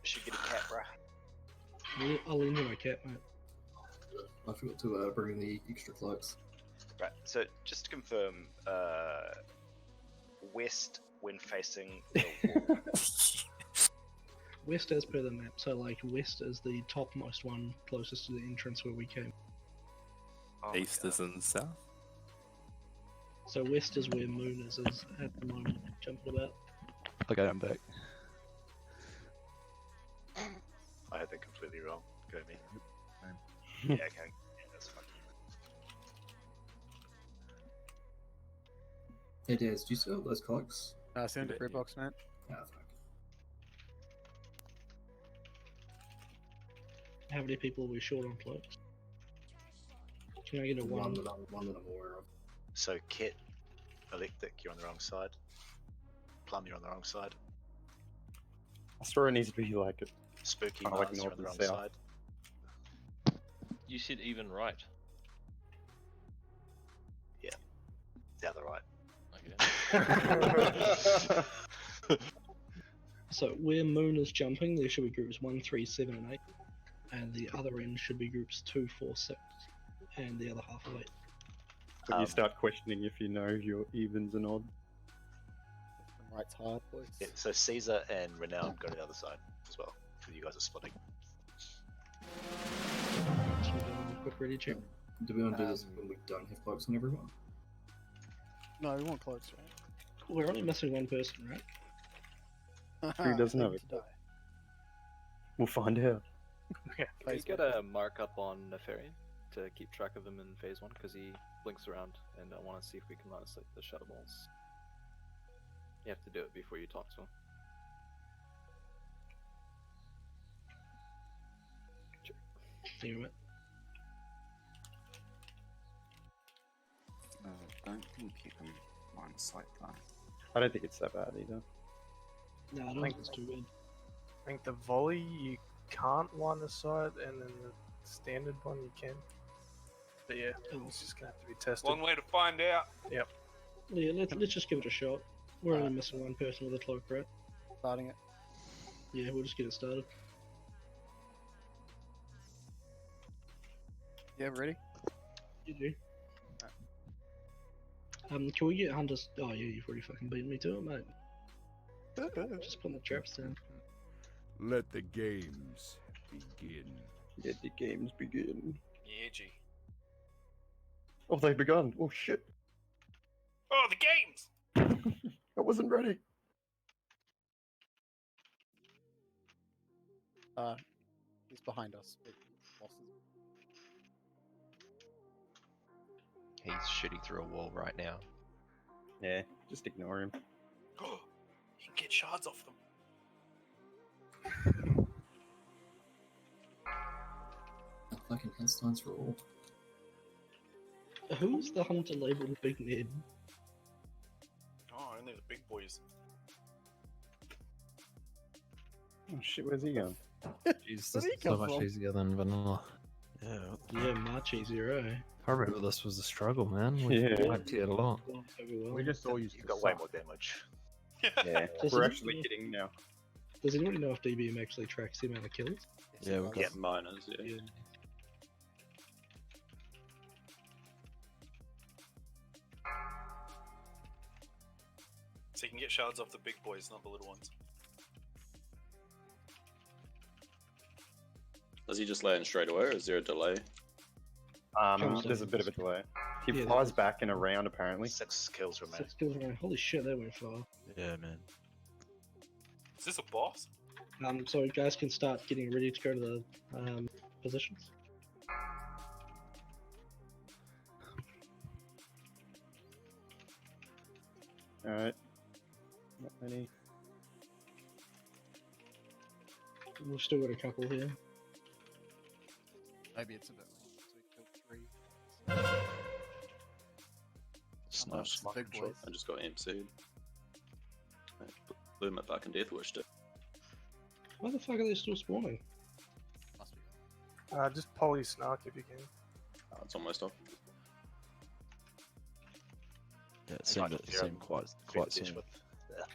Speaker 14: Should get a cat, bruh.
Speaker 5: I'll lend you my cat, mate.
Speaker 7: I forgot to bring in the extra cloaks.
Speaker 14: Right, so just to confirm, west when facing the wall.
Speaker 5: West as per the map, so like west is the topmost one closest to the entrance where we came.
Speaker 8: East is in the south?
Speaker 5: So west is where Moon is at the moment, jumping about.
Speaker 13: Okay, I'm back.
Speaker 14: been completely wrong. Go me.
Speaker 22: Same.
Speaker 14: Yeah, okay. Yeah, that's fine.
Speaker 7: Hey Daz, do you still have those cloaks?
Speaker 3: Send it to box, man.
Speaker 7: Ah, fuck.
Speaker 5: How many people are we short on cloaks? Can I get a
Speaker 7: One
Speaker 5: one?
Speaker 7: that I'm aware of.
Speaker 14: So Kit, Electric, you're on the wrong side. Plum, you're on the wrong side.
Speaker 19: Astora needs to be like
Speaker 14: Spooky,
Speaker 19: kinda like
Speaker 14: Mars, you're
Speaker 19: north
Speaker 14: on the
Speaker 19: and
Speaker 14: wrong
Speaker 19: south.
Speaker 14: side.
Speaker 11: You said even right.
Speaker 14: Yeah, the other right.
Speaker 5: So where Moon is jumping, there should be groups 1, 3, 7, and 8, and the other end should be groups 2, 4, 6, and the other half of 8.
Speaker 19: When you start questioning if you know your evens and odds.
Speaker 3: Right's hard, boys.
Speaker 14: Yeah, so Caesar and Renown go to the other side as well, because you guys are splitting.
Speaker 5: Quick ready check.
Speaker 7: Do we want to do this when we don't have cloaks on everyone?
Speaker 3: No, we want cloaks, right?
Speaker 5: We're only missing one person, right?
Speaker 19: Who doesn't have
Speaker 3: Leave
Speaker 19: it?
Speaker 3: to die.
Speaker 19: We'll find out.
Speaker 3: Okay.
Speaker 17: Can you get a mark up on Nefarian to keep track of him in phase 1? Because he blinks around, and I want to see if we can line us the shadow balls. You have to do it before you talk to him.
Speaker 5: Damn it.
Speaker 20: Don't think you can line sight that.
Speaker 19: I don't think it's that bad either.
Speaker 5: No, I don't think it's too bad.
Speaker 18: I think the volley you can't line the sight, and then the standard one you can. But yeah, it's just gonna have to be tested.
Speaker 23: One way to find out.
Speaker 18: Yep.
Speaker 5: Yeah, let's just give it a shot. We're only missing one person with a cloak, right?
Speaker 3: Starting it.
Speaker 5: Yeah, we'll just get it started.
Speaker 3: Yeah, ready?
Speaker 5: You do. Can we get Hunter's... Oh yeah, you've already fucking beaten me to it, mate. Just putting the traps down.
Speaker 24: Let the games begin.
Speaker 19: Let the games begin.
Speaker 23: Yeah, G.
Speaker 19: Oh, they've begun. Oh shit.
Speaker 23: Oh, the games!
Speaker 19: I wasn't ready.
Speaker 3: He's behind us.
Speaker 10: He's shooting through a wall right now.
Speaker 19: Yeah, just ignore him.
Speaker 23: You can get shards off them.
Speaker 7: Fucking headstones for all.
Speaker 5: Who's the hunter labeled Big Ned?
Speaker 23: Oh, only the big boys.
Speaker 19: Oh shit, where's he going?
Speaker 6: Jeez, this is so much easier than vanilla.
Speaker 5: Yeah, much easier, eh?
Speaker 6: I remember this was a struggle, man. We worked it a lot.
Speaker 22: We just all used
Speaker 14: You've
Speaker 22: to
Speaker 14: got way
Speaker 22: suck.
Speaker 14: more damage.
Speaker 19: Yeah,
Speaker 5: Does
Speaker 19: we're
Speaker 5: it-
Speaker 19: actually hitting now.
Speaker 5: Does anybody know if DBM actually tracks the amount of kills?
Speaker 13: Yeah, we've got
Speaker 9: Yeah, miners, yeah.
Speaker 23: So you can get shards off the big boys, not the little ones.
Speaker 9: Does he just land straight away, or is there a delay?
Speaker 19: There's a bit of a delay. He
Speaker 5: Yeah,
Speaker 19: flies back in a round, apparently.
Speaker 14: 6 kills remaining.
Speaker 5: 6 kills around. Holy shit, that went far.
Speaker 13: Yeah, man.
Speaker 23: Is this a boss?
Speaker 5: So you guys can start getting ready to go to the positions.
Speaker 19: Alright. Not many.
Speaker 5: We've still got a couple here.
Speaker 3: Maybe it's a bit long, so we killed 3.
Speaker 13: Snaps.
Speaker 3: Big boys.
Speaker 9: I just got MC'd. Blew my fucking death wish to.
Speaker 5: Why the fuck are they still spawning?
Speaker 18: Just poly snark if you can.
Speaker 9: Oh, it's almost off.
Speaker 13: Yeah, it seemed quite soon.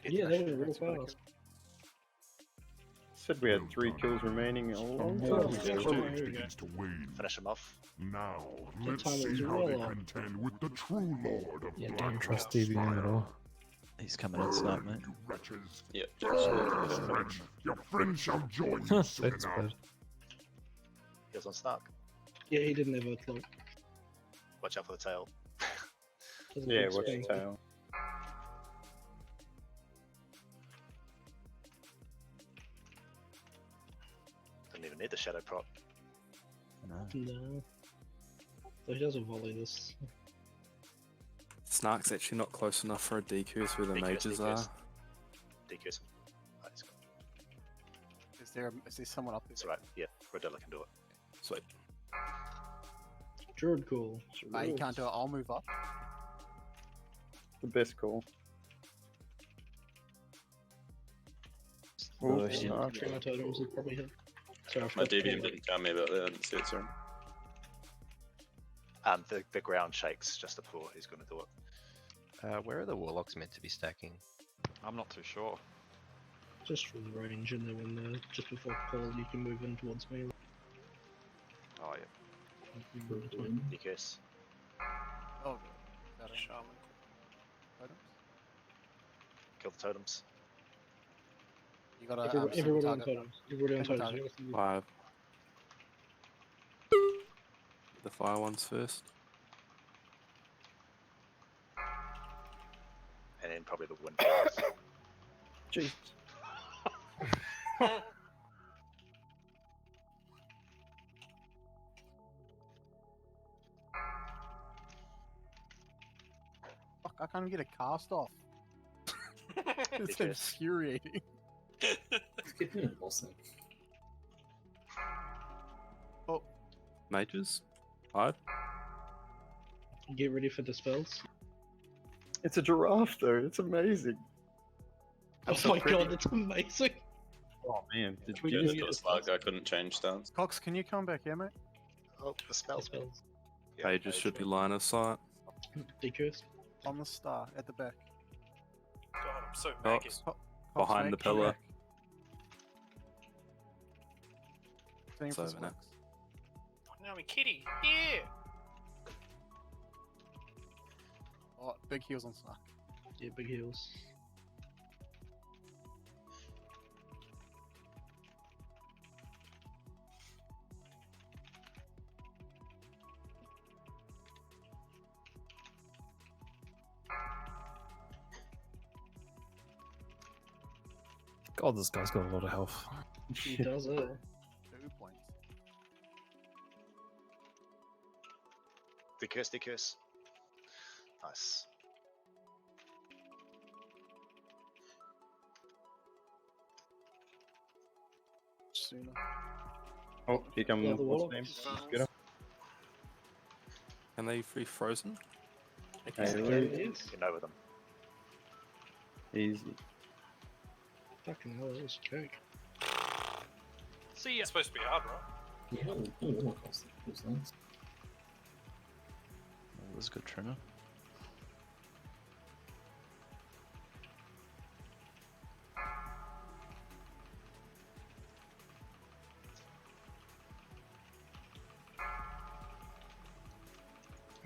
Speaker 5: Yeah, they were real fast.
Speaker 19: Said we had 3 kills remaining.
Speaker 24: Begins to wane.
Speaker 14: Finish him off.
Speaker 24: Now,
Speaker 5: That
Speaker 24: let's
Speaker 5: time it was
Speaker 24: see how they
Speaker 5: well.
Speaker 24: contend with the true Lord of
Speaker 6: Yeah,
Speaker 24: Blood
Speaker 6: don't trust
Speaker 24: Cross
Speaker 6: DBM at
Speaker 24: Fire.
Speaker 6: all.
Speaker 13: He's coming in snap, mate.
Speaker 24: You wretches.
Speaker 9: Yep.
Speaker 24: Friend, your friend shall join you soon
Speaker 6: That's
Speaker 24: enough.
Speaker 6: bad.
Speaker 14: He was on Stark.
Speaker 5: Yeah, he didn't have a cloak.
Speaker 14: Watch out for the tail.
Speaker 5: Doesn't
Speaker 19: Yeah,
Speaker 5: look
Speaker 19: watch the
Speaker 5: spanky.
Speaker 19: tail.
Speaker 14: Didn't even need the shadow prop.
Speaker 5: No. So he doesn't volley this.
Speaker 8: Snark's actually not close enough for a DQS where the mages are.
Speaker 14: DQS.
Speaker 3: Is there someone up there?
Speaker 14: That's right. Yeah, Rodella can do it.
Speaker 8: Sweet.
Speaker 5: Druid call.
Speaker 3: You can't do it. I'll move up.
Speaker 19: The best call.
Speaker 5: Oh, yeah. Three more totems would probably hit. Sorry, I
Speaker 9: My
Speaker 5: forgot to
Speaker 9: DVM
Speaker 5: call
Speaker 9: didn't tell me about that. I didn't see it, sorry.
Speaker 14: The ground shakes just before he's going to do it.
Speaker 10: Where are the warlocks meant to be stacking?
Speaker 23: I'm not too sure.
Speaker 5: Just from the range, and then when just before call, you can move in towards me.
Speaker 23: Oh yeah.
Speaker 14: DQS.
Speaker 3: Oh,
Speaker 14: Shaman. Kill the totems.
Speaker 3: You got
Speaker 5: Everybody on totems. Everybody on totems.
Speaker 8: 5. The fire ones first.
Speaker 14: And then probably the wind.
Speaker 19: Jesus.
Speaker 3: Fuck, I can't even get a cast off. It's infuriating.
Speaker 7: It's getting an awesome.
Speaker 3: Oh.
Speaker 8: Mages? 5.
Speaker 5: Get ready for the spells.
Speaker 19: It's a giraffe though. It's amazing.
Speaker 5: Oh my god, that's amazing.
Speaker 19: Oh man, did
Speaker 9: We
Speaker 19: you
Speaker 9: just got a slug, I couldn't change stance.
Speaker 3: Cox, can you come back here, mate?
Speaker 14: Oh, the spells.
Speaker 8: Pages should be line of sight.
Speaker 5: DQS.
Speaker 3: On the star, at the back.
Speaker 23: God, I'm so
Speaker 8: Cox,
Speaker 3: Cox,
Speaker 8: behind
Speaker 3: mate,
Speaker 8: the
Speaker 3: come
Speaker 8: pillar.
Speaker 3: back. Turning
Speaker 8: It's
Speaker 3: for
Speaker 8: over now.
Speaker 3: slugs.
Speaker 23: Now I'm a kitty. Yeah.
Speaker 3: Oh, big heals on Snark.
Speaker 5: Yeah, big heals.
Speaker 6: God, this guy's got a lot of health.
Speaker 5: He does it.
Speaker 3: 2 points.
Speaker 14: DQS. Nice.
Speaker 3: Sooner.
Speaker 19: Oh, here come
Speaker 5: Yeah, the
Speaker 19: what's
Speaker 5: wall.
Speaker 19: name? Get up.
Speaker 8: Can they free frozen?
Speaker 19: Hey,
Speaker 14: You know with them.
Speaker 19: Easy.
Speaker 5: Fucking hell, that was a joke.
Speaker 23: See ya. It's supposed to be hard, right?
Speaker 7: Yeah, all across the things.
Speaker 13: That was a good trimmer.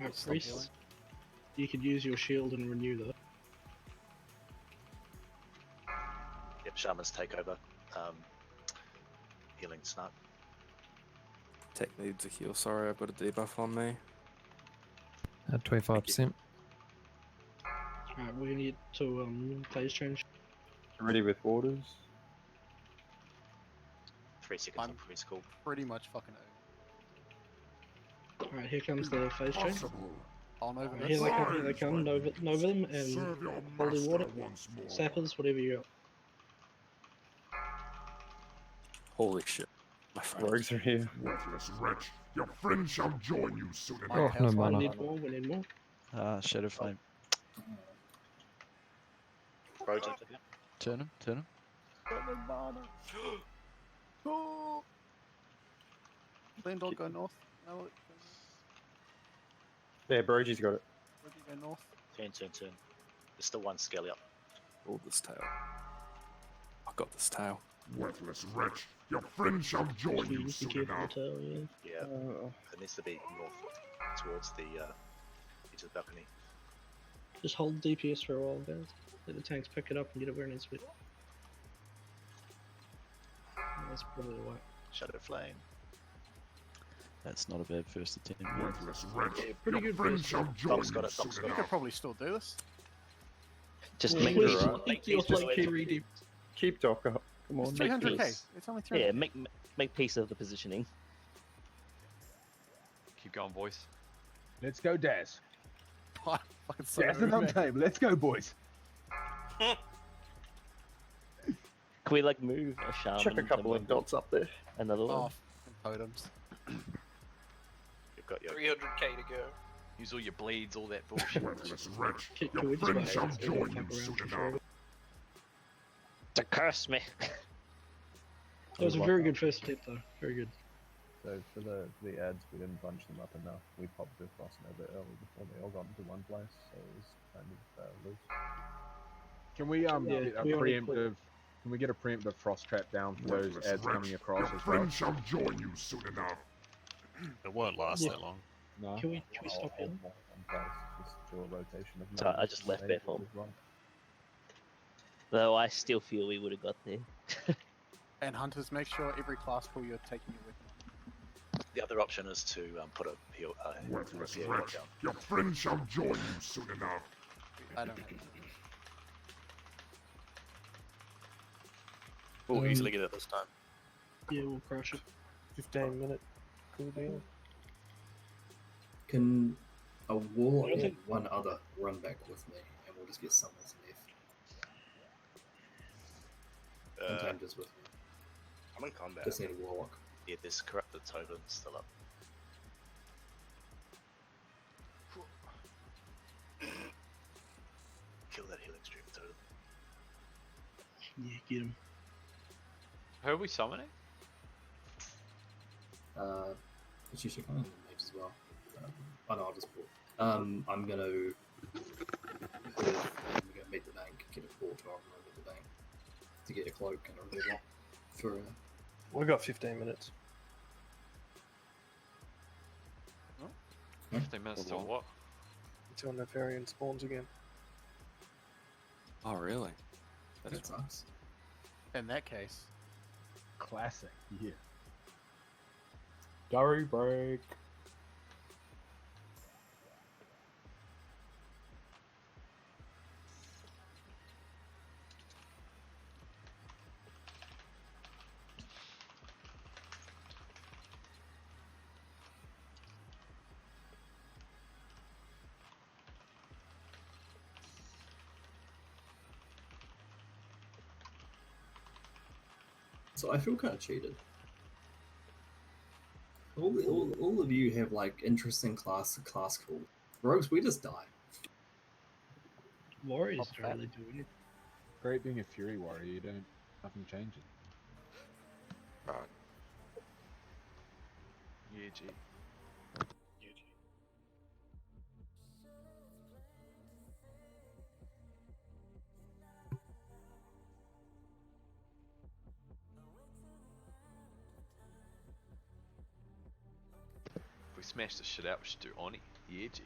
Speaker 5: Alright, Priest. You could use your shield and renew that.
Speaker 14: Yep, Shamans take over. Healing Snark.
Speaker 8: Tech needs a heal. Sorry, I've got a debuff on me.
Speaker 6: 25%.
Speaker 5: Alright, we need to phase change.
Speaker 19: Ready with orders.
Speaker 14: 3 seconds on preschool.
Speaker 3: Pretty much fucking over.
Speaker 5: Alright, here comes the phase change.
Speaker 3: On over
Speaker 5: Here they come, Nova them, and holy water, sappers, whatever you got.
Speaker 8: Holy shit. My
Speaker 19: Rogues are here.
Speaker 24: Worthless wretch, your friend shall join you soon
Speaker 6: Oh,
Speaker 24: enough.
Speaker 6: no
Speaker 5: We
Speaker 6: mana.
Speaker 5: need more, we need more.
Speaker 13: Ah, Shadow Flame.
Speaker 14: Rogues up
Speaker 13: Turn him, turn him.
Speaker 3: Oh! Landor, go north. No, go
Speaker 19: There, Brogy's got it.
Speaker 3: north. Go north.
Speaker 14: Turn. There's still one scaly up.
Speaker 8: Hold this tail. I got this tail.
Speaker 24: Worthless wretch, your friend shall join you
Speaker 5: Be
Speaker 24: soon
Speaker 5: careful
Speaker 24: enough.
Speaker 5: with tail, yeah.
Speaker 14: Yeah, it needs to be north towards the edge of the balcony.
Speaker 5: Just hold DPS for a while, guys. Let the tanks pick it up and get it where it needs to be. That's probably the way.
Speaker 14: Shadow Flame.
Speaker 13: That's not a bad first attempt.
Speaker 24: Worthless wretch,
Speaker 5: Yeah, pretty
Speaker 24: your
Speaker 5: good
Speaker 24: friend
Speaker 5: first
Speaker 24: shall
Speaker 5: one.
Speaker 24: join
Speaker 14: Doc's got
Speaker 24: you
Speaker 14: it, Doc's
Speaker 24: soon
Speaker 14: got
Speaker 3: You
Speaker 14: it.
Speaker 3: could
Speaker 24: enough.
Speaker 3: probably still do this.
Speaker 10: Just
Speaker 5: Yeah,
Speaker 10: make
Speaker 5: please,
Speaker 10: sure.
Speaker 5: like, you're like K-ready.
Speaker 19: Keep Doc up. Come on.
Speaker 3: It's 300k. It's only 300k.
Speaker 11: Yeah,
Speaker 4: make peace of the positioning.
Speaker 13: Keep going, boys.
Speaker 22: Let's go, Daz.
Speaker 3: Fucking so
Speaker 22: Daz is on
Speaker 3: moving.
Speaker 22: table. Let's go, boys.
Speaker 4: Can we like move a shaman?
Speaker 17: Check a couple of dots up there.
Speaker 4: Another one.
Speaker 3: Oh, fucking totems.
Speaker 14: You've got your
Speaker 23: 300k to go.
Speaker 13: Use all your blades, all that bullshit.
Speaker 24: Worthless wretch.
Speaker 5: Can
Speaker 24: Your
Speaker 5: we just
Speaker 24: friend shall
Speaker 5: wait
Speaker 24: join
Speaker 5: and
Speaker 24: you
Speaker 5: camp
Speaker 24: soon
Speaker 5: around for
Speaker 24: enough.
Speaker 4: To curse me.
Speaker 5: That was a very good first step, though. Very good.
Speaker 22: So for the ads, we didn't bunch them up enough. We popped the frost a bit early before they all got into one place, so it was kind of loose. Can we get a preemptive? Can we get a preemptive frost trap down for those
Speaker 24: Worthless wretch.
Speaker 22: ads coming across
Speaker 24: Your
Speaker 22: as well?
Speaker 24: friend shall join you soon enough.
Speaker 2: It won't last that long.
Speaker 22: No.
Speaker 5: Can we stop
Speaker 22: I'll
Speaker 5: here?
Speaker 22: hold one place, just do a rotation of
Speaker 4: Sorry, I
Speaker 22: mages
Speaker 4: just
Speaker 22: and
Speaker 4: left
Speaker 22: mages
Speaker 4: Bethel.
Speaker 22: as well.
Speaker 4: Though I still feel we would have got there.
Speaker 3: And hunters, make sure every class pool you're taking your weapon.
Speaker 14: The other option is to put a heal.
Speaker 24: Worthless
Speaker 14: repair
Speaker 24: wretch.
Speaker 14: down.
Speaker 24: Your friend shall join you soon enough.
Speaker 3: I don't know.
Speaker 14: We'll easily get it this time.
Speaker 5: Yeah, we'll crush it.
Speaker 18: 15-minute cooldown.
Speaker 7: Can a warlock
Speaker 5: I
Speaker 7: or
Speaker 5: think-
Speaker 7: one other run back with me, and we'll just get summoners left. Sometimes just with me.
Speaker 14: I'm in combat.
Speaker 7: Just need a warlock.
Speaker 14: Yeah, this corrupted totem still up. Kill that healing stream totem.
Speaker 5: Yeah, get him.
Speaker 13: Who are we summoning?
Speaker 7: It's usually kind of the mage as well. Oh no, I'll just pull. I'm gonna meet the bank, get a portal, and run to the bank to get a cloak and a reveal for.
Speaker 18: We've got 15 minutes.
Speaker 13: 15 minutes till what?
Speaker 18: Until Nefarian spawns again.
Speaker 8: Oh, really?
Speaker 7: That sucks.
Speaker 3: In that case,
Speaker 22: Classic. Yeah.
Speaker 1: Durry break.
Speaker 7: So I feel kind of cheated. All of you have like interesting class cool. Rogues, we just die.
Speaker 5: Warriors don't really do anything.
Speaker 22: Great being a fury warrior, you don't. Nothing changes.
Speaker 2: Right. Yeah, G. If we smash this shit out, we should do Oni. Yeah, G.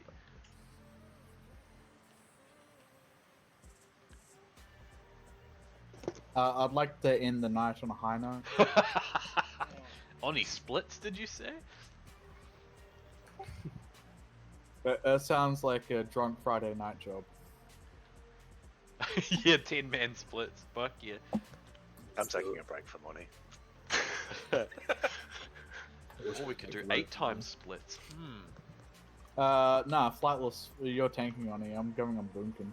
Speaker 1: I'd like to end the night on a high note.
Speaker 13: Oni splits, did you say?
Speaker 1: That sounds like a drunk Friday night job.
Speaker 13: Yeah, 10-man splits. Fuck yeah.
Speaker 14: I'm taking a break from money.
Speaker 13: Or we could do 8 times splits.
Speaker 1: Nah, flightless. You're tanking on it. I'm going on Boomkin.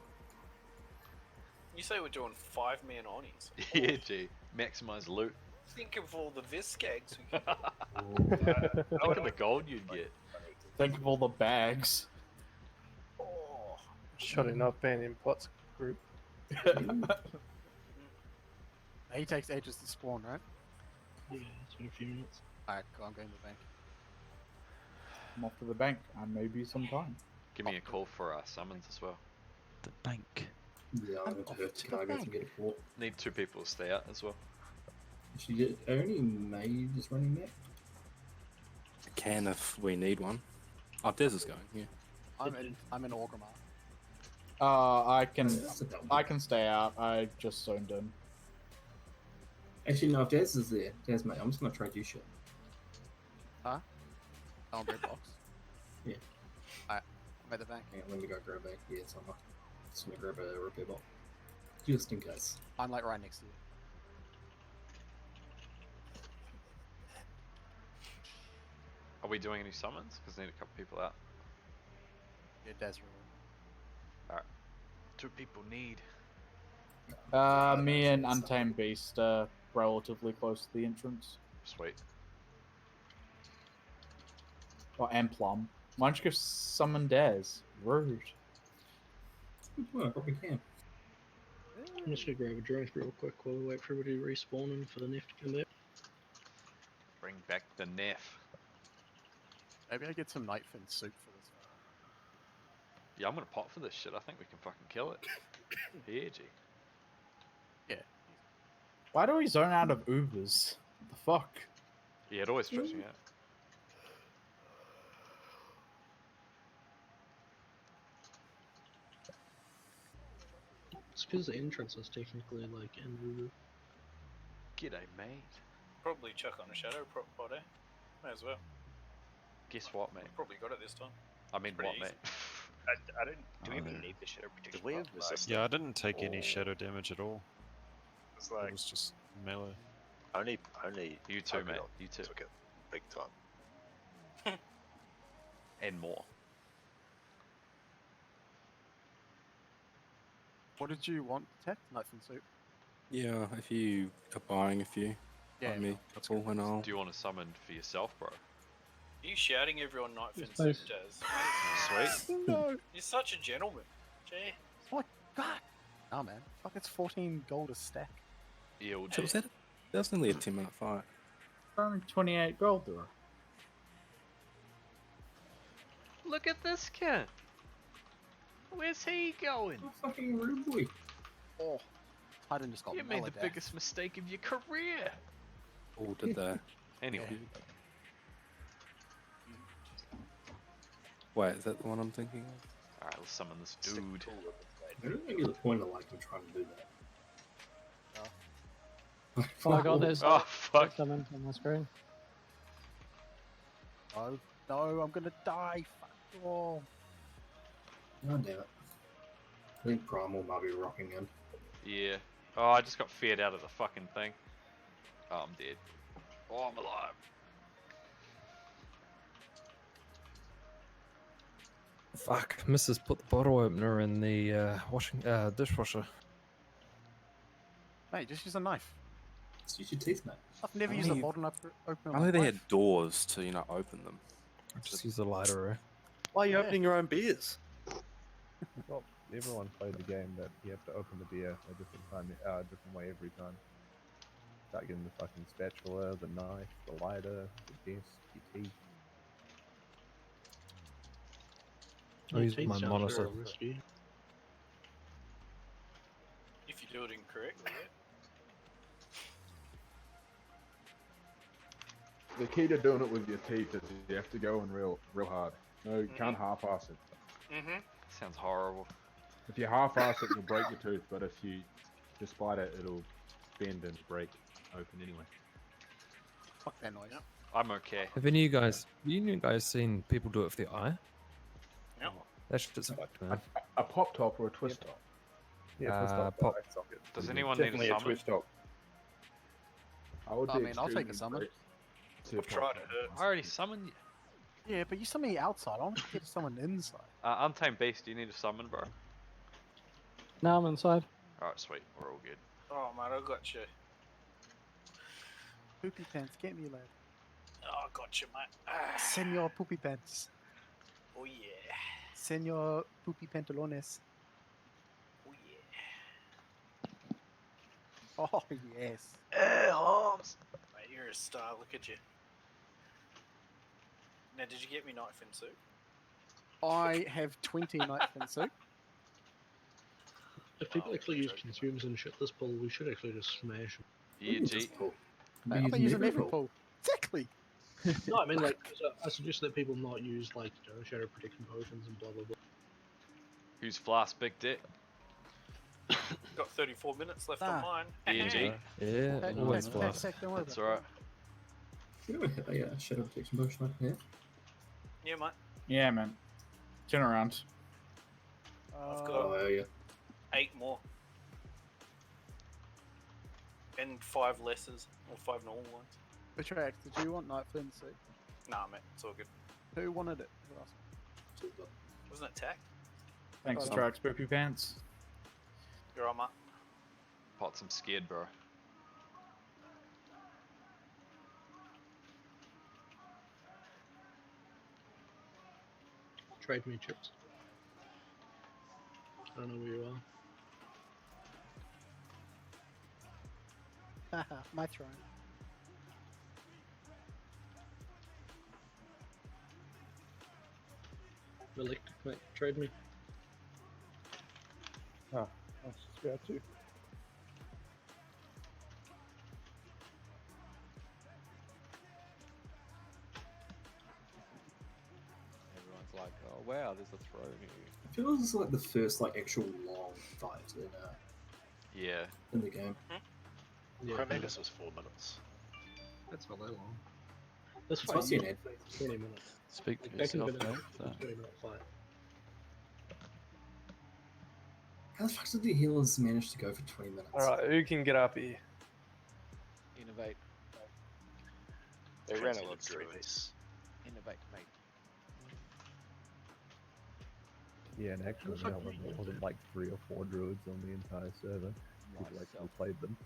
Speaker 23: You say we're doing 5-man Onis.
Speaker 13: Yeah, G. Maximize loot.
Speaker 23: Think of all the Viscags we could
Speaker 13: Look at the gold you'd get.
Speaker 1: Think of all the bags.
Speaker 18: Shutting up band in Potts group.
Speaker 3: he takes ages to spawn, right?
Speaker 5: Yeah, it's been a few minutes.
Speaker 3: Alright, I'm going to the bank.
Speaker 1: I'm off to the bank. I may be some time.
Speaker 13: Give me a call for our summons as well.
Speaker 6: The bank.
Speaker 7: Yeah, I'm going to have to go to get a port.
Speaker 13: Need 2 people to stay out as well.
Speaker 7: Actually, only mage is running back.
Speaker 8: Can if we need one. Oh, Des is going. Yeah.
Speaker 3: I'm in Orgrimmar.
Speaker 1: I can stay out. I just zoned in.
Speaker 7: Actually, no, if Daz is there, Daz, mate, I'm just going to trade you shit.
Speaker 3: Huh? Oh, red box.
Speaker 7: Yeah.
Speaker 3: Alright, I'm at the bank.
Speaker 7: Hang on, let me go grab a. Yeah, so I'm just going to grab a repair box. Just in case.
Speaker 3: I'm like right next to you.
Speaker 12: Are we doing any summons? Because I need a couple people out.
Speaker 3: Yeah, Daz.
Speaker 12: Alright.
Speaker 14: 2 people need.
Speaker 1: Me and Untamed Beast are relatively close to the entrance.
Speaker 12: Sweet.
Speaker 1: Oh, and Plum. Why don't you go summon Daz? Rude.
Speaker 7: Well, I probably can.
Speaker 5: I'm just gonna grab a drink real quick while we wait for everybody to respawn and for the Nef to come back.
Speaker 12: Bring back the Nef.
Speaker 3: Maybe I get some Nightfin soup for this.
Speaker 12: Yeah, I'm gonna pop for this shit. I think we can fucking kill it. Yeah, G.
Speaker 3: Yeah.
Speaker 1: Why do we zone out of Ubers? What the fuck?
Speaker 12: Yeah, it always trips me out.
Speaker 5: It's because the entrance is technically like in Uru.
Speaker 12: G'day, mate.
Speaker 23: Probably chuck on a shadow prop pod, eh? May as well.
Speaker 12: Guess what, mate?
Speaker 23: Probably got it this time.
Speaker 12: I mean,
Speaker 23: Pretty
Speaker 12: what,
Speaker 23: easy.
Speaker 12: mate?
Speaker 14: I don't. Do we even need the shadow protection?
Speaker 17: we have
Speaker 14: prop?
Speaker 17: this
Speaker 2: Yeah, I didn't take any shadow damage at all.
Speaker 14: It's like
Speaker 2: It was just melee.
Speaker 14: only
Speaker 12: You too, mate.
Speaker 14: Pokemon
Speaker 12: You too.
Speaker 14: took it big time.
Speaker 12: And more.
Speaker 3: What did you want, Tech? Nightfin soup.
Speaker 8: Yeah, if you are buying a few,
Speaker 3: Yeah,
Speaker 8: buy me a couple and I'll.
Speaker 12: Do you want to summon for yourself, bro?
Speaker 23: Are you shouting everyone Nightfin
Speaker 5: Yes,
Speaker 23: soup,
Speaker 5: please.
Speaker 23: Jazz?
Speaker 12: Sweet.
Speaker 3: No.
Speaker 23: You're such a gentleman. Gee.
Speaker 3: Oh my god. Nah, man. Fuck, it's 14 gold a stack.
Speaker 12: Yeah, we'll
Speaker 8: So was that? That was only a 10-minute fight.
Speaker 1: Only 28 gold there.
Speaker 12: Look at this kid. Where's he going?
Speaker 7: Oh, fucking rude boy.
Speaker 3: Oh, Titan just got
Speaker 12: You made the
Speaker 3: Melodach.
Speaker 12: biggest mistake of your career.
Speaker 8: Oh, did they?
Speaker 12: Anyway.
Speaker 8: Wait, is that the one I'm thinking of?
Speaker 12: Alright, let's summon this dude.
Speaker 7: I don't think the point of like I'm trying to do that.
Speaker 15: Oh my god, there's
Speaker 12: Oh, fuck.
Speaker 15: someone on my screen.
Speaker 3: Oh, no, I'm gonna die. Fuck all.
Speaker 7: God damn it. I think Primal might be rocking in.
Speaker 12: Yeah. Oh, I just got feared out of the fucking thing. Oh, I'm dead. Oh, I'm alive.
Speaker 6: Fuck, Mrs. put the bottle opener in the dishwasher.
Speaker 3: Mate, just use a knife.
Speaker 7: Just use your teeth, mate.
Speaker 3: I've never
Speaker 8: I
Speaker 3: used a
Speaker 8: mean,
Speaker 3: bottle opener.
Speaker 8: I know they had doors to, open them.
Speaker 6: Just use a lighter, eh?
Speaker 17: Why are you opening your own beers?
Speaker 22: Well, everyone played the game that you have to open the beer a different time, different way every time. Start getting the fucking spatula, the knife, the lighter, the desk, your teeth.
Speaker 6: I use
Speaker 5: Teeth
Speaker 6: my
Speaker 5: sounds
Speaker 6: monitor.
Speaker 5: very risky.
Speaker 23: If you do it incorrectly, yeah.
Speaker 22: The key to doing it with your teeth is you have to go in real hard. No, you can't half-ass it.
Speaker 23: Mm-hmm.
Speaker 12: Sounds horrible.
Speaker 22: If you half-ass it, you'll break your tooth, but if you despite it, it'll bend and break open anyway.
Speaker 3: Fuck that noise.
Speaker 12: I'm okay.
Speaker 6: Have any of you guys seen people do it for the eye?
Speaker 23: Yep.
Speaker 6: That shit's fucked, man.
Speaker 22: A pop top or a twist top? Yeah, twist top.
Speaker 6: pop.
Speaker 22: eye socket.
Speaker 12: Does anyone need a
Speaker 22: Definitely
Speaker 12: summon?
Speaker 22: twist top. I would
Speaker 3: I
Speaker 22: be
Speaker 3: mean, I'll take a
Speaker 22: extremely
Speaker 3: summon.
Speaker 22: great to
Speaker 23: I've
Speaker 22: pop
Speaker 23: tried
Speaker 22: top.
Speaker 23: it.
Speaker 12: I already summoned you.
Speaker 3: Yeah, but you summon me outside. I want to get someone inside.
Speaker 12: Untamed Beast, do you need a summon, bro?
Speaker 15: Now I'm inside.
Speaker 12: Alright, sweet. We're all good.
Speaker 23: Oh, man, I got you.
Speaker 3: Poopy pants, get me, lad.
Speaker 23: Oh, I got you, mate. Ah.
Speaker 3: Senor Poopy pants.
Speaker 23: Oh, yeah.
Speaker 3: Senor Poopy pantalones.
Speaker 23: Oh, yeah.
Speaker 3: Oh, yes.
Speaker 23: Hey, Holmes. Mate, you're a star. Look at you. Now, did you get me Nightfin soup?
Speaker 3: I have 20 Nightfin soup.
Speaker 5: If people actually use consumes and shit this pull, we should actually just smash them.
Speaker 12: Yeah, G.
Speaker 3: Mate, I'm using every pull. Exactly.
Speaker 5: No, I mean, like, I suggest that people not use, like, shadow protection potions and blah, blah, blah.
Speaker 12: Who's Flask Big Dick?
Speaker 23: Got 34 minutes left
Speaker 3: Ah.
Speaker 23: on mine.
Speaker 12: Yeah, G.
Speaker 6: Yeah, always blast.
Speaker 12: That's alright.
Speaker 7: You know a shadow protection potion I can have?
Speaker 23: Yeah, mate.
Speaker 1: Yeah, man. Turn around.
Speaker 23: I've got
Speaker 7: Oh, yeah.
Speaker 23: 8 more. And 5 lessers, or 5 normal ones.
Speaker 3: Betrax, did you want Nightfin soup?
Speaker 14: Nah, mate, it's all good.
Speaker 3: Who wanted it? Who asked?
Speaker 14: Wasn't it Tack?
Speaker 1: Thanks, Trax Poopy Pants.
Speaker 14: You're on, mate.
Speaker 12: Pots, I'm scared, bro.
Speaker 5: Trade me chips. I don't know where you are.
Speaker 3: Haha, my throne.
Speaker 5: Electric, mate. Trade me.
Speaker 22: Oh, I was just about to.
Speaker 13: Everyone's like, oh wow, there's a throne here.
Speaker 7: I feel this is like the first like actual long fight
Speaker 12: Yeah.
Speaker 7: in the game.
Speaker 5: Yeah.
Speaker 14: Chromagus was 4 minutes.
Speaker 5: That's not that long. This
Speaker 7: It's
Speaker 5: fight
Speaker 7: mostly an
Speaker 5: used
Speaker 7: ad phase.
Speaker 5: 20 minutes.
Speaker 13: Speak for
Speaker 5: Back in the
Speaker 13: yourself,
Speaker 5: day,
Speaker 13: mate.
Speaker 5: it was a 20-minute fight.
Speaker 7: How the fuck did the healers manage to go for 20 minutes?
Speaker 18: Alright, who can get up here?
Speaker 10: Innovate.
Speaker 14: They ran a lot of druids.
Speaker 10: Innovate, mate.
Speaker 22: Yeah, and actually,
Speaker 5: fuck
Speaker 22: now there wasn't like 3 or 4 druids on the entire server. People actually played them.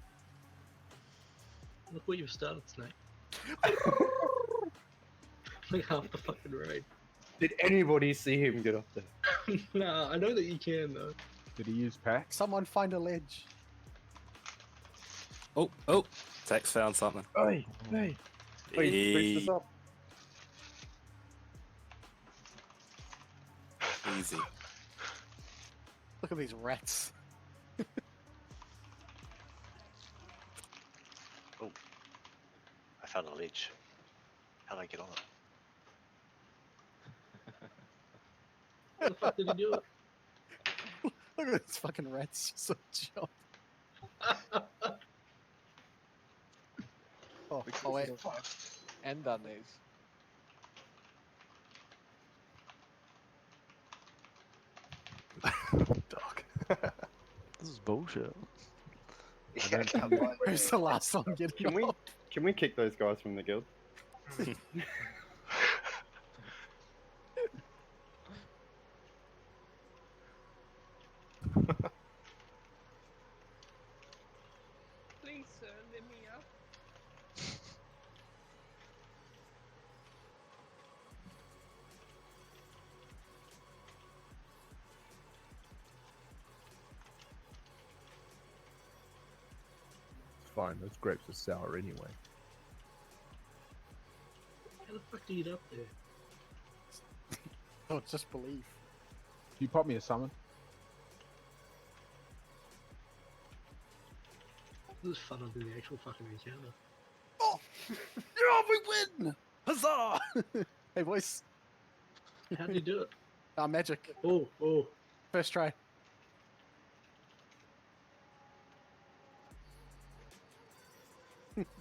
Speaker 5: Look where you've started, Snake. Like half the fucking raid.
Speaker 19: Did anybody see him get up there?
Speaker 5: Nah, I know that you can though.
Speaker 22: Did he use packs?
Speaker 3: Someone find a ledge.
Speaker 8: Oh, Tax found something.
Speaker 19: Hey, hey. Please, push this up.
Speaker 8: Easy.
Speaker 3: Look at these rats.
Speaker 14: Oh, I found a ledge. How do I get on it?
Speaker 5: How the fuck did he do it?
Speaker 3: Look at these fucking rats. So jump. Oh wait.
Speaker 10: And done these.
Speaker 18: Dog.
Speaker 13: This is bullshit.
Speaker 3: Who's the last one getting
Speaker 19: Can we kick those guys from the guild?
Speaker 9: Please, sir, let me up.
Speaker 22: It's fine, those grapes are sour anyway.
Speaker 5: How the fuck do you get up there?
Speaker 3: Oh, just believe.
Speaker 22: Can you pop me a summon?
Speaker 5: This is funner than the actual fucking encounter.
Speaker 3: Oh! Yeah, we win! Huzzah! Hey, boys.
Speaker 5: How do you do it?
Speaker 3: Magic.
Speaker 5: Oh.
Speaker 3: First try.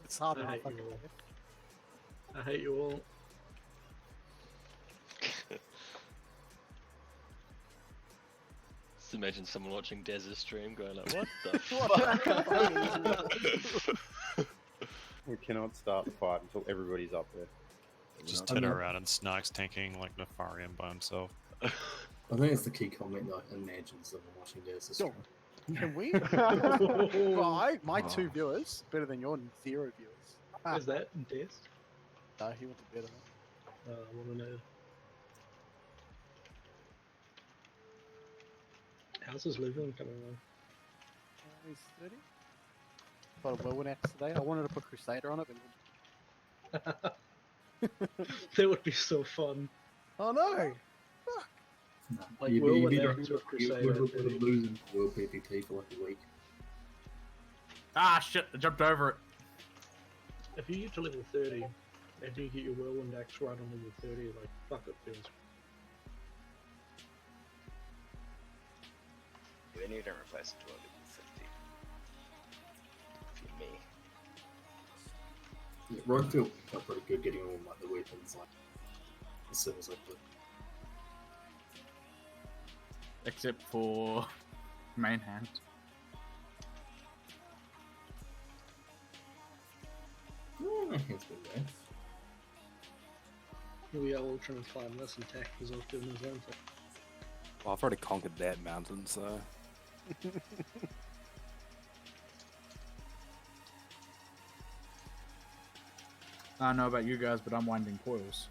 Speaker 3: It's hard
Speaker 5: I
Speaker 3: enough.
Speaker 5: hate you all. I hate you all.
Speaker 11: Just imagine someone watching Dez's stream going like, what the fuck?
Speaker 19: We cannot start the fight until everybody's up there.
Speaker 2: Just turn around and Snark's tanking like Nefarian by himself.
Speaker 7: I think it's the key comment that imagine someone watching this.
Speaker 3: Yo, can we? Well, my 2 viewers better than your 0 viewers.
Speaker 5: Is that Des?
Speaker 3: No, he went to bed.
Speaker 5: I want to know. How's his living coming on?
Speaker 3: He's 30. Got a whirlwind axe today. I wanted to put Crusader on it, but
Speaker 5: That would be so fun.
Speaker 3: oh no!
Speaker 5: Like
Speaker 7: you'd
Speaker 5: Whirlwind
Speaker 7: be
Speaker 5: Axe with Crusader.
Speaker 7: losing World PPT for like a week.
Speaker 1: Ah, shit, I jumped over it.
Speaker 5: If you get to level 30, and you get your Whirlwind Axe right on level 30, like, fuck, it feels.
Speaker 14: Yeah, then you don't replace it to a level 50. If you're me.
Speaker 7: Yeah, Rogue felt pretty good getting all like the weapons like as soon as I could.
Speaker 1: Except for main hand.
Speaker 7: Oh, my hand's been there.
Speaker 5: We are all trying to find less and Tack is off doing his own thing.
Speaker 8: Well, I've already conquered that mountain, so.
Speaker 1: I don't know about you guys, but I'm winding coils.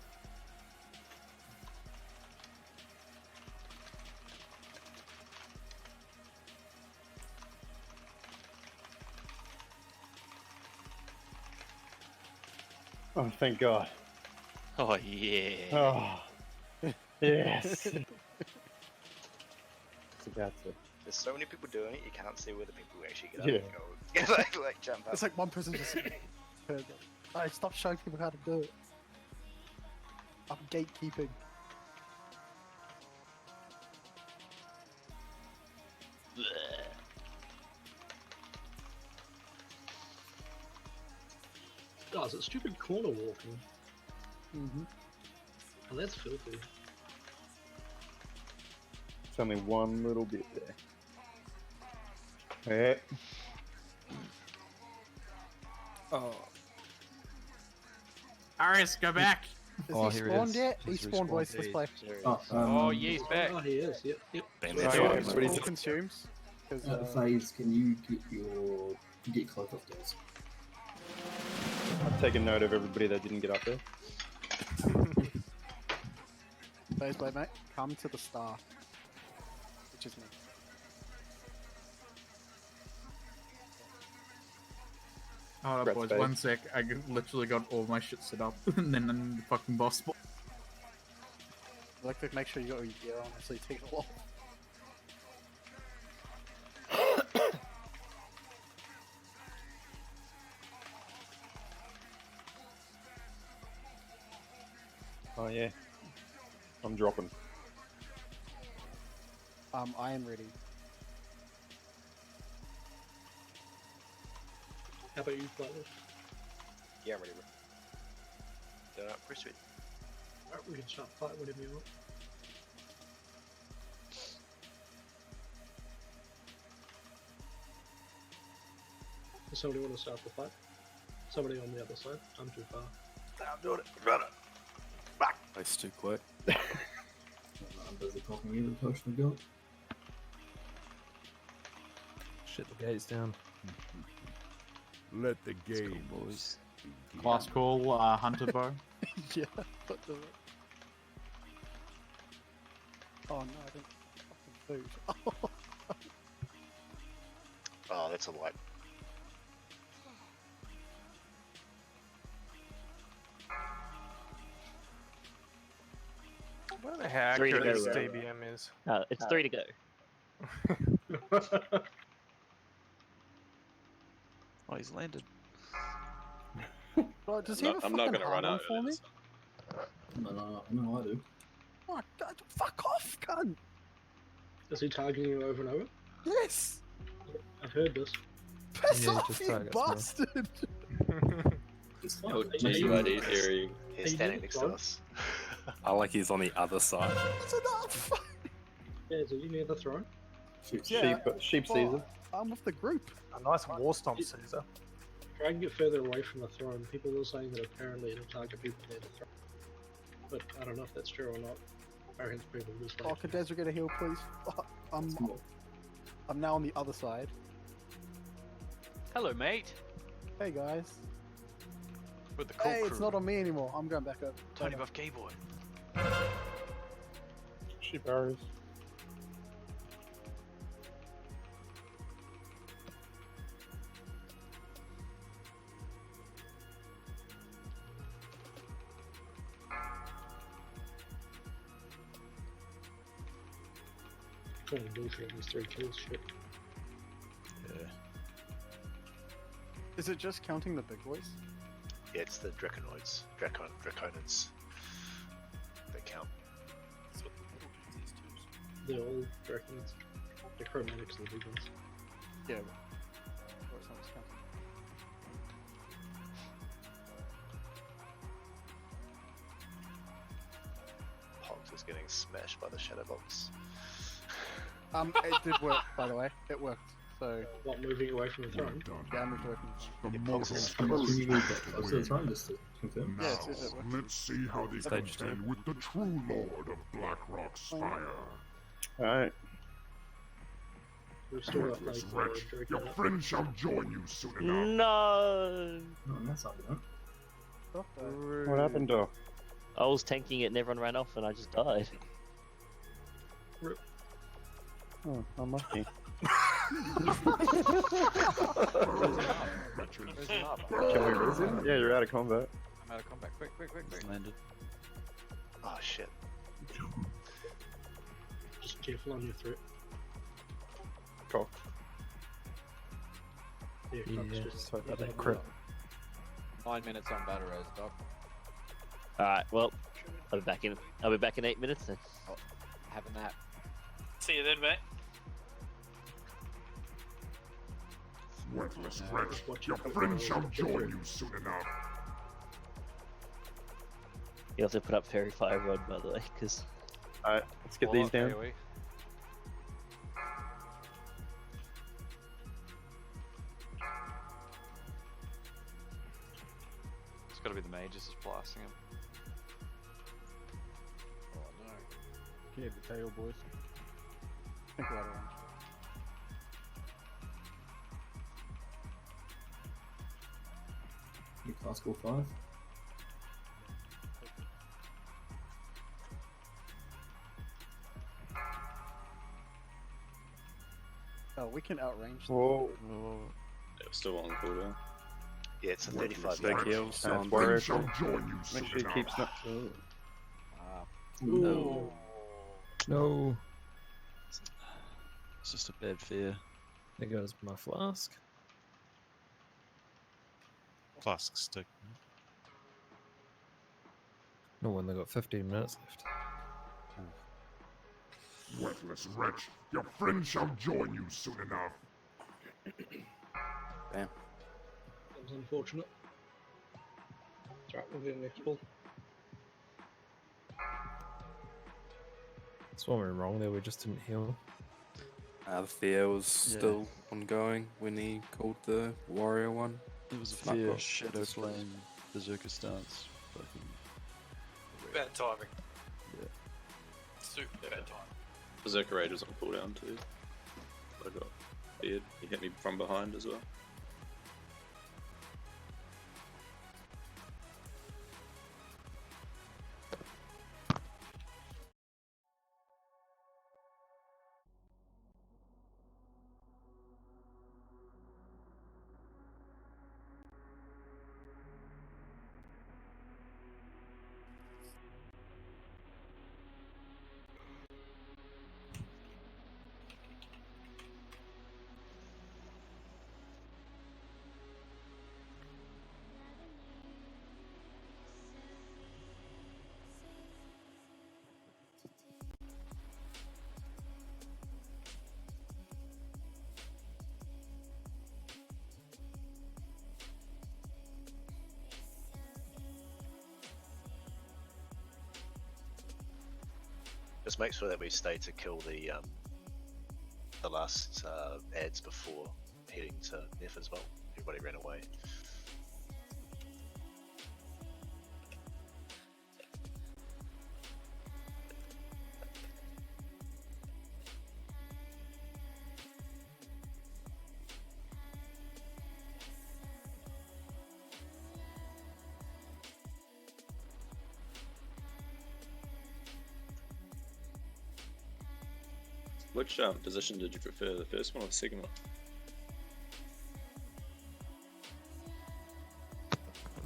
Speaker 19: Oh, thank God.
Speaker 11: Oh yeah.
Speaker 19: Oh, yes. It's about to.
Speaker 14: There's so many people doing it, you can't see where the people who actually get up
Speaker 19: Yeah.
Speaker 14: and go. like jump up.
Speaker 3: It's like one person just. I stop showing people how to do it. I'm gatekeeping.
Speaker 5: Guys, it's stupid corner walking.
Speaker 3: Mm-hmm.
Speaker 5: Oh, that's filthy.
Speaker 19: It's only one little bit there. Yeah.
Speaker 8: Oh.
Speaker 1: Aris, go back.
Speaker 3: Is
Speaker 6: Oh,
Speaker 3: he
Speaker 6: here he
Speaker 3: spawned
Speaker 6: is.
Speaker 3: yet?
Speaker 6: He's
Speaker 3: He spawned, boys. Let's play.
Speaker 12: Oh, yeah, he's back.
Speaker 5: Oh, he is. Yep, yep.
Speaker 3: All consumes. 'Cause,
Speaker 7: FaZe, can you get cloak off those?
Speaker 19: I've taken note of everybody that didn't get up there.
Speaker 3: Phase blade, mate. Come to the star. Which is me.
Speaker 1: Hold up,
Speaker 19: Red
Speaker 1: boys,
Speaker 19: space.
Speaker 1: 1 sec. I literally got all my shit set up, and then the fucking boss spawned.
Speaker 3: I like to make sure you got all your gear on, so you take it off.
Speaker 19: Oh yeah. I'm dropping.
Speaker 3: I am ready.
Speaker 5: How about you, Flatwood?
Speaker 14: Yeah, I'm ready, bro. Pretty sweet.
Speaker 5: Alright, we can start fight whatever you want. Does somebody want to start the fight? Somebody on the other side. I'm too far.
Speaker 14: I'm doing it. Run it.
Speaker 8: That's too quick.
Speaker 7: I'm busy talking you the potion of guilt.
Speaker 6: Shit the gates down.
Speaker 24: Let the
Speaker 6: Let's go,
Speaker 24: game
Speaker 6: boys.
Speaker 1: Class call, Hunter Bow.
Speaker 3: Yeah, what the... Oh no, I didn't fucking food.
Speaker 14: Oh, that's a light.
Speaker 18: Where the heck
Speaker 4: 3 to
Speaker 18: this
Speaker 4: go,
Speaker 18: DBM is?
Speaker 4: It's 3 to go.
Speaker 13: Oh, he's landed.
Speaker 3: Well, does he have a
Speaker 11: I'm not
Speaker 3: fucking
Speaker 11: gonna run
Speaker 3: hard on
Speaker 11: out
Speaker 3: for
Speaker 11: of
Speaker 3: me?
Speaker 11: this.
Speaker 7: No, I do.
Speaker 3: Oh, God, fuck off, cunt!
Speaker 5: Is he targeting you over and over?
Speaker 3: Yes!
Speaker 5: I've heard this.
Speaker 3: Piss
Speaker 6: Yeah, he
Speaker 3: off,
Speaker 6: just
Speaker 3: you
Speaker 6: targets me.
Speaker 3: bastard!
Speaker 7: It's fine.
Speaker 11: Oh,
Speaker 7: Makes
Speaker 11: gee,
Speaker 7: you
Speaker 11: buddy,
Speaker 7: laugh.
Speaker 11: theory.
Speaker 14: He's standing next to us.
Speaker 8: I like he's on the other side.
Speaker 3: That's enough!
Speaker 5: Yeah, is he near the throne?
Speaker 19: Sheep Caesar.
Speaker 3: I'm with the group.
Speaker 18: A nice war stomp, Caesar.
Speaker 5: Try and get further away from the throne. People are saying that apparently it'll target people near the throne. But I don't know if that's true or not. Apparently people just
Speaker 3: Oh, could Desra get a heal, please? Fuck, I'm now on the other side.
Speaker 12: Hello, mate.
Speaker 3: Hey, guys.
Speaker 12: With the cool
Speaker 3: Hey,
Speaker 12: crew.
Speaker 3: it's not on me anymore. I'm going back up.
Speaker 12: Tony Buff Gay Boy.
Speaker 19: Sheep arrows.
Speaker 5: trying to do for these 3 kills. Shit.
Speaker 14: Yeah.
Speaker 3: Is it just counting the big boys?
Speaker 14: Yeah, it's the Draconoids. Draconans. They count.
Speaker 5: They're all dragons. The chromatics are the big ones.
Speaker 3: Yeah. Or it's not just counting.
Speaker 14: Hogs is getting smashed by the shadow box.
Speaker 3: It did work, by the way. It worked. So.
Speaker 5: What, moving away from the throne?
Speaker 3: Yeah, I moved away from the
Speaker 24: The
Speaker 3: throne.
Speaker 24: mortal
Speaker 7: Can you move that closer to the throne just to confirm?
Speaker 24: Now,
Speaker 3: Yeah, see if that works.
Speaker 24: let's see how they
Speaker 6: Stage
Speaker 24: contend with the true lord of Blackrock Spire.
Speaker 19: Alright.
Speaker 5: We've still got like
Speaker 24: Worthless wretch,
Speaker 5: Drake
Speaker 24: your
Speaker 5: up.
Speaker 24: friend shall join you soon enough.
Speaker 4: No.
Speaker 7: No, that's not good.
Speaker 19: What happened, Doc?
Speaker 4: I was tanking it and everyone ran off and I just died.
Speaker 19: Oh, unlucky. Can we raise him? Yeah, you're out of combat.
Speaker 13: I'm out of combat. Quick. Landed.
Speaker 14: Oh shit.
Speaker 5: Just careful on your threat.
Speaker 19: Cock.
Speaker 5: Yeah,
Speaker 6: Yeah,
Speaker 5: Cock's
Speaker 6: just hope that
Speaker 5: yeah,
Speaker 6: ain't crit.
Speaker 13: 9 minutes on battle res, Doc.
Speaker 4: Alright, well, I'll be back in 8 minutes then.
Speaker 13: Oh, have a nap.
Speaker 23: See you then, mate.
Speaker 24: Worthless wretch, your friend shall join you soon enough.
Speaker 4: You also put up Fairy Fire Rod, by the way, because...
Speaker 19: Alright, let's get these down.
Speaker 12: It's gotta be the mages just blasting him.
Speaker 13: Oh no.
Speaker 3: Can you have the tail, boys? Think about it.
Speaker 7: You class score 5.
Speaker 3: Oh, we can outrange them.
Speaker 19: Whoa.
Speaker 8: Yeah, still on cooldown.
Speaker 14: Yeah, it's a 35
Speaker 8: Big
Speaker 14: yard.
Speaker 8: heals
Speaker 19: That's
Speaker 8: on
Speaker 19: warrior.
Speaker 24: Shall join you
Speaker 19: Make
Speaker 24: soon
Speaker 19: sure he
Speaker 24: enough.
Speaker 19: keeps not.
Speaker 6: No. No.
Speaker 13: It's just a bad fear.
Speaker 6: There goes my flask.
Speaker 2: Flask stick.
Speaker 6: No one, they got 15 minutes left.
Speaker 24: Worthless wretch, your friend shall join you soon enough.
Speaker 8: Damn.
Speaker 5: That was unfortunate. That's right, we'll get next ball.
Speaker 6: That's what went wrong there, we just didn't heal.
Speaker 8: The fear was still ongoing when he called the warrior one.
Speaker 13: It was a
Speaker 8: Sniper.
Speaker 13: fear shadow flame berserker stance. Fucking
Speaker 23: Bad timing.
Speaker 13: yeah.
Speaker 23: Super bad timing.
Speaker 8: Berserker Rage was on cooldown too. I got feared. He hit me from behind as well.
Speaker 14: Just make sure that we stay to kill the last ads before heading to Neff as well. Everybody ran away.
Speaker 8: Which position did you prefer, the first one or the second one?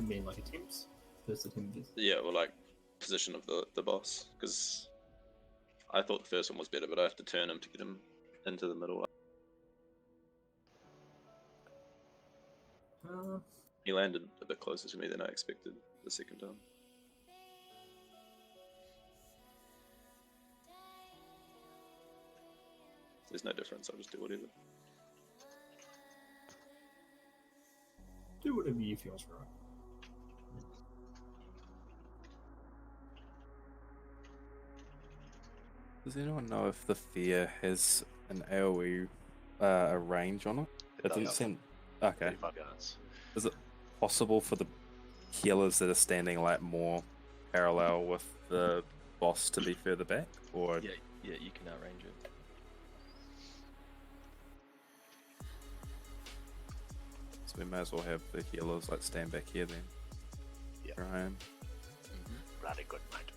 Speaker 7: You mean like attempts? First attempt is.
Speaker 8: Yeah, well, like position of the boss, because I thought the first one was better, but I have to turn him to get him into the middle. He landed a bit closer to me than I expected the second time. There's no difference, I'll just do whatever.
Speaker 7: Do whatever you feels right.
Speaker 8: Does anyone know if the fear has an AoE a range on it? It
Speaker 14: does.
Speaker 8: didn't seem. Okay.
Speaker 14: 35 yards.
Speaker 8: Is it possible for the healers that are standing like more parallel with the boss to be further back, or
Speaker 10: Yeah, you can arrange it.
Speaker 8: so we may as well have the healers like stand back here then?
Speaker 14: Yeah.
Speaker 8: Here I am.
Speaker 14: Bloody good, mate.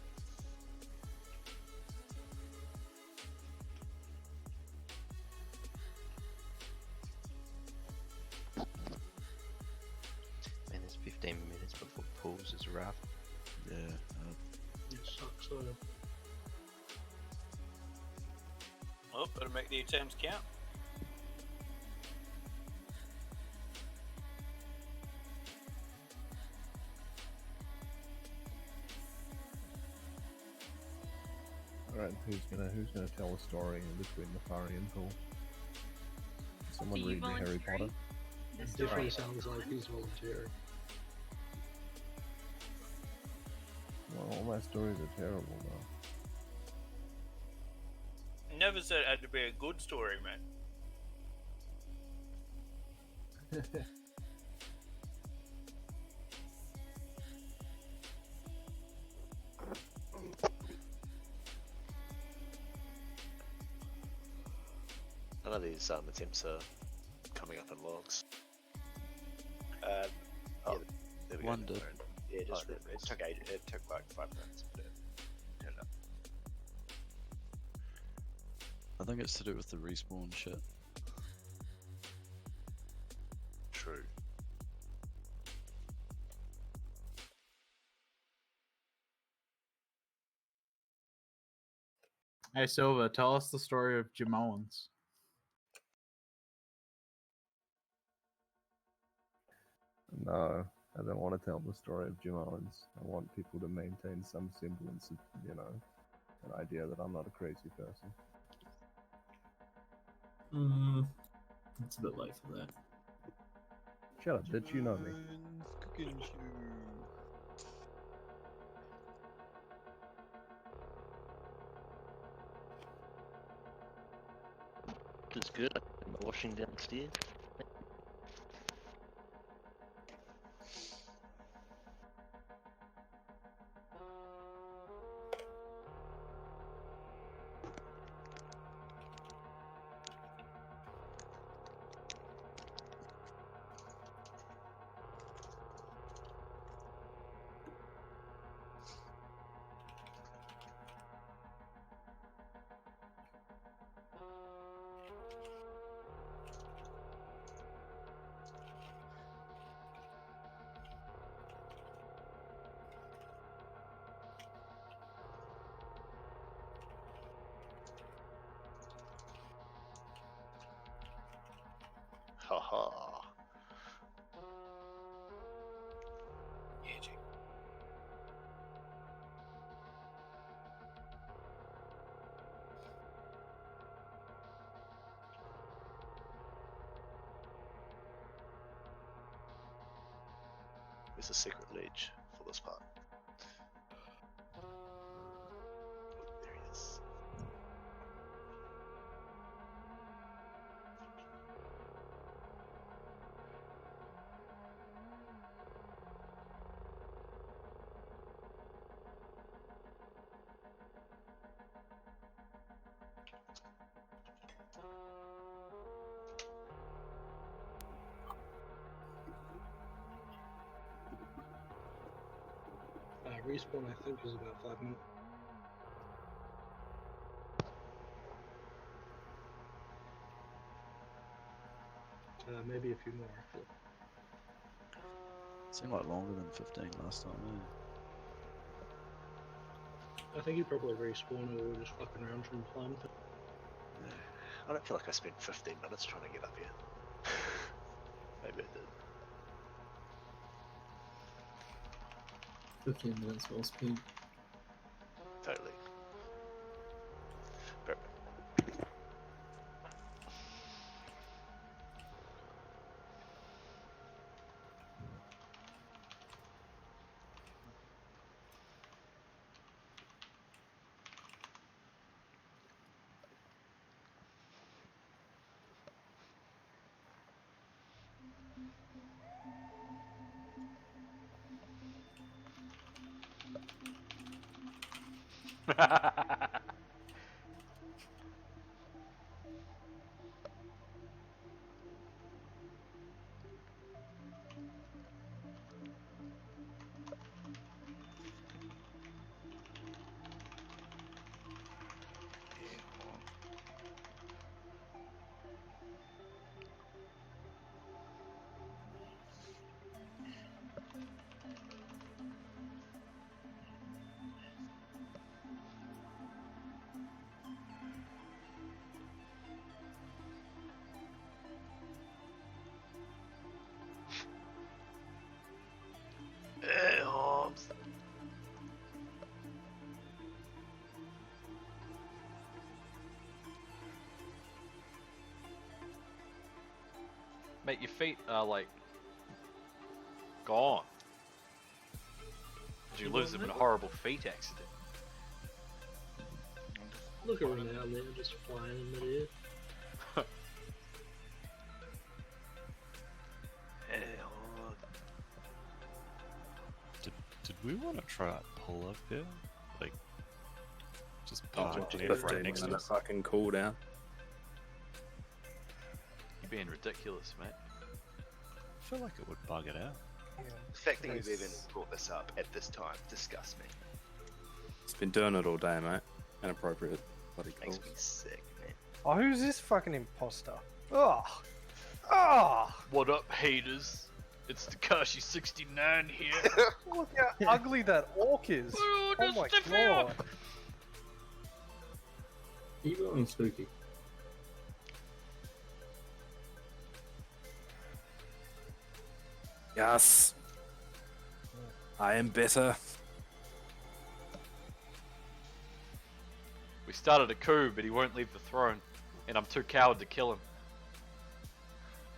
Speaker 10: Man, there's 15 minutes before pools is rough.
Speaker 13: Yeah.
Speaker 5: It sucks though.
Speaker 23: Well, better make the attempts count.
Speaker 22: Alright, who's gonna tell a story in between the Fari and Pool? Someone
Speaker 9: Are you
Speaker 22: read me Harry Potter?
Speaker 5: It definitely sounds like he's volunteering.
Speaker 22: Well, all my stories are terrible though.
Speaker 23: Never said it had to be a good story, man.
Speaker 14: None of these attempts are coming up in logs.
Speaker 13: Oh,
Speaker 14: there we
Speaker 13: one
Speaker 14: go.
Speaker 13: did.
Speaker 14: Yeah, just
Speaker 16: it took it took like 5 minutes, but it turned up.
Speaker 13: I think it's to do with the respawn shit.
Speaker 14: True.
Speaker 1: Hey Silver, tell us the story of Jamoans.
Speaker 22: No, I don't want to tell the story of Jim Owens. I want people to maintain some semblance of, an idea that I'm not a crazy person.
Speaker 7: It's a bit late for that.
Speaker 22: Shut up, bitch, you know me.
Speaker 4: It's good. I'm washing downstairs.
Speaker 14: Haha.
Speaker 16: Yeah, Jake.
Speaker 14: There's a secret ledge for this part. Oh, there he is.
Speaker 5: Respawn, I think, is about 5 minutes. Maybe a few more.
Speaker 13: Seemed like longer than 15 last time,
Speaker 5: I think you probably respawn or we're just fucking around trying to climb.
Speaker 14: Yeah. I don't feel like I spent 15 minutes trying to get up here. Maybe I did.
Speaker 7: 15 minutes well spent.
Speaker 14: Totally. But Hey, Holmes.
Speaker 12: Mate, your feet are like gone. Did you lose them in a horrible feet accident?
Speaker 5: Look at her now, man, just flying in midair.
Speaker 2: Did we want to try a pull up here? Like, just
Speaker 8: Oh,
Speaker 2: punch
Speaker 8: just
Speaker 2: it
Speaker 8: put
Speaker 2: right next to
Speaker 8: a
Speaker 2: us.
Speaker 8: fucking cooldown.
Speaker 12: You're being ridiculous, mate.
Speaker 2: I feel like it would bug it out.
Speaker 16: The fact that you've even brought this up at this time disgusts me.
Speaker 8: It's been doing it all day, mate. Inappropriate. Bloody
Speaker 16: Makes
Speaker 8: calls.
Speaker 16: me sick, man.
Speaker 18: Oh, who's this fucking imposter? Oh, oh!
Speaker 12: What up, haters? It's Takashi 69 here.
Speaker 18: Look how ugly that orc is. Oh my god.
Speaker 7: Are you going spooky?
Speaker 8: Yes. I am better.
Speaker 12: We started a coup, but he won't leave the throne, and I'm too coward to kill him.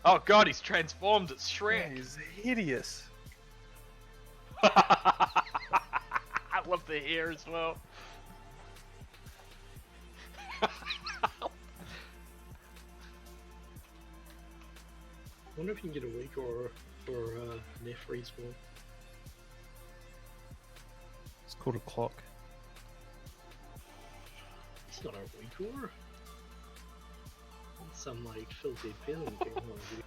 Speaker 12: Oh god, he's transformed. It's Shrek.
Speaker 18: Yeah, he's hideous.
Speaker 12: I love the hair as well.
Speaker 5: I wonder if you can get a week or Neff respawn.
Speaker 6: It's called a clock.
Speaker 5: It's not a week or. It's some like filthy penalty technology.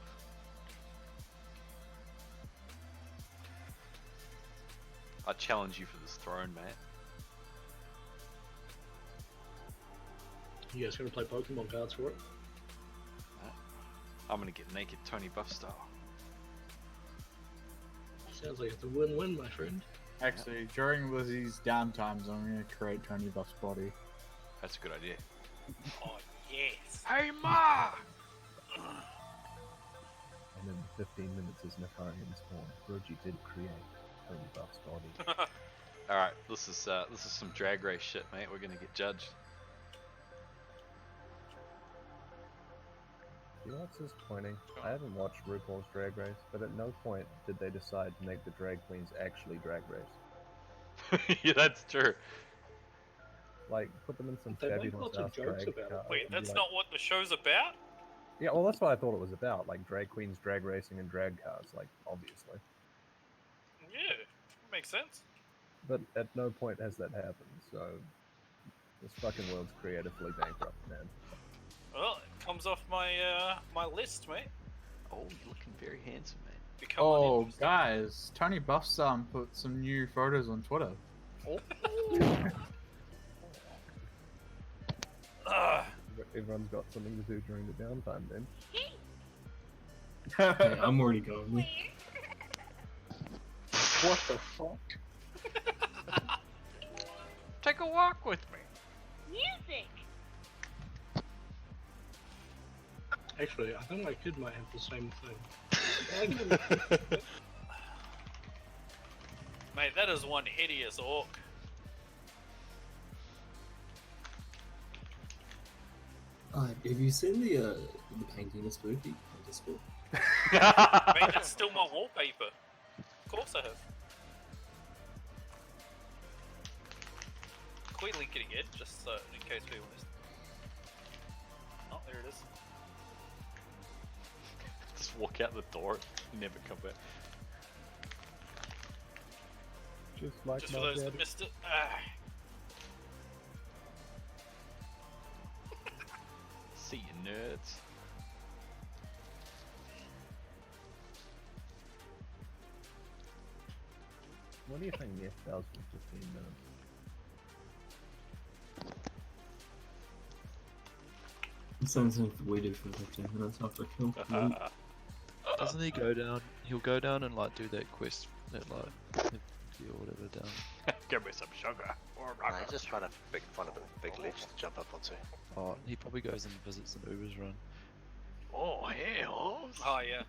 Speaker 12: I challenge you for this throne, mate.
Speaker 5: You guys gonna play Pokemon cards for it?
Speaker 12: I'm gonna get naked Tony Buff style.
Speaker 5: Sounds like it's a win-win, my friend.
Speaker 1: Actually, during Lizzie's downtimes, I'm going to create Tony Buff's body.
Speaker 12: That's a good idea.
Speaker 23: Oh, yes.
Speaker 12: Hey, Ma!
Speaker 22: And in 15 minutes as Nefarian spawn, Brogy did create Tony Buff's body.
Speaker 12: Alright, this is some drag race shit, mate. We're gonna get judged.
Speaker 22: You know what's disappointing? I haven't watched RuPaul's Drag Race, but at no point did they decide to make the drag queens actually drag race.
Speaker 12: Yeah, that's true.
Speaker 22: Like, put them in some
Speaker 23: They make
Speaker 22: fabulous
Speaker 23: lots of
Speaker 22: ass
Speaker 23: jokes
Speaker 22: drag
Speaker 23: about it.
Speaker 22: cars
Speaker 23: Wait,
Speaker 22: and be
Speaker 23: that's
Speaker 22: like-
Speaker 23: not what the show's about?
Speaker 22: Yeah, well, that's what I thought it was about. Like, drag queens, drag racing, and drag cars, like, obviously.
Speaker 23: Yeah, makes sense.
Speaker 22: But at no point has that happened, so this fucking world's creatively bankrupt, man.
Speaker 23: Well, it comes off my my list, mate.
Speaker 12: Oh, you're looking very handsome, mate.
Speaker 23: Become
Speaker 1: Oh, guys, Tony Buff's put some new photos on Twitter.
Speaker 22: Everyone's got something to do during the downtime, then.
Speaker 7: Hey, I'm already going.
Speaker 5: What the fuck?
Speaker 12: Take a walk with me.
Speaker 9: Music!
Speaker 5: Actually, I think my kid might have the same thing.
Speaker 23: Mate, that is one hideous orc.
Speaker 7: Have you seen the painting of Spooky on Discord?
Speaker 23: Mate, that's still my wallpaper. Of course I have. Can we link it again, just in case people missed it? Oh, there it is.
Speaker 12: Just walk out the door and never come back.
Speaker 22: Just like
Speaker 23: Just
Speaker 22: my
Speaker 23: for those
Speaker 22: dad.
Speaker 23: that missed it.
Speaker 12: See you, nerds.
Speaker 22: What do you think the F does for 15 minutes?
Speaker 7: Same thing we do for 15 minutes after kill.
Speaker 13: Doesn't he go down? He'll go down and like do that quest, that like or whatever down.
Speaker 12: Give me some sugar. Or
Speaker 14: Nah, he's just trying to find a big ledge to jump up onto.
Speaker 13: Oh, he probably goes and visits an Uber's run.
Speaker 12: Oh, hell.
Speaker 23: Oh, yeah.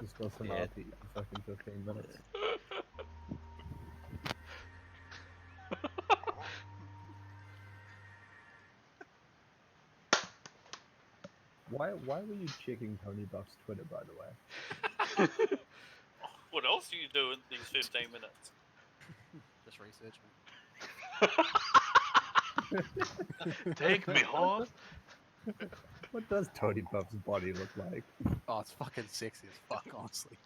Speaker 22: Just got some
Speaker 13: Yeah.
Speaker 22: RP for fucking 15 minutes. Why were you checking Tony Buff's Twitter, by the way?
Speaker 23: What else do you do in these 15 minutes?
Speaker 3: Just research, man.
Speaker 12: Take me, horse.
Speaker 22: What does Tony Buff's body look like?
Speaker 3: Oh, it's fucking sexy as fuck, honestly.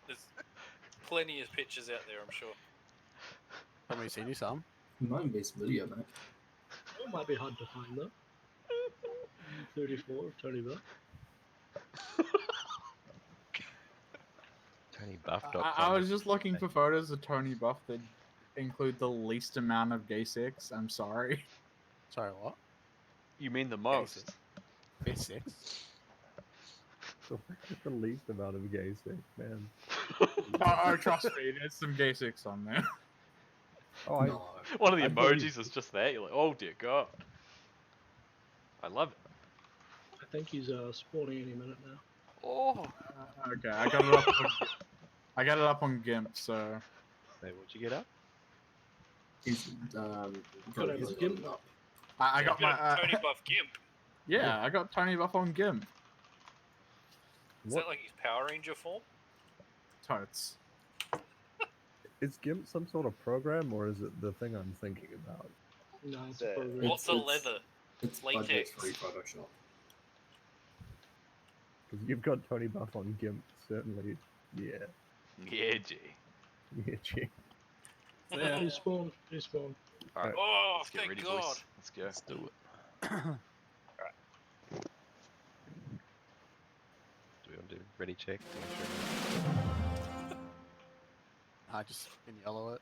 Speaker 23: There's plenty of pictures out there, I'm sure.
Speaker 3: Have we seen you some?
Speaker 7: Might be some video, mate.
Speaker 5: It might be hard to find though. 34 of Tony Buff.
Speaker 10: TonyBuff.com.
Speaker 1: I was just looking for photos of Tony Buff that include the least amount of gay sex. I'm sorry.
Speaker 3: Sorry, what?
Speaker 12: You mean the most?
Speaker 3: Gay sex?
Speaker 22: The least amount of gay sex, man.
Speaker 1: Oh, trust me, there's some gay sex on there.
Speaker 22: Oh,
Speaker 7: No.
Speaker 12: One of the
Speaker 22: I thought
Speaker 12: emojis is just there. You're like, oh dear god. I love it.
Speaker 5: I think he's spawning any minute now.
Speaker 12: Oh.
Speaker 1: Okay, I got it up. I got it up on GIMP, so.
Speaker 10: Wait, what'd you get up?
Speaker 7: He's
Speaker 5: Got
Speaker 7: got
Speaker 5: it
Speaker 7: his
Speaker 5: on GIMP?
Speaker 7: up.
Speaker 1: I got my.
Speaker 23: Tony Buff Gimp.
Speaker 1: Yeah, I got Tony Buff on GIMP.
Speaker 23: Is that like his Power Ranger form?
Speaker 1: Totes.
Speaker 22: Is GIMP some sort of program, or is it the thing I'm thinking about?
Speaker 5: No, it's a program.
Speaker 23: What's the leather?
Speaker 7: It's
Speaker 23: Latex.
Speaker 7: budget-free Photoshop.
Speaker 22: Because you've got Tony Buff on GIMP, certainly. Yeah.
Speaker 12: Yeah, G.
Speaker 22: Yeah, gee.
Speaker 5: Yeah, he spawned. He spawned.
Speaker 12: Alright,
Speaker 23: Oh,
Speaker 12: let's get
Speaker 23: thank
Speaker 12: ready,
Speaker 23: God.
Speaker 12: boys. Let's go.
Speaker 10: Let's do it. Do we want to do ready check?
Speaker 3: I just in yellow it.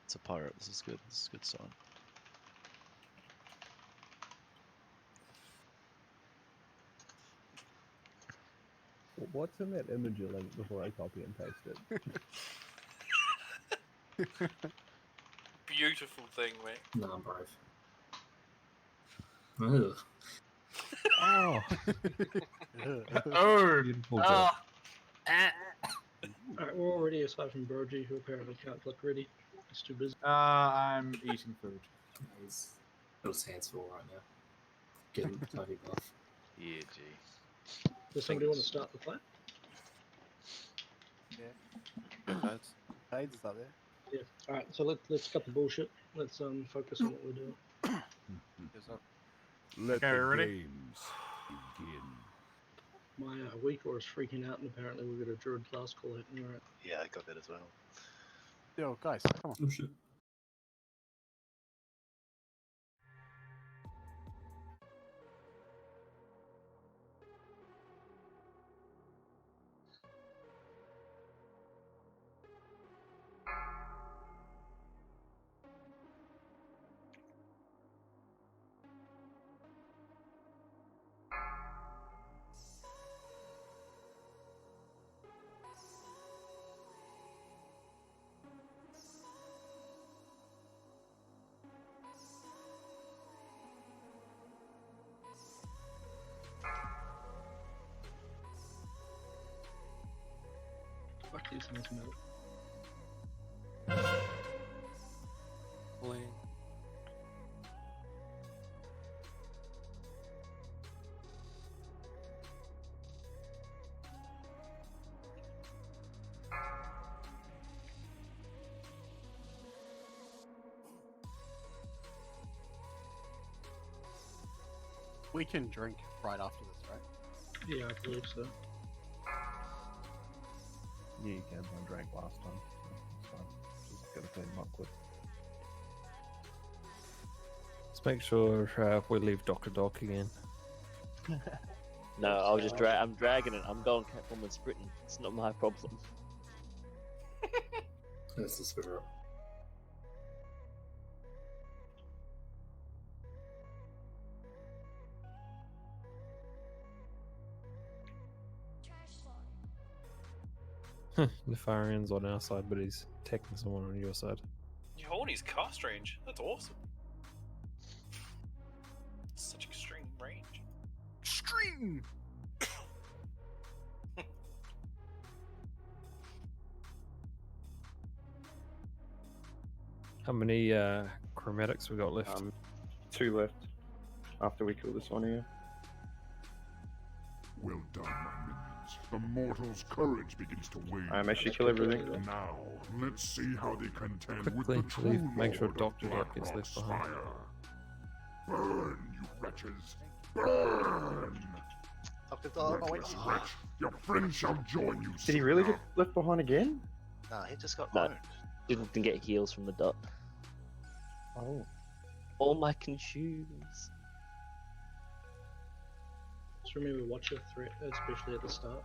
Speaker 13: It's a pirate. This is good. This is a good sign.
Speaker 22: What's in that image you link before I copy and paste it?
Speaker 23: Beautiful thing, mate.
Speaker 7: Nah, I'm brave. Ugh.
Speaker 22: Oh!
Speaker 1: Oh!
Speaker 22: Beautiful
Speaker 1: Oh!
Speaker 5: Alright, we're all ready aside from Brogy, who apparently can't look ready. He's too busy.
Speaker 1: I'm eating food.
Speaker 7: He's got his hands full right now. Getting Tony Buff.
Speaker 12: Yeah, G.
Speaker 5: Does somebody want to start the plan?
Speaker 3: Yeah. Pages up there.
Speaker 5: Yeah. Alright, so let's cut the bullshit. Let's focus on what we're doing.
Speaker 24: Let
Speaker 1: Okay,
Speaker 24: the
Speaker 1: ready?
Speaker 24: games begin.
Speaker 5: My Weaker is freaking out, and apparently we've got a Druid class call happening. Alright.
Speaker 14: Yeah, I got that as well.
Speaker 3: Yo, guys, come on.
Speaker 7: Oh shit.
Speaker 5: Fuck these things, metal.
Speaker 10: Bling.
Speaker 3: We can drink right after this, right?
Speaker 5: Yeah, I believe so.
Speaker 22: Yeah, you can. I drank last time. It's fine. Just gotta clean them up quick.
Speaker 6: Let's make sure we leave Dr. Doc again.
Speaker 4: No, I was just I'm dragging it. I'm going Catwoman sprinting. It's not my problem.
Speaker 7: This is fair.
Speaker 6: Nefarian's on our side, but he's attacking someone on your side.
Speaker 23: You're holding his cast range. That's awesome. Such extreme range.
Speaker 3: Extreme!
Speaker 6: How many chromatics we got left?
Speaker 19: 2 left. After we kill this one here.
Speaker 24: Well done, my minions. The mortal's courage begins to wane.
Speaker 19: I actually kill everything.
Speaker 24: Now, let's see how they contend
Speaker 6: Quickly,
Speaker 24: with the true
Speaker 6: make sure
Speaker 24: Lord of
Speaker 6: Dr. Doc gets left behind.
Speaker 24: Blackrock's fire. Burn, you wretches! Burn!
Speaker 14: Dr. Dog.
Speaker 24: Reckless wretch, your friend shall join you
Speaker 19: Did he really get left behind again?
Speaker 14: Nah, he just got
Speaker 4: No,
Speaker 14: owned.
Speaker 4: didn't get heals from the dot.
Speaker 19: Oh.
Speaker 4: All my consumes.
Speaker 5: Just remember, watch your threat, especially at the start.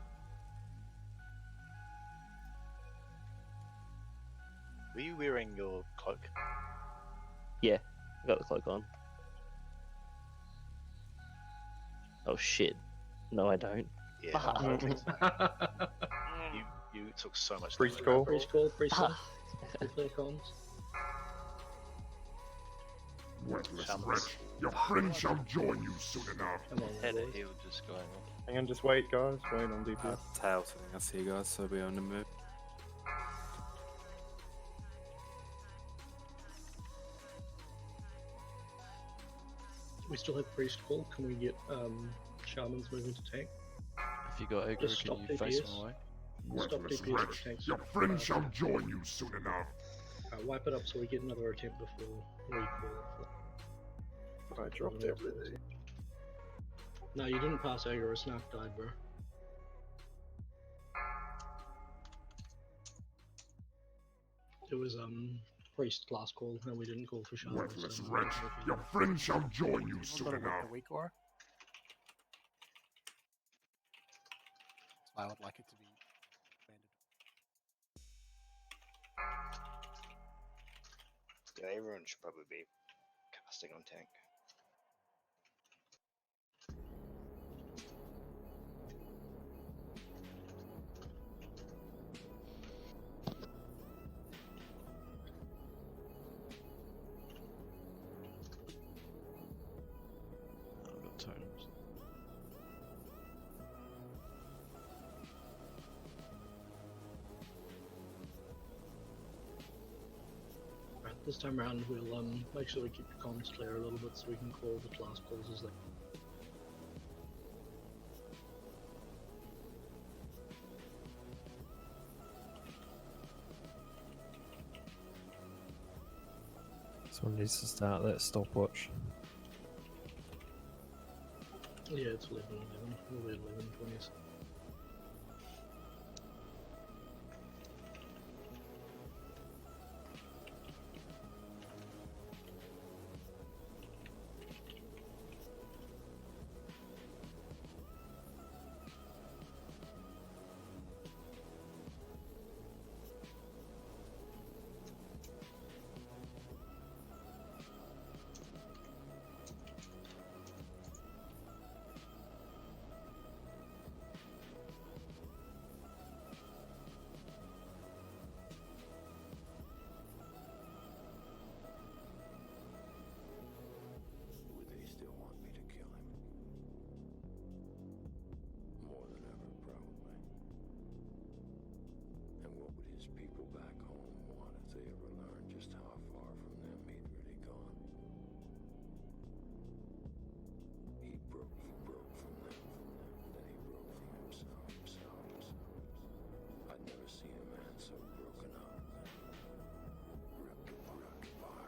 Speaker 14: Were you wearing your cloak?
Speaker 4: Yeah, I got the cloak on. Oh shit. No, I don't.
Speaker 14: Yeah.
Speaker 4: Fuck.
Speaker 14: you took so much.
Speaker 19: Priest
Speaker 14: damage.
Speaker 19: call.
Speaker 5: Priest call, priest call. Play comms.
Speaker 24: Worthless wretch, your friend shall join you soon enough.
Speaker 5: Come on,
Speaker 23: Had a
Speaker 5: boys.
Speaker 23: heal just going on.
Speaker 19: Hang on, just wait, guys. Wait on DP.
Speaker 8: Tail thing. I see you guys, so we're on the move.
Speaker 5: We still have priest call. Can we get shamans moving to tank?
Speaker 13: If you got aggro,
Speaker 5: Just
Speaker 13: can
Speaker 5: stop
Speaker 13: you face
Speaker 5: DPS.
Speaker 13: them away?
Speaker 5: Stop
Speaker 24: Worthless
Speaker 5: DPS
Speaker 24: wretch,
Speaker 5: for tanks.
Speaker 24: your friend shall join you soon enough.
Speaker 5: Wipe it up so we get another attempt before recall.
Speaker 19: I dropped everything.
Speaker 5: No, you didn't pass aggro. A snark died, bro. It was priest last call, and we didn't call for shamans.
Speaker 24: Worthless
Speaker 5: so-
Speaker 24: wretch, your friend shall join you soon
Speaker 3: Got a
Speaker 24: enough.
Speaker 3: week or? I would like it to be banded.
Speaker 16: Yeah, everyone should probably be casting on tank.
Speaker 13: I've got totems.
Speaker 5: Right, this time around we'll make sure we keep the comms clear a little bit so we can call the class calls as they.
Speaker 6: Someone needs to start that stopwatch.
Speaker 5: Yeah, it's 11:11. We'll be at 11:20.
Speaker 15: Would they still want me to kill him? More than ever, probably. And what would his people back home want if they ever learned just how far from them he'd really gone? He broke from them, then he broke from himself. I'd never seen a man so broken up. Ripped apart.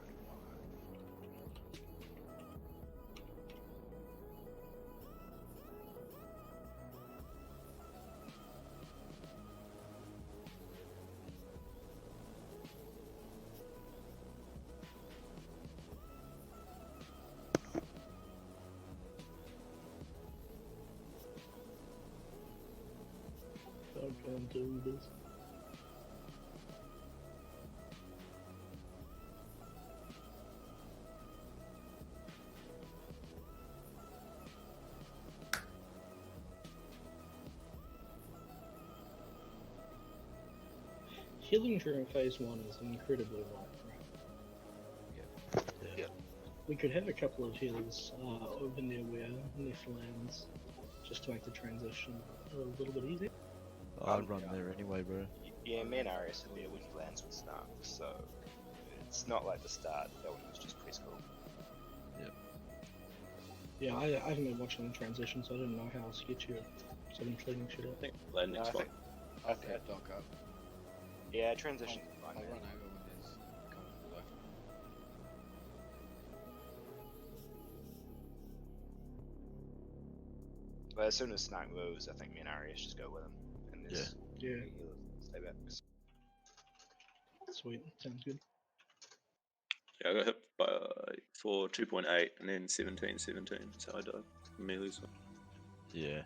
Speaker 5: doing this. Healing during phase 1 is incredibly light, right?
Speaker 14: Yeah.
Speaker 5: We could have a couple of healers over near where Neff lands, just to make the transition a little bit easier.
Speaker 13: I'd run there anyway, bro.
Speaker 14: Yeah, me and Arius are there when he lands with Snark, so it's not like the start. That one was just preschool.
Speaker 13: Yep.
Speaker 5: Yeah, I haven't been watching the transition, so I didn't know how sketchy it. So I've been cleaning shit up.
Speaker 14: Landing's fine. I think.
Speaker 11: Yeah, dock up.
Speaker 14: Yeah, transition.
Speaker 11: I'll run over when there's comfortable though.
Speaker 14: But as soon as Snark moves, I think me and Arius just go with him. And there's
Speaker 5: Yeah.
Speaker 14: healers stay back.
Speaker 5: Sweet, sounds good.
Speaker 8: Yeah, I got hit by for 2.8 and then 17. So I died. Melee's one.
Speaker 13: Yeah.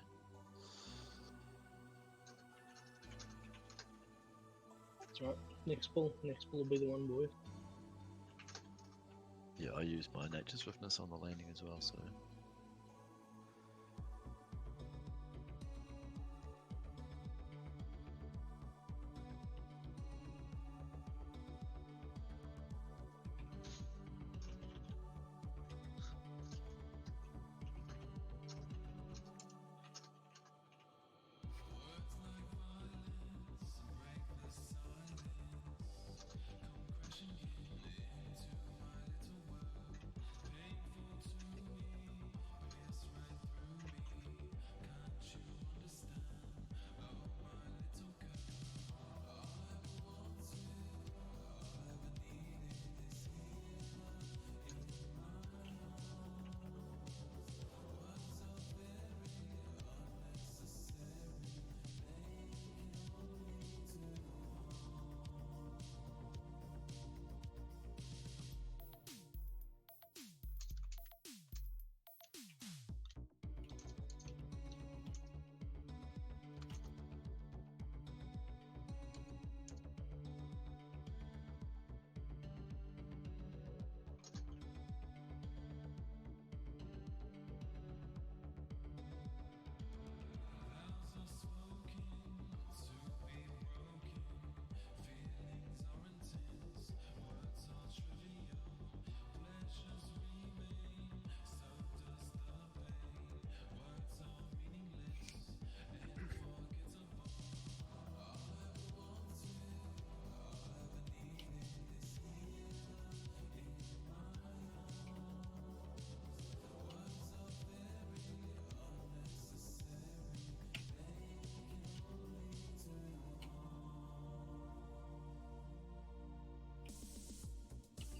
Speaker 5: That's right. Next pull will be the one, boy.
Speaker 13: Yeah, I use my nature swiftness on the landing as well, so.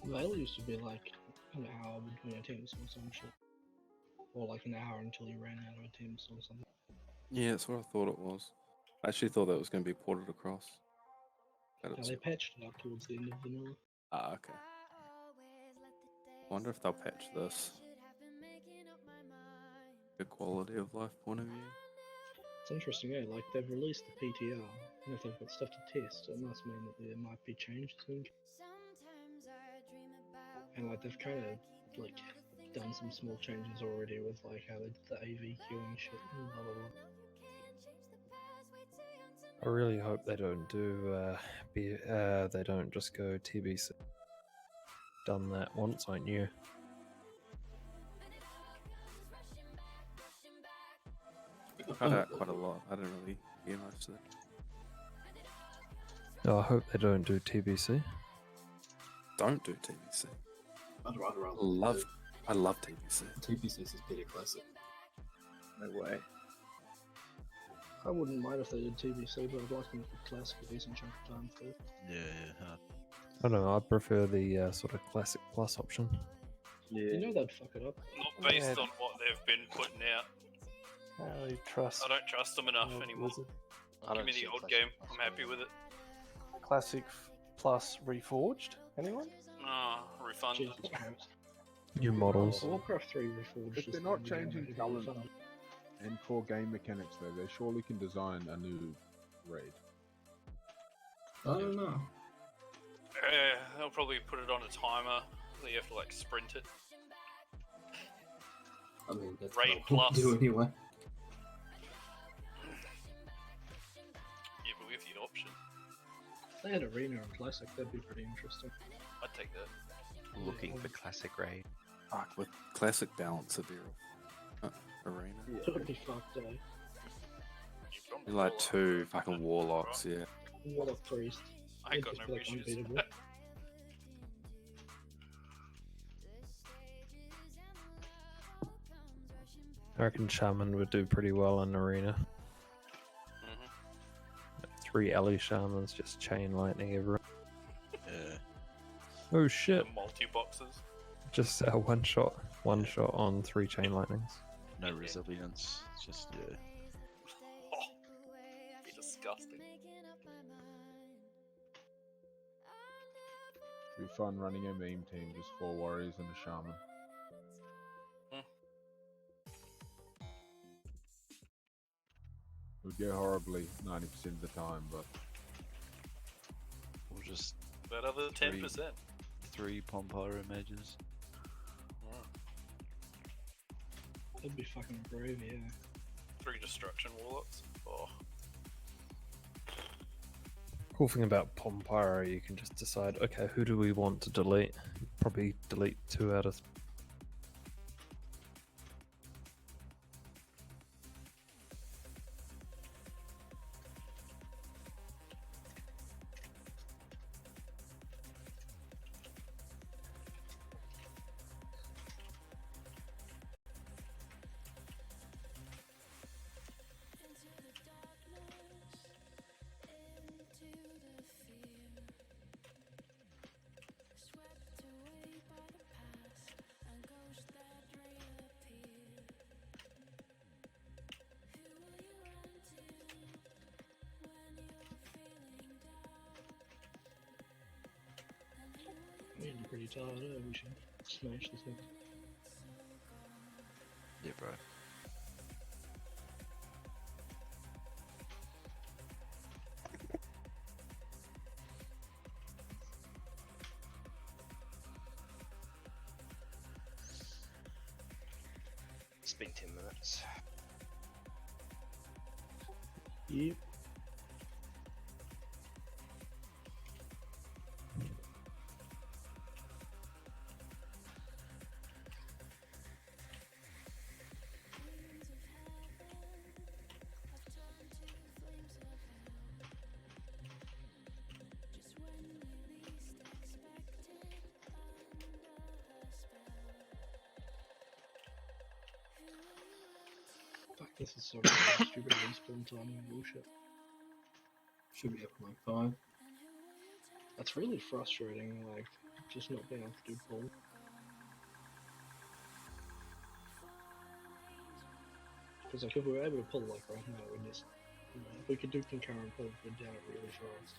Speaker 5: Vale used to be like an hour between attempts or some shit. Or like an hour until you ran out of attempts or something.
Speaker 8: Yeah, that's what I thought it was. I actually thought that was going to be ported across. But
Speaker 5: Now
Speaker 8: it's
Speaker 5: they patched it up towards the end of vanilla.
Speaker 8: Ah, okay. Wonder if they'll patch this. Good quality of life point of view.
Speaker 5: It's interesting, eh? Like they've released the PTR, and if they've got stuff to test, it must mean that there might be changes. And like they've kind of like done some small changes already with like how they did the AV queuing shit and blah blah blah.
Speaker 6: I really hope they don't do they don't just go TBC. Done that once, I knew.
Speaker 8: Cut out quite a lot. I didn't really hear much of it.
Speaker 6: No, I hope they don't do TBC.
Speaker 8: Don't do TBC.
Speaker 7: I'd rather
Speaker 8: I love TBC.
Speaker 7: TBC is better classic.
Speaker 22: No way.
Speaker 5: I wouldn't mind if they did TBC, but I'd like them to put classic a decent chunk of time first.
Speaker 13: Yeah.
Speaker 6: I don't know, I prefer the sort of classic plus option.
Speaker 22: Yeah.
Speaker 5: You know they'd fuck it up.
Speaker 23: Not based on what they've been putting out.
Speaker 22: I really trust.
Speaker 23: I don't trust them enough anymore. Give me the old game. I'm happy with it.
Speaker 18: Classic plus reforged. Anyone?
Speaker 23: Refund.
Speaker 5: Jesus Christ.
Speaker 6: New models.
Speaker 5: Warcraft 3 Reforged.
Speaker 22: If they're not changing talent and core game mechanics, though, they surely can design a new raid.
Speaker 7: I don't know.
Speaker 23: They'll probably put it on a timer. So you have to like sprint it.
Speaker 7: I mean, that's
Speaker 23: Raid
Speaker 7: kind of what we
Speaker 23: plus.
Speaker 7: do anyway.
Speaker 23: Yeah, but with the option,
Speaker 5: If they had Arena and Classic, that'd be pretty interesting.
Speaker 23: I'd take that.
Speaker 10: Looking for classic raid.
Speaker 8: Fuck, with classic balance of your arena.
Speaker 5: That would be fucked, eh?
Speaker 8: You're like two fucking warlocks, yeah.
Speaker 5: Warlock Priest.
Speaker 23: I ain't got
Speaker 5: It'd
Speaker 23: no
Speaker 5: just be, like,
Speaker 23: issues.
Speaker 5: unbeatable.
Speaker 6: I reckon Shaman would do pretty well in Arena. 3 alley Shamans just chain lightning everyone.
Speaker 10: Yeah.
Speaker 6: Oh shit.
Speaker 23: Multi boxes.
Speaker 6: Just one shot on 3 chain lightnings.
Speaker 13: No resilience. It's just yeah.
Speaker 23: Oh, be disgusting.
Speaker 22: It'd be fun running a meme team, just 4 warriors and a shaman. It would go horribly 90% of the time, but
Speaker 13: Or just
Speaker 23: That other 10%.
Speaker 13: 3 Pompyro mages.
Speaker 5: That'd be fucking gravy, yeah.
Speaker 23: 3 destruction warlocks. Oh.
Speaker 6: Cool thing about Pompyro, you can just decide, okay, who do we want to delete? Probably delete 2 out of
Speaker 5: I'm getting pretty tired, we should smash this thing.
Speaker 13: Yeah, bro.
Speaker 14: It's been 10 minutes.
Speaker 5: Yep. Fuck, this is so stupid respawn timing bullshit.
Speaker 7: Should be up to like 5.
Speaker 5: That's really frustrating, like, just not being able to do pull. Because, like, if we were able to pull, like, right now, we just, you know, if we could do concurrent pull, we'd down it really fast.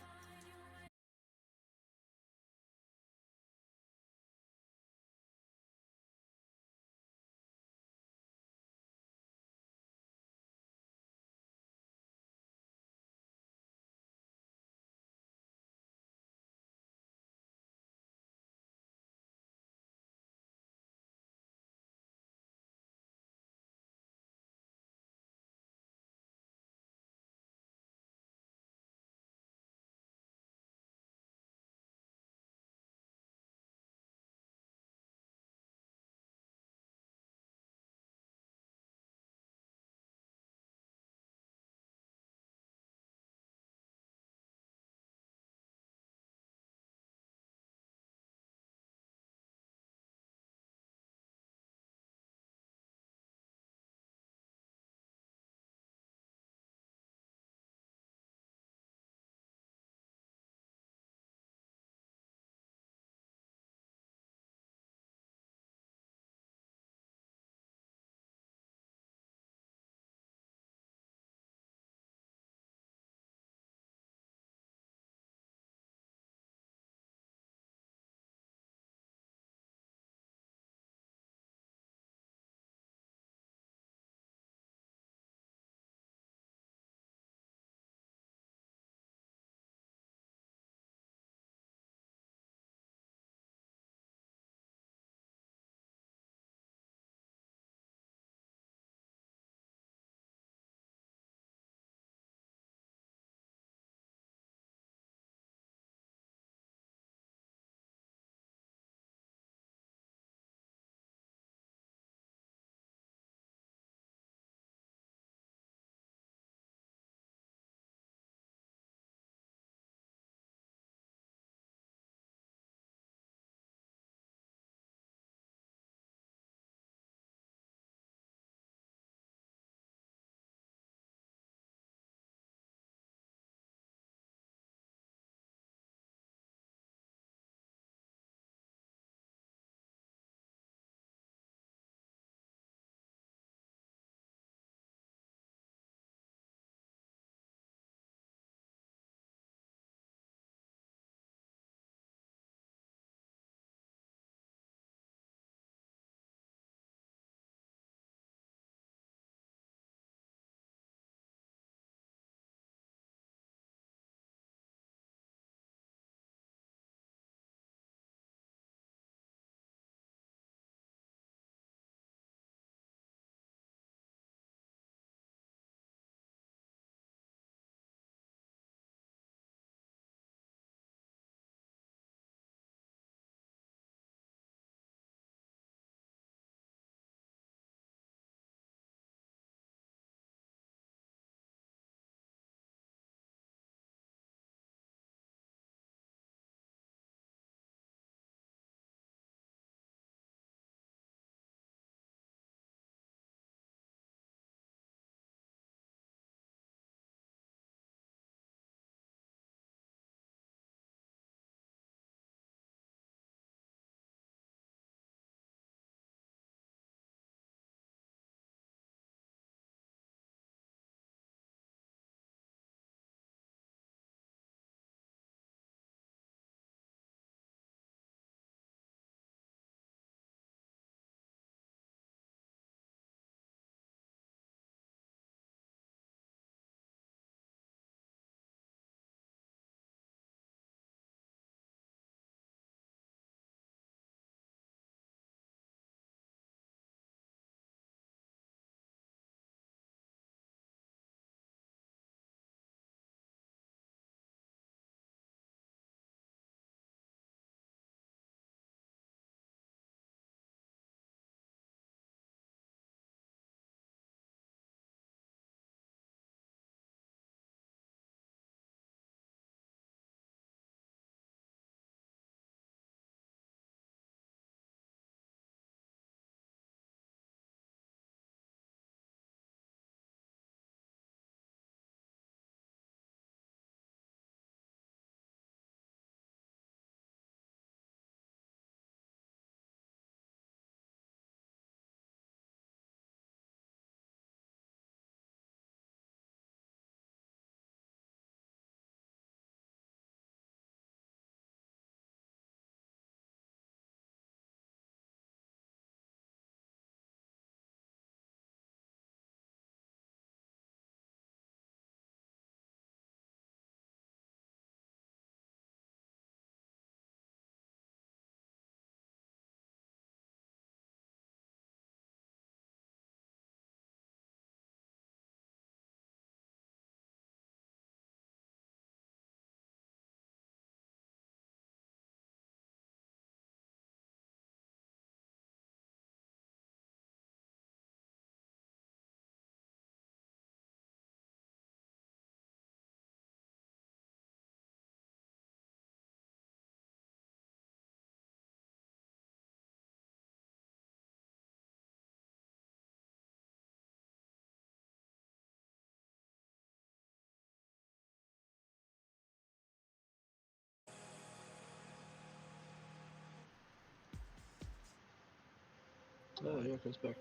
Speaker 5: Oh yeah, it goes back.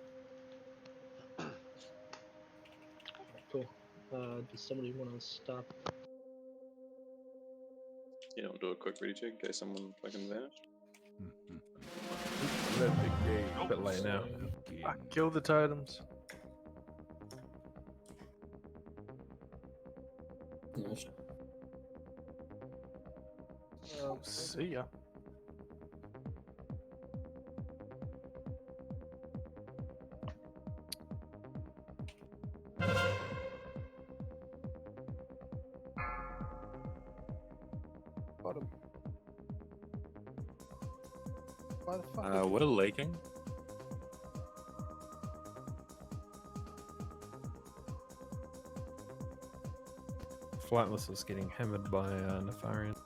Speaker 5: Cool. Does somebody want to start?
Speaker 8: Yeah, I'll do a quick ready check in case someone fucking vanished.
Speaker 22: A bit late now.
Speaker 18: Kill the totems. See ya.
Speaker 3: Bottom. Why the fuck?
Speaker 8: What are leaking?
Speaker 6: Flightless is getting hammered by Nefarian.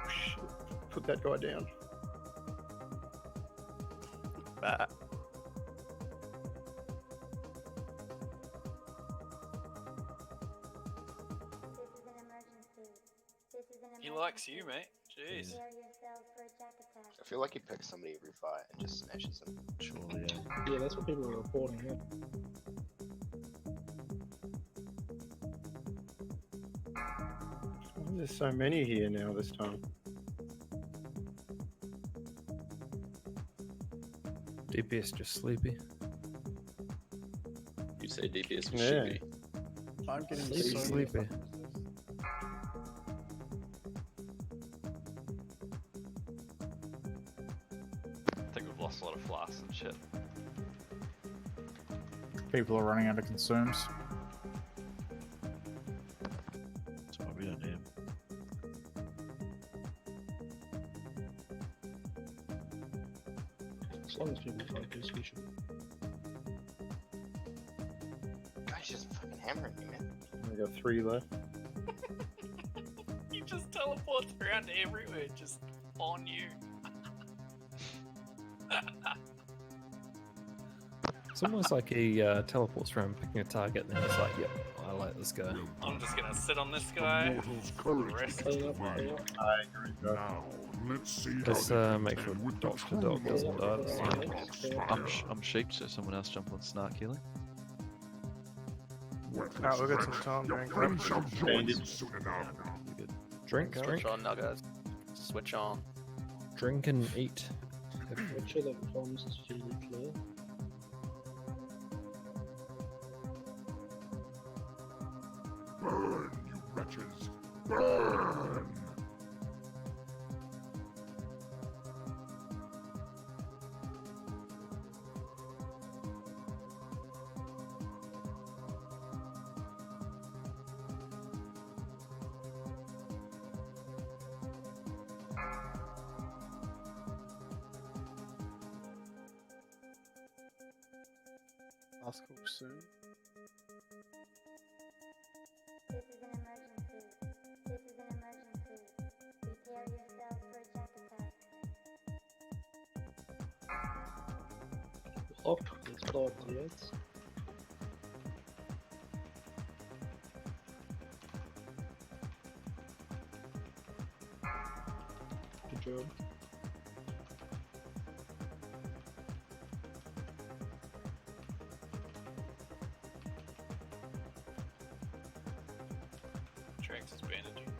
Speaker 19: Shit. Put that guy down.
Speaker 14: Bah.
Speaker 23: He likes you, mate. Jeez.
Speaker 11: I feel like he picks somebody every fight and just smashes them.
Speaker 13: Sure, yeah.
Speaker 5: Yeah, that's what people are reporting. Yeah.
Speaker 19: There's so many here now this time.
Speaker 6: DPS just sleepy.
Speaker 8: You say DPS was
Speaker 19: Yeah.
Speaker 8: sheepy.
Speaker 3: I'm getting
Speaker 6: Sleepy,
Speaker 3: so
Speaker 6: sleepy.
Speaker 12: I think we've lost a lot of flasks and shit.
Speaker 1: People are running out of consumes.
Speaker 13: So we don't need him.
Speaker 5: As long as people focus, we should.
Speaker 11: Guy's just fucking hammering me, man.
Speaker 19: We got 3 left.
Speaker 23: He just teleports around everywhere, just on you.
Speaker 6: It's almost like he teleports around picking a target and then he's like, yep, I like this guy.
Speaker 23: I'm just gonna sit on this guy. Rest.
Speaker 19: I agree.
Speaker 24: Now, let's see
Speaker 6: Let's
Speaker 24: how
Speaker 6: make sure Dr. Dog doesn't die this time.
Speaker 13: I'm sheep, so someone else jump on Snark healing.
Speaker 18: Alright, we've got some time.
Speaker 24: Your
Speaker 18: Drink
Speaker 24: friend
Speaker 18: up.
Speaker 24: shall join you soon enough.
Speaker 6: Drink, drink,
Speaker 16: Switch on now, guys. Switch on.
Speaker 6: drink and eat.
Speaker 5: Make sure that comms is fairly clear.
Speaker 24: Burn, you wretches! Burn!
Speaker 3: Last call soon.
Speaker 2: This is an emergency. This is an emergency. Prepare yourself for a jack attack.
Speaker 5: Loaf, let's blow up the heads. Good job.
Speaker 23: Drax is bandaging.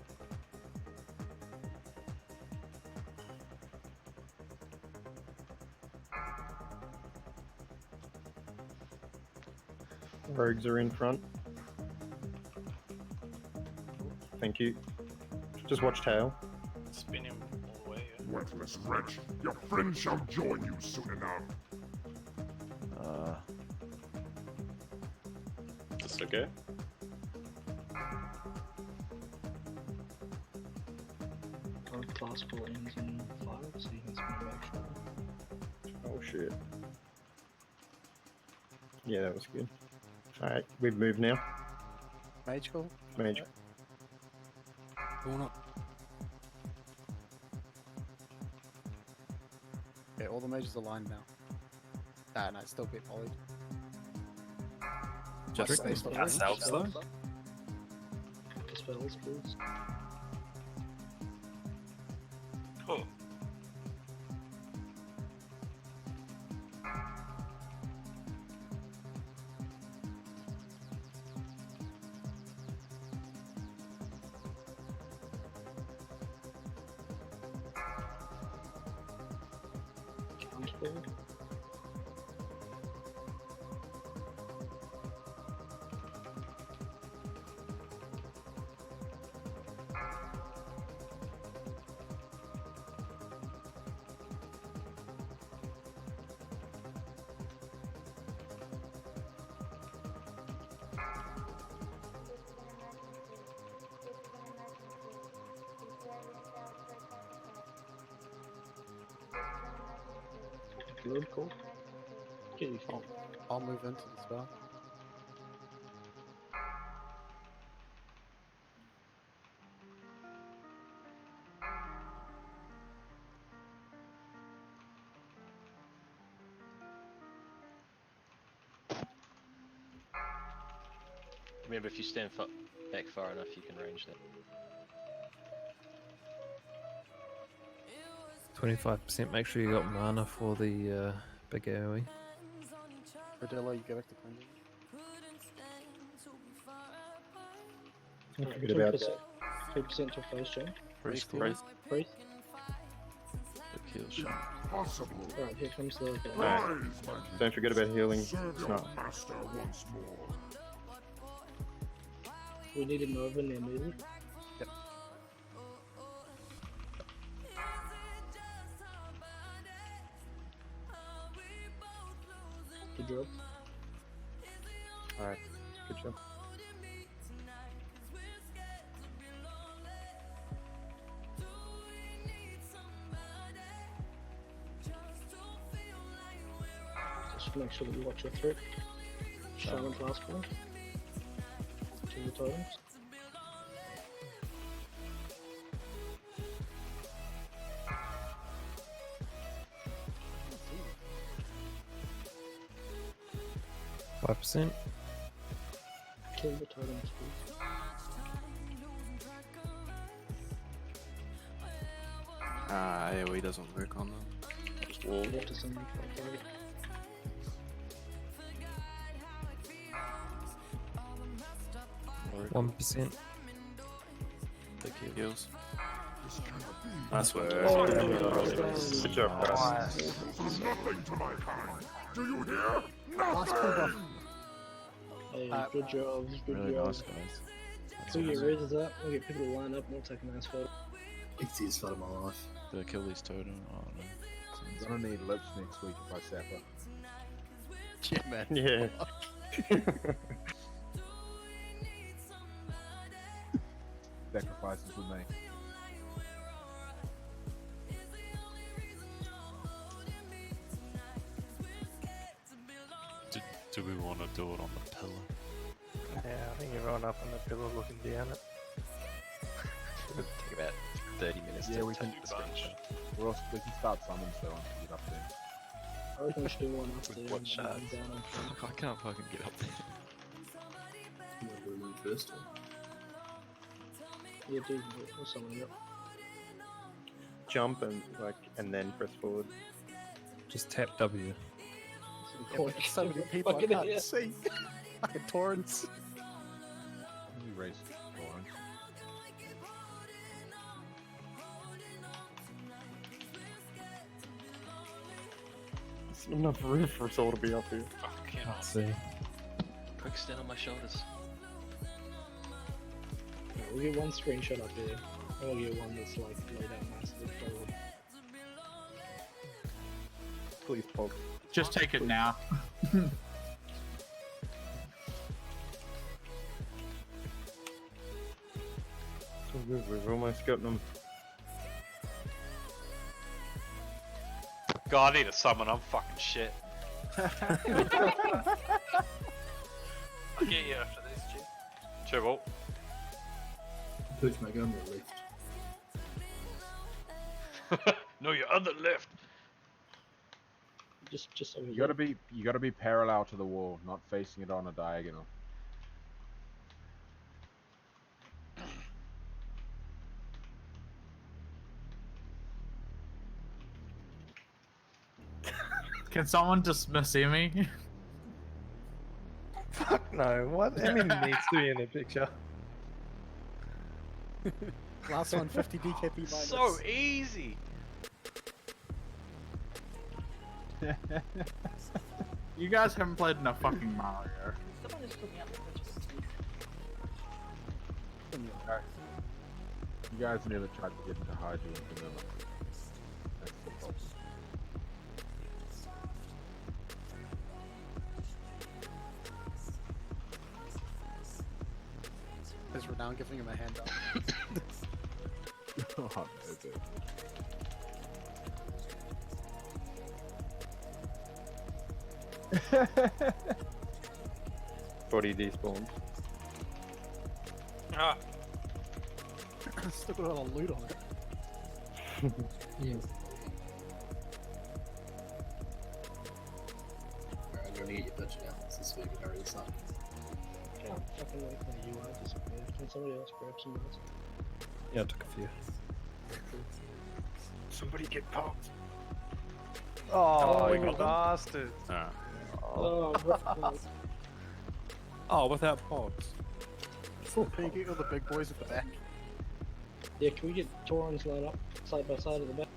Speaker 19: Rogues are in front. Thank you. Just watch tail.
Speaker 23: Spin him all the way. Yeah.
Speaker 24: Worthless wretch, your friend shall join you soon enough.
Speaker 8: Is this okay?
Speaker 5: Current class 4 ends in 5, so you can spin it back shortly.
Speaker 19: Oh shit. Yeah, that was good. Alright, we've moved now.
Speaker 3: Mage call?
Speaker 19: Mage.
Speaker 3: Going up. Yeah, all the mages are lined now. Ah, no, it's still a bit volleyed.
Speaker 8: Just
Speaker 3: based on
Speaker 8: ourselves though?
Speaker 5: Spells, please.
Speaker 23: Cool.
Speaker 5: forward. Load call. Get you fine.
Speaker 3: I'll move into the spell.
Speaker 10: Remember, if you stand back far enough, you can range that.
Speaker 6: 25%. Make sure you got mana for the big AoE.
Speaker 3: Rodella, you go back to cleansing.
Speaker 5: Okay,
Speaker 19: Forget about that.
Speaker 5: 3% to face jump.
Speaker 13: Priest.
Speaker 5: Priest.
Speaker 13: The kill shot.
Speaker 24: Possible.
Speaker 5: Alright, here comes the.
Speaker 19: Alright. Don't forget about healing.
Speaker 24: Serve
Speaker 19: It's
Speaker 24: your
Speaker 19: not.
Speaker 24: master once more.
Speaker 5: We need him over near me.
Speaker 3: Yep.
Speaker 5: Good job.
Speaker 19: Alright. Good job.
Speaker 5: Just make sure that you watch your threat. Silent last point. To the totems.
Speaker 6: %.
Speaker 5: Kill the totems, please.
Speaker 8: AoE doesn't work on them.
Speaker 5: You have to send them to that target.
Speaker 6: Or 1%.
Speaker 13: The kill.
Speaker 8: Kills. Nice work.
Speaker 19: Good job, guys.
Speaker 24: There's nothing to my kind. Do you hear?
Speaker 3: Last pull buff.
Speaker 5: Hey, good job. Good
Speaker 13: Really
Speaker 5: job.
Speaker 13: nice, guys. That's
Speaker 5: We'll get
Speaker 13: awesome.
Speaker 5: reses up, we'll get people to line up, and we'll take a nice photo.
Speaker 7: Easiest fight of my life.
Speaker 13: Do I kill these totem? Oh no.
Speaker 22: I'm gonna need lips next week if I sap her.
Speaker 3: Yeah, man.
Speaker 19: Yeah.
Speaker 22: Sacrifices with me.
Speaker 13: Do we want to do it on the pillar?
Speaker 18: Yeah, I think everyone up on the pillar looking down it.
Speaker 10: It'll take about 30 minutes
Speaker 22: Yeah,
Speaker 10: to
Speaker 22: we
Speaker 10: take
Speaker 22: can-
Speaker 10: the screenshot.
Speaker 22: We can start summons though once we get up there.
Speaker 5: I reckon we should do one up
Speaker 10: With
Speaker 5: there
Speaker 10: what
Speaker 5: and
Speaker 10: shards?
Speaker 5: one down on front.
Speaker 13: Fuck, I can't fucking get up there.
Speaker 7: You want to do one first or?
Speaker 5: Yeah, do or something up.
Speaker 19: Jump and then press forward.
Speaker 6: Just tap W.
Speaker 3: Yeah, but there's so many people I
Speaker 5: Fucking
Speaker 3: can't
Speaker 5: idiot.
Speaker 3: see. Fucking torrents.
Speaker 22: Let me raise Torrent.
Speaker 19: It's not enough room for us all to be up here.
Speaker 6: Let's see.
Speaker 10: Quick stand on my shoulders.
Speaker 5: Yeah, we'll get one screenshot up here, and we'll get one that's like laid out massively forward.
Speaker 19: Please, Pog.
Speaker 1: Just take it now.
Speaker 19: So good, we've almost got them.
Speaker 12: God, I need a summon. I'm fucking shit.
Speaker 23: I'll get you after this, Chief.
Speaker 12: Chibble.
Speaker 7: Push my gun on the left.
Speaker 12: No, your other left.
Speaker 5: Just over
Speaker 22: You
Speaker 5: here.
Speaker 22: gotta be parallel to the wall, not facing it on a diagonal.
Speaker 1: Can someone dismiss Emmy?
Speaker 18: Fuck no, what? Emmy needs to be in the picture.
Speaker 3: Last one, 50 DKP minus.
Speaker 12: So easy.
Speaker 1: You guys haven't played enough fucking Mario.
Speaker 9: Someone just put me up the
Speaker 22: You guys never tried to get into Hydra and Vanilla. That's the problem.
Speaker 3: Is Renown giving him a hand up?
Speaker 22: Oh, no, dude.
Speaker 19: 40 despawns.
Speaker 23: Ah,
Speaker 3: Still got a lot of loot on it.
Speaker 7: Yeah. Alright, I'm gonna get your picture now, since we can hurry this up.
Speaker 5: Can't fucking wait for the UI to disappear. Can somebody else grab some minutes?
Speaker 6: Yeah, I took a few.
Speaker 18: Somebody get popped.
Speaker 22: Oh,
Speaker 18: Oh,
Speaker 22: we
Speaker 18: you
Speaker 22: got them.
Speaker 18: bastard.
Speaker 8: Alright.
Speaker 5: Oh, what?
Speaker 8: Oh, without pods.
Speaker 3: Can you get all the big boys at the back?
Speaker 5: Yeah, can we get Torrens lined up side by side at the back?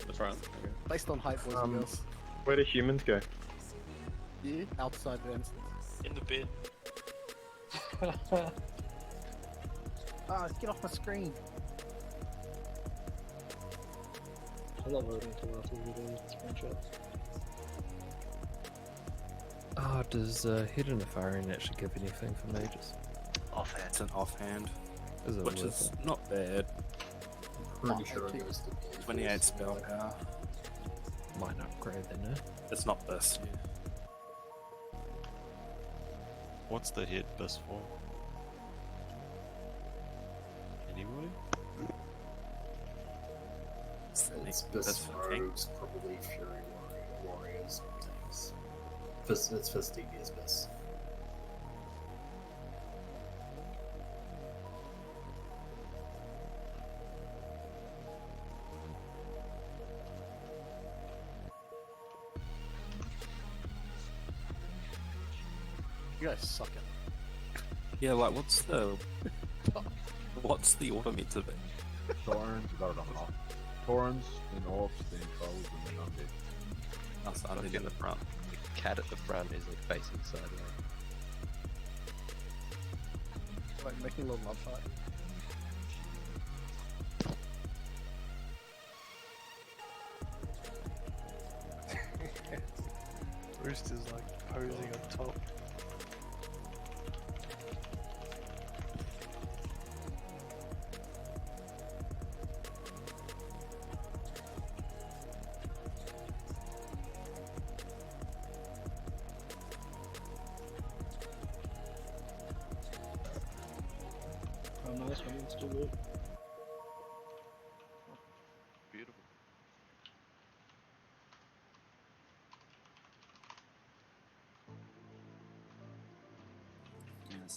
Speaker 8: The front. Okay.
Speaker 3: Based on height, boys and girls.
Speaker 19: Where do humans go?
Speaker 3: Yeah, outside the instance.
Speaker 23: in the bed.
Speaker 3: Ah, get off my screen.
Speaker 5: I'm not voting until after we do the screenshots.
Speaker 6: Ah, does hidden firing actually give anything for mages?
Speaker 14: Offhand.
Speaker 8: It's an offhand,
Speaker 6: Is it
Speaker 8: which
Speaker 6: worth
Speaker 8: is
Speaker 6: it?
Speaker 8: not bad.
Speaker 7: Pretty sure it goes to
Speaker 8: 28 spell power.
Speaker 6: Might upgrade then, eh?
Speaker 8: It's not this.
Speaker 13: What's the hit bus for? Anybody?
Speaker 7: It's
Speaker 8: That's
Speaker 7: Bis
Speaker 8: for tank.
Speaker 7: Rogues, probably Fury Warriors, tanks. It's Fist DPS Bis.
Speaker 3: You guys suck at it.
Speaker 8: Yeah, like what's the order meant to be?
Speaker 22: Torrens, you got it on off. Torrens, then Orcs, then Trolls, and then Undead.
Speaker 8: That's Undead in the front.
Speaker 10: The cat at the front is like facing sideways.
Speaker 3: Like making a little love fight.
Speaker 18: Rooster's like posing on top.
Speaker 5: Oh, nice one, it's still good.
Speaker 13: Beautiful.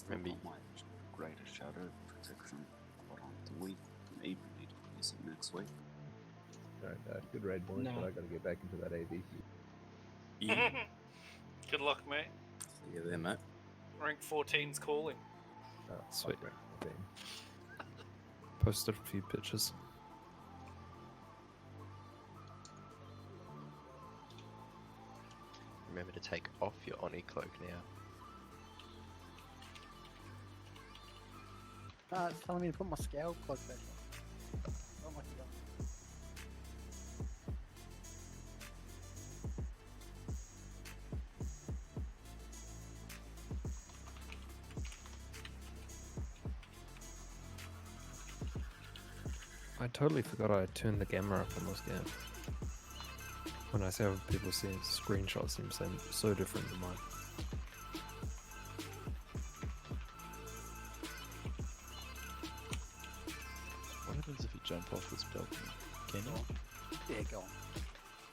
Speaker 10: Remember,
Speaker 17: greater shadow protection, but we maybe need to use it next week.
Speaker 22: Alright, good raid, boys,
Speaker 5: No.
Speaker 22: but I gotta get back into that AV.
Speaker 23: Good luck, mate.
Speaker 8: See you there, mate.
Speaker 23: Rank 14's calling.
Speaker 22: Oh,
Speaker 6: Sweet.
Speaker 22: fuck, okay.
Speaker 6: Posted a few pictures.
Speaker 10: remember to take off your Oni cloak now.
Speaker 3: Ah, it's telling me to put my scale cloak back on. Oh my god.
Speaker 6: I totally forgot I turned the camera up on this game. When I see how people see screenshots, seem so different than mine.
Speaker 13: What happens if you jump off this balcony? Can you?
Speaker 3: Yeah, go on.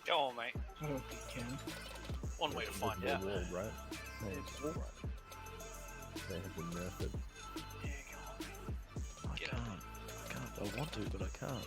Speaker 23: Go on, mate.
Speaker 5: I don't think you can.
Speaker 23: One way to find
Speaker 22: Invisible
Speaker 23: out.
Speaker 22: wall, right?
Speaker 3: Yeah, it's all right.
Speaker 22: They have been nerfed.
Speaker 23: Yeah, go on, mate.
Speaker 13: I can't. I want to, but I can't.